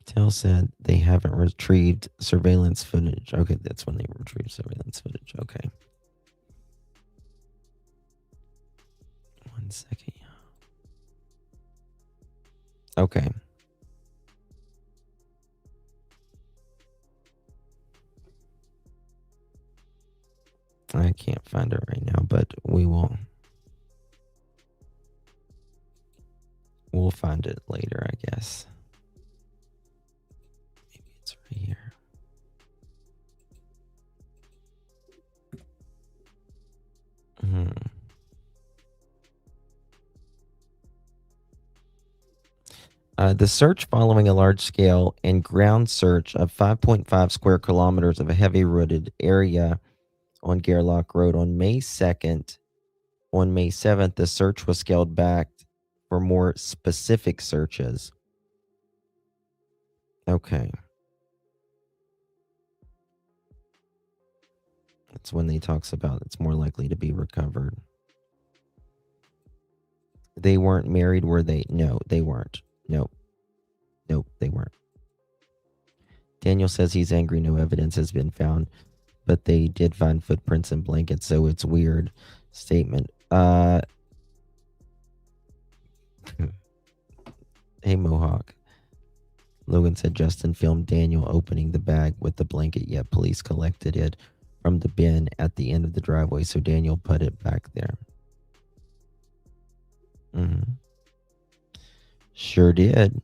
Tell said they haven't retrieved surveillance footage. Okay, that's when they retrieved surveillance footage. Okay. 1 second. Okay. I can't find it right now, but we'll find it later, I guess. Maybe it's right here. The search following a large-scale and ground search of 5.5 square kilometers of a heavy-wooded area on Gairloch Road on May 2nd. On May 7th, the search was scaled back for more specific searches. Okay. That's when he talks about it's more likely to be recovered. They weren't married, were they? No, they weren't. Nope, they weren't. Daniel says he's angry. No evidence has been found, but they did find footprints and blankets, so it's weird statement. Hey, Mohawk. Logan said Justin filmed Daniel opening the bag with the blanket, yet police collected it from the bin at the end of the driveway, so Daniel put it back there. Sure did.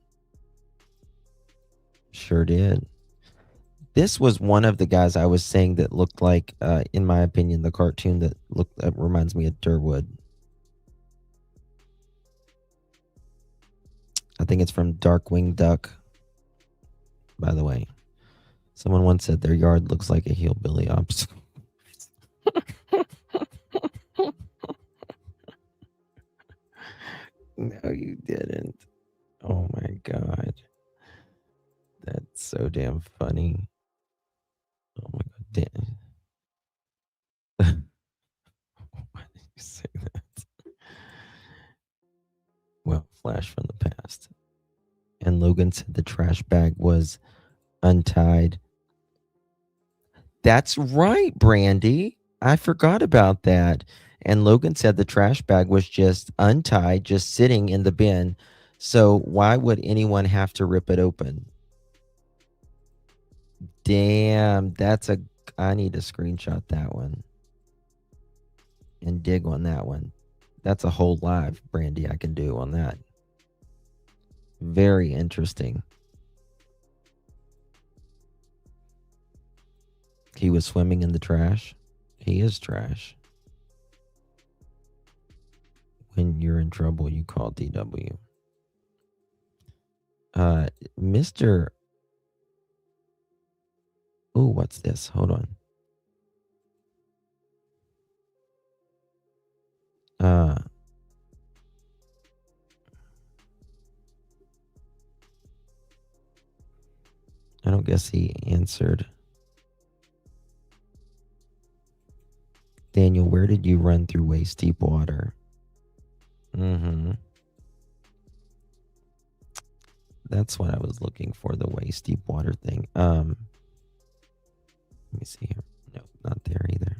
This was one of the guys I was saying that looked like, in my opinion, the cartoon that reminds me of Durwood. I think it's from Darkwing Duck, by the way. Someone once said their yard looks like a hillbilly obstacle. No, you didn't. Oh my God. That's so damn funny. Oh my God. Damn. Why did you say that? Well, flash from the past. And Logan said the trash bag was untied. That's right, Brandy. I forgot about that. And Logan said the trash bag was just untied, just sitting in the bin. So why would anyone have to rip it open? Damn, I need to screenshot that one and dig on that one. That's a whole live, Brandy, I can do on that. Very interesting. He was swimming in the trash. He is trash. When you're in trouble, you call DW. Mr. Oh, what's this? Hold on. I don't guess he answered. Daniel, where did you run through waist deep water? That's what I was looking for, the waist deep water thing. Let me see here. No, not there either.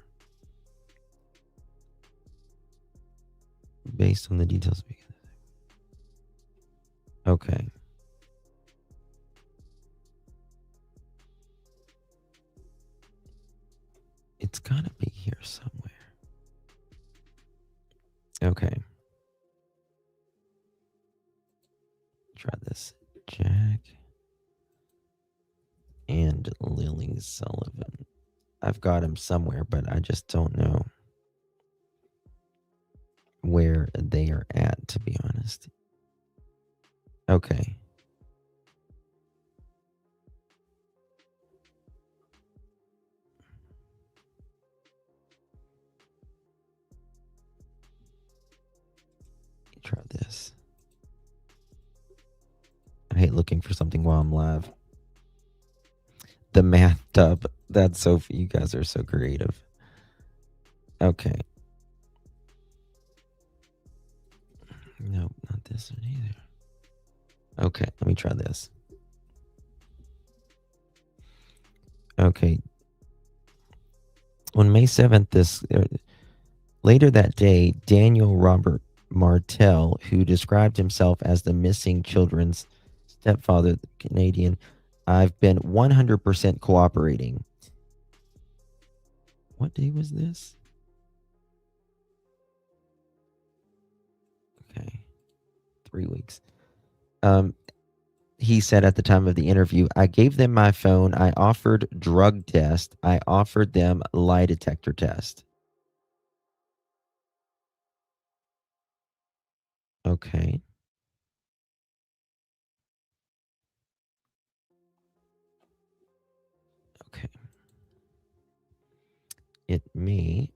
Based on the details. Okay. It's gotta be here somewhere. Okay. Try this. Jack and Lilly Sullivan. I've got him somewhere, but I just don't know where they are at, to be honest. Okay. Try this. I hate looking for something while I'm live. The math tub. That's so. You guys are so creative. Okay. Nope, not this one either. Okay, let me try this. Okay. On May 7th, later that day, Daniel Robert Martel, who described himself as the missing children's stepfather, the Canadian, I've been 100% cooperating. What day was this? Okay. 3 weeks. He said at the time of the interview, I gave them my phone. I offered drug test. I offered them lie detector test. Okay. Okay. It may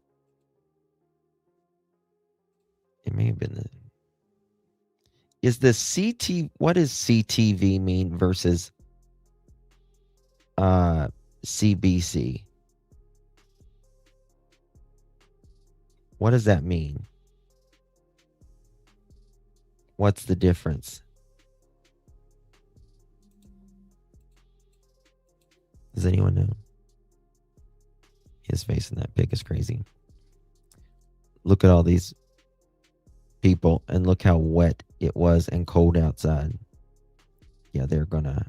have been the... Is the CT... What does CTV mean versus CBC? What does that mean? What's the difference? Does anyone know? His face in that pic is crazy. Look at all these people and look how wet it was and cold outside. Yeah, they're gonna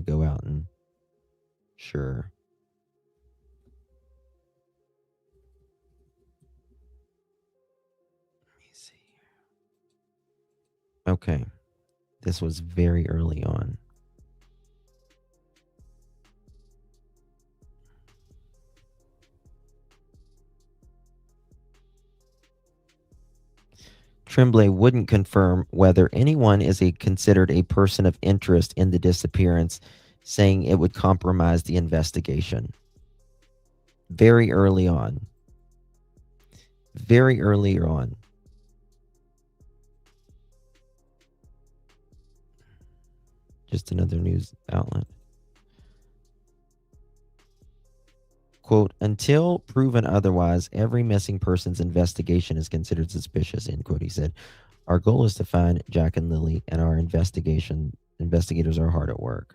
go out and sure. Let me see here. Okay. This was very early on. Tremblay wouldn't confirm whether anyone is considered a person of interest in the disappearance, saying it would compromise the investigation. Very early on. Very early on. Just another news outlet. Quote, until proven otherwise, every missing person's investigation is considered suspicious, end quote, he said. Our goal is to find Jack and Lily, and our investigators are hard at work.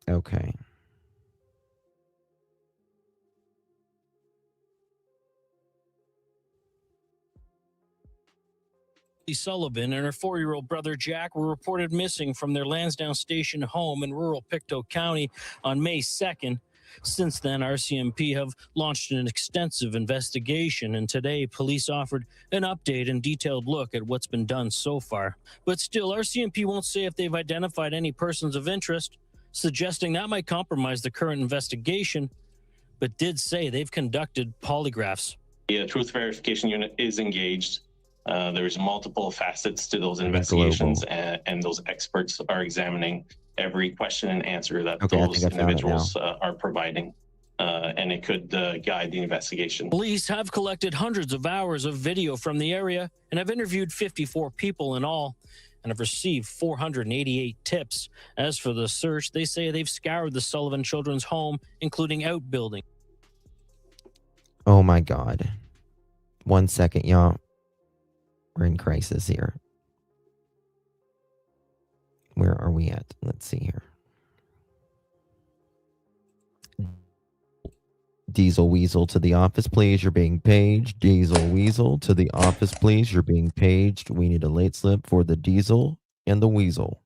Okay. Sullivan and her 4-year-old brother Jack were reported missing from their Lansdowne Station home in rural Pictou County on May 2nd. Since then, RCMP have launched an extensive investigation, and today police offered an update and detailed look at what's been done so far. But still, RCMP won't say if they've identified any persons of interest, suggesting that might compromise the current investigation, but did say they've conducted polygraphs. The Truth Verification Unit is engaged. There's multiple facets to those investigations, and those experts are examining every question and answer that those individuals are providing, and it could guide the investigation. Police have collected hundreds of hours of video from the area and have interviewed 54 people in all and have received 488 tips. As for the search, they say they've scoured the Sullivan children's home, including outbuildings. Oh my God. 1 second, y'all. We're in crisis here. Where are we at? Let's see here. Diesel Weasel to the office, please. You're being paged. Diesel Weasel to the office, please. You're being paged. We need a late slip for the Diesel and the Weasel.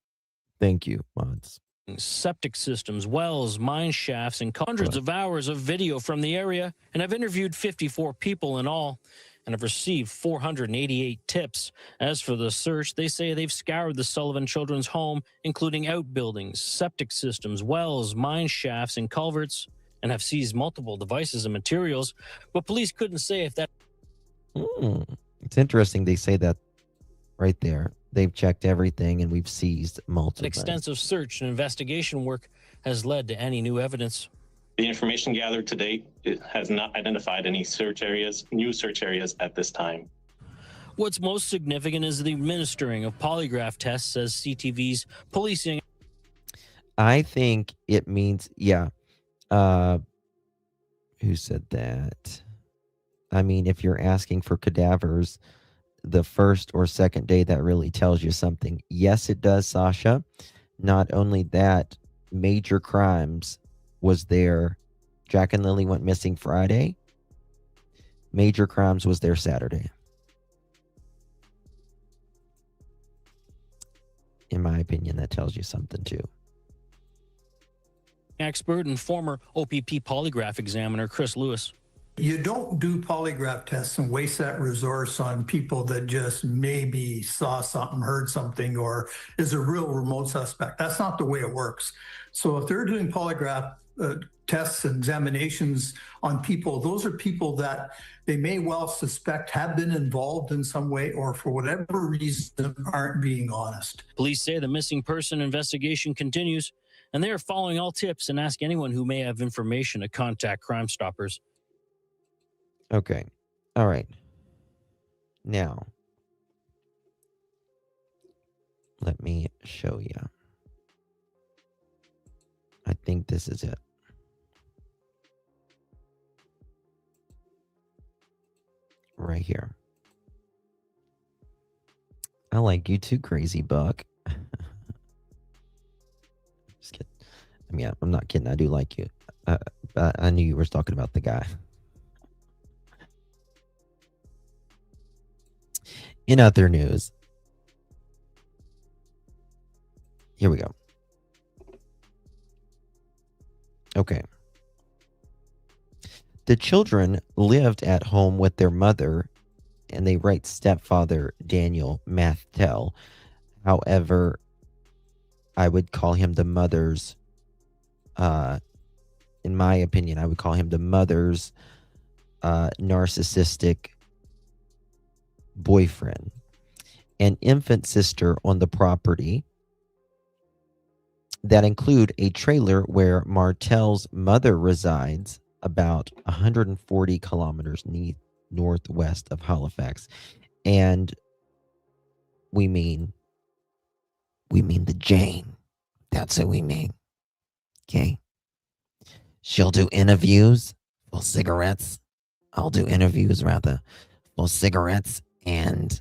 Thank you, mods. Septic systems, wells, mine shafts, and hundreds of hours of video from the area, and have interviewed 54 people in all and have received 488 tips. As for the search, they say they've scoured the Sullivan children's home, including outbuildings, septic systems, wells, mine shafts, and culverts, and have seized multiple devices and materials, but police couldn't say if that... It's interesting they say that right there. They've checked everything and we've seized multiple. Extensive search and investigation work has led to any new evidence. The information gathered to date has not identified any new search areas at this time. What's most significant is the administering of polygraph tests, says CTV's policing. I think it means, yeah. Who said that? I mean, if you're asking for cadavers the first or second day, that really tells you something. Yes, it does, Sasha. Not only that, major crimes was there. Jack and Lily went missing Friday. Major crimes was there Saturday. In my opinion, that tells you something too. Expert and former OPP polygraph examiner Chris Lewis. You don't do polygraph tests and waste that resource on people that just maybe saw something, heard something, or is a real remote suspect. That's not the way it works. So if they're doing polygraph tests and examinations on people, those are people that they may well suspect have been involved in some way or for whatever reason aren't being honest. Police say the missing person investigation continues, and they are following all tips and ask anyone who may have information to contact Crime Stoppers. Okay. All right. Now, let me show you. I think this is it. Right here. I like you too, Crazy Buck. Just kidding. I mean, I'm not kidding. I do like you. I knew you were talking about the guy. In other news, here we go. Okay. The children lived at home with their mother, and they write stepfather Daniel Mathtel. However, I would call him the mother's, in my opinion, I would call him the mother's narcissistic boyfriend. An infant sister on the property that include a trailer where Martell's mother resides, about 140 kilometers northwest of Halifax. And we mean the Jane. That's who we mean. Okay. She'll do interviews for cigarettes. I'll do interviews rather for cigarettes and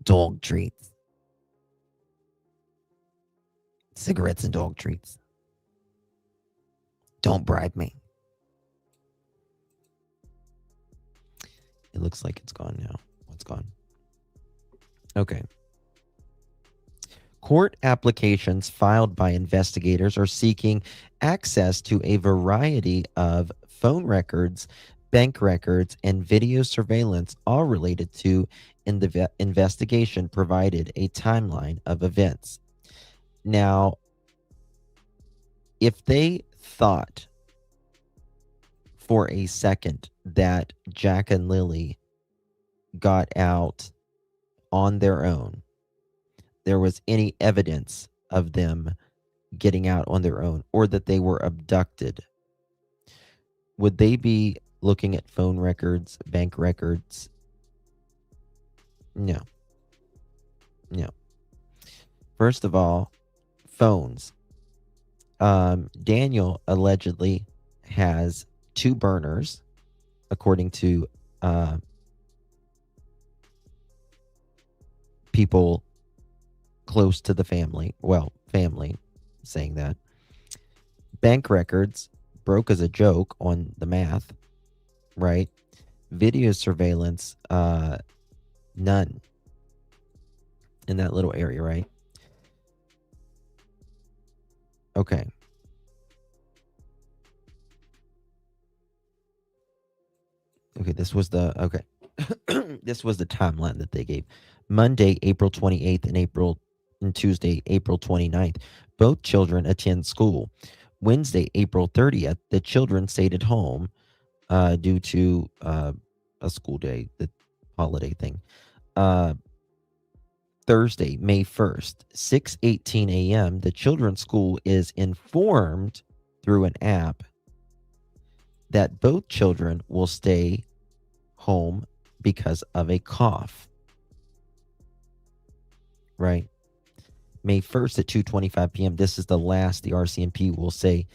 dog treats. Cigarettes and dog treats. Don't bribe me. It looks like it's gone now. What's gone? Okay. Court applications filed by investigators are seeking access to a variety of phone records, bank records, and video surveillance, all related to the investigation, provided a timeline of events. Now, if they thought for a second that Jack and Lily got out on their own, there was any evidence of them getting out on their own, or that they were abducted, would they be looking at phone records, bank records? No. First of all, phones. Daniel allegedly has 2 burners, according to people close to the family. Well, family saying that. Bank records broke as a joke on the math, right? Video surveillance, none in that little area, right? Okay. Okay, this was the this was the timeline that they gave. Monday, April 28th and Tuesday, April 29th. Both children attend school. Wednesday, April 30th, the children stayed at home due to a school day that holiday thing. Thursday, May 1st, 6:18 a.m., the children's school is informed through an app that both children will stay home because of a cough. Right? May 1st at 2:25 p.m., this is the last the RCMP will say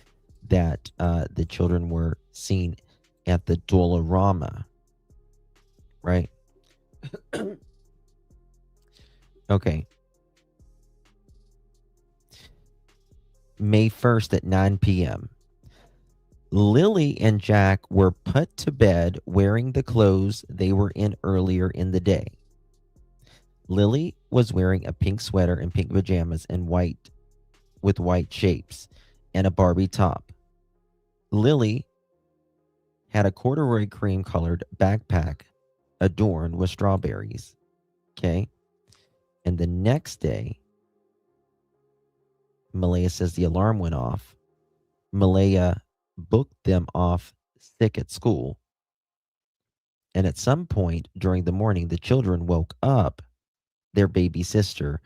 that the children were seen at the Dollarama. Right? Okay. May 1st at 9 p.m. Lilly and Jack were put to bed wearing the clothes they were in earlier in the day. Lilly was wearing a pink sweater and pink pajamas and white with white shapes and a Barbie top. Lilly had a corduroy cream colored backpack adorned with strawberries. Okay. And the next day, Malaya says the alarm went off. Malaya booked them off sick at school. And at some point during the morning, the children woke up their baby sister,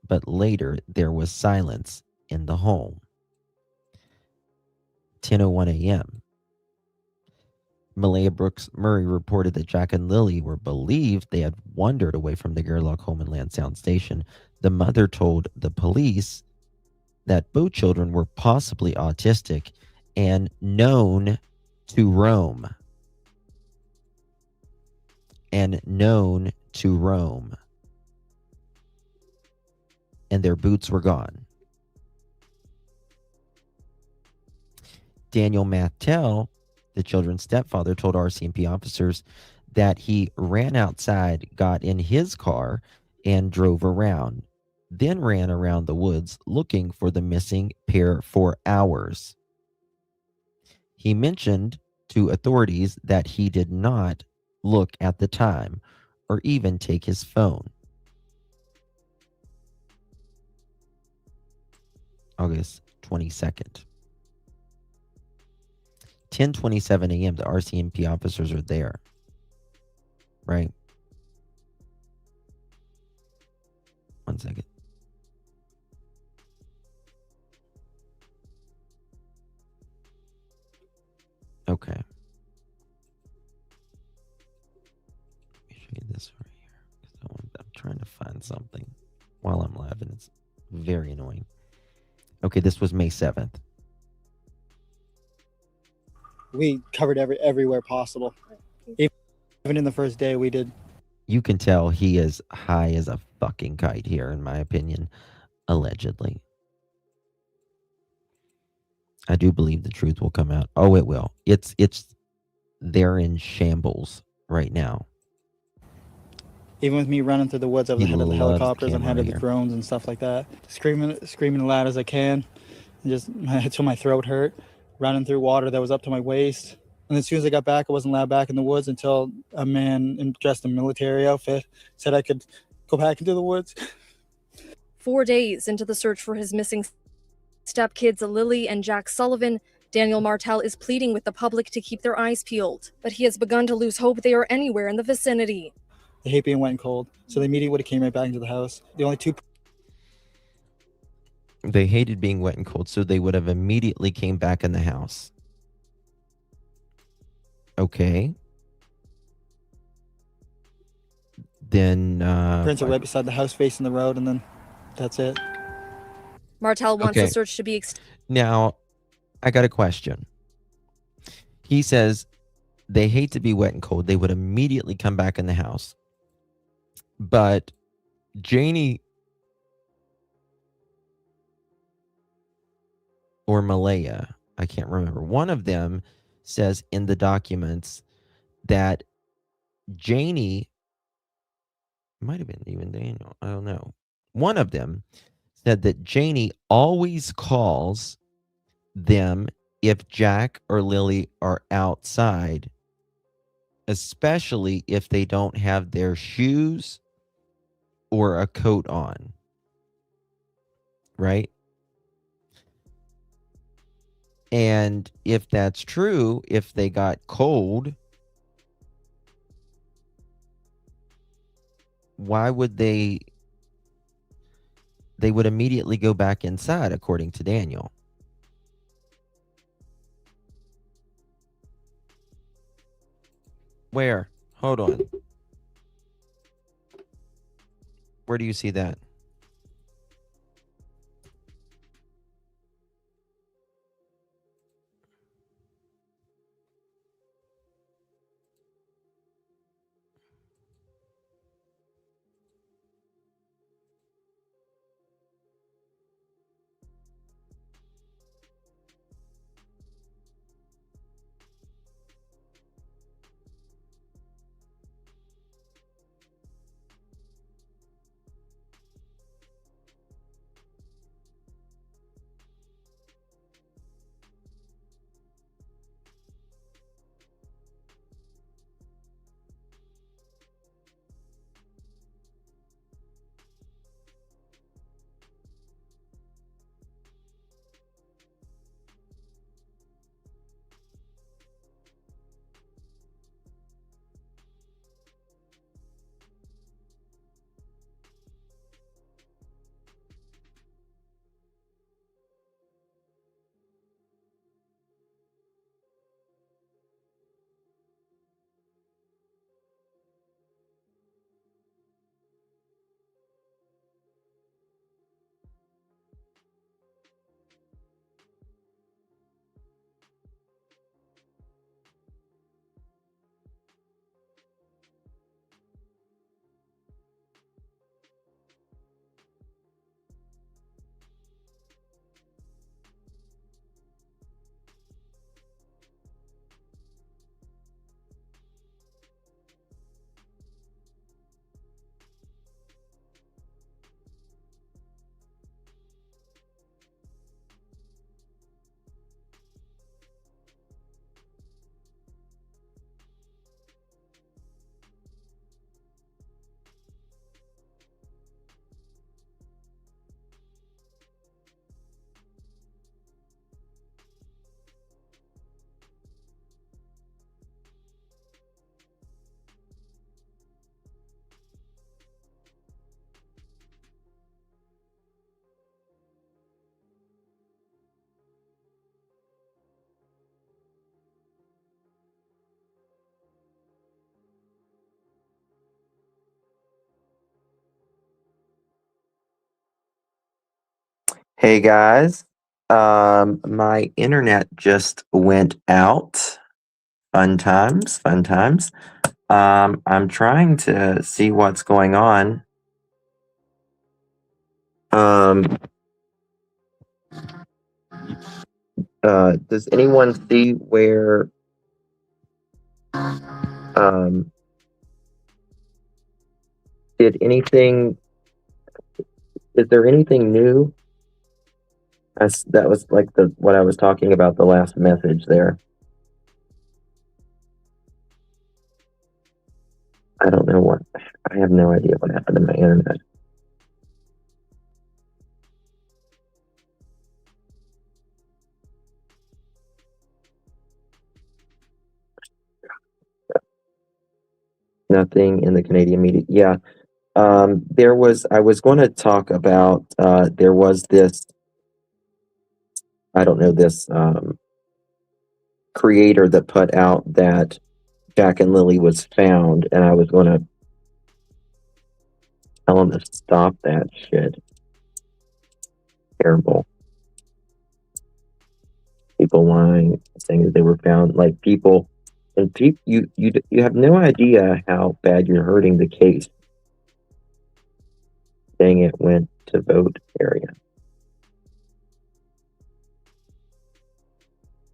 but later there was silence in the home. 10:01 a.m. Malaya Brooks Murray reported that Jack and Lilly were believed they had wandered away from the Gerlach home in Lansdowne Station. The mother told the police that both children were possibly autistic and known to roam. And their boots were gone. Daniel Mathel, the children's stepfather, told RCMP officers that he ran outside, got in his car, and drove around, then ran around the woods looking for the missing pair for hours. He mentioned to authorities that he did not look at the time or even take his phone. August 22nd. 10:27 a.m., the RCMP officers are there. Right? One second. Okay. Let me show you this right here. I'm trying to find something while I'm live, and it's very annoying. Okay, this was May 7th. We covered everywhere possible. Even in the first day, we did. You can tell he is high as a fucking kite here, in my opinion, allegedly. I do believe the truth will come out. Oh, it will. They're in shambles right now. Even with me running through the woods, I was ahead of the helicopters and ahead of the drones and stuff like that. Screaming as loud as I can, and just until my throat hurt. Running through water that was up to my waist. And as soon as I got back, I wasn't allowed back in the woods until a man dressed in a military outfit said I could go back into the woods. 4 days into the search for his missing stepkids, Lilly and Jack Sullivan, Daniel Martel is pleading with the public to keep their eyes peeled. But he has begun to lose hope they are anywhere in the vicinity. They hate being wet and cold, so they immediately would have came right back into the house. The only two... They hated being wet and cold, so they would have immediately came back in the house. Okay. Then prints are right beside the house facing the road, and then that's it. Martel wants the search to be now, I got a question. He says they hate to be wet and cold. They would immediately come back in the house. But Janie or Malaya, I can't remember. One of them says in the documents that Janie, might have been even Daniel, I don't know. One of them said that Janie always calls them if Jack or Lilly are outside, especially if they don't have their shoes or a coat on. Right? And if that's true, if they got cold, why would they would immediately go back inside, according to Daniel. Where? Hold on. Where do you see that? Hey guys, my internet just went out. Fun times, fun times. I'm trying to see what's going on. Does anyone see where, is there anything new? That was like what I was talking about, the last message there. I don't know I have no idea what happened to my internet. Nothing in the Canadian media. Yeah. I was going to talk about, there was this, I don't know, this, creator that put out that Jack and Lilly was found, and I was going to tell him to stop that shit. Terrible. People lying, saying that they were found, like people, and you have no idea how bad you're hurting the case. Saying it went to vote area.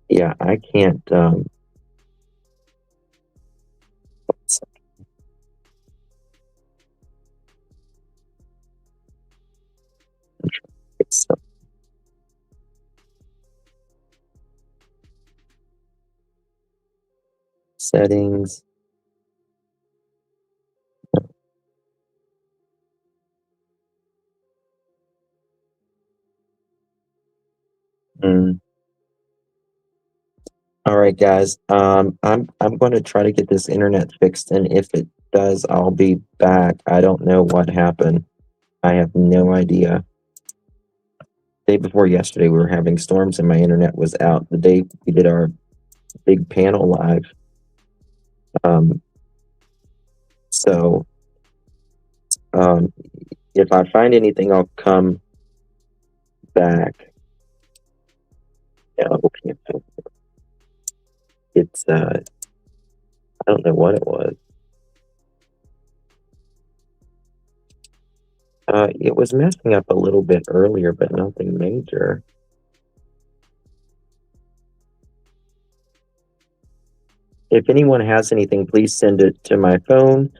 Yeah, I can't, it's settings. All right, guys. I'm going to try to get this internet fixed, and if Guys, I'll be back. I don't know what happened. I have no idea. Day before yesterday, we were having storms and my internet was out. The day we did our big panel live. If I find anything, I'll come back. Yeah, okay. It's, I don't know what it was. It was messing up a little bit earlier, but nothing major. If anyone has anything, please send it to my phone,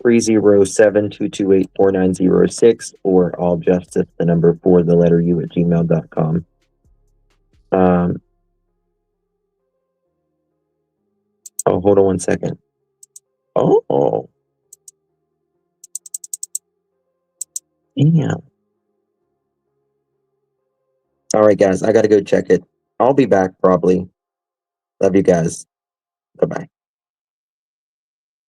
307-228-4906, or alljustice, the number 4, the letter U at gmail.com. Oh, hold on one second. Oh. Damn. All right, guys, I got to go check it. I'll be back probably. Love you guys. Bye-bye.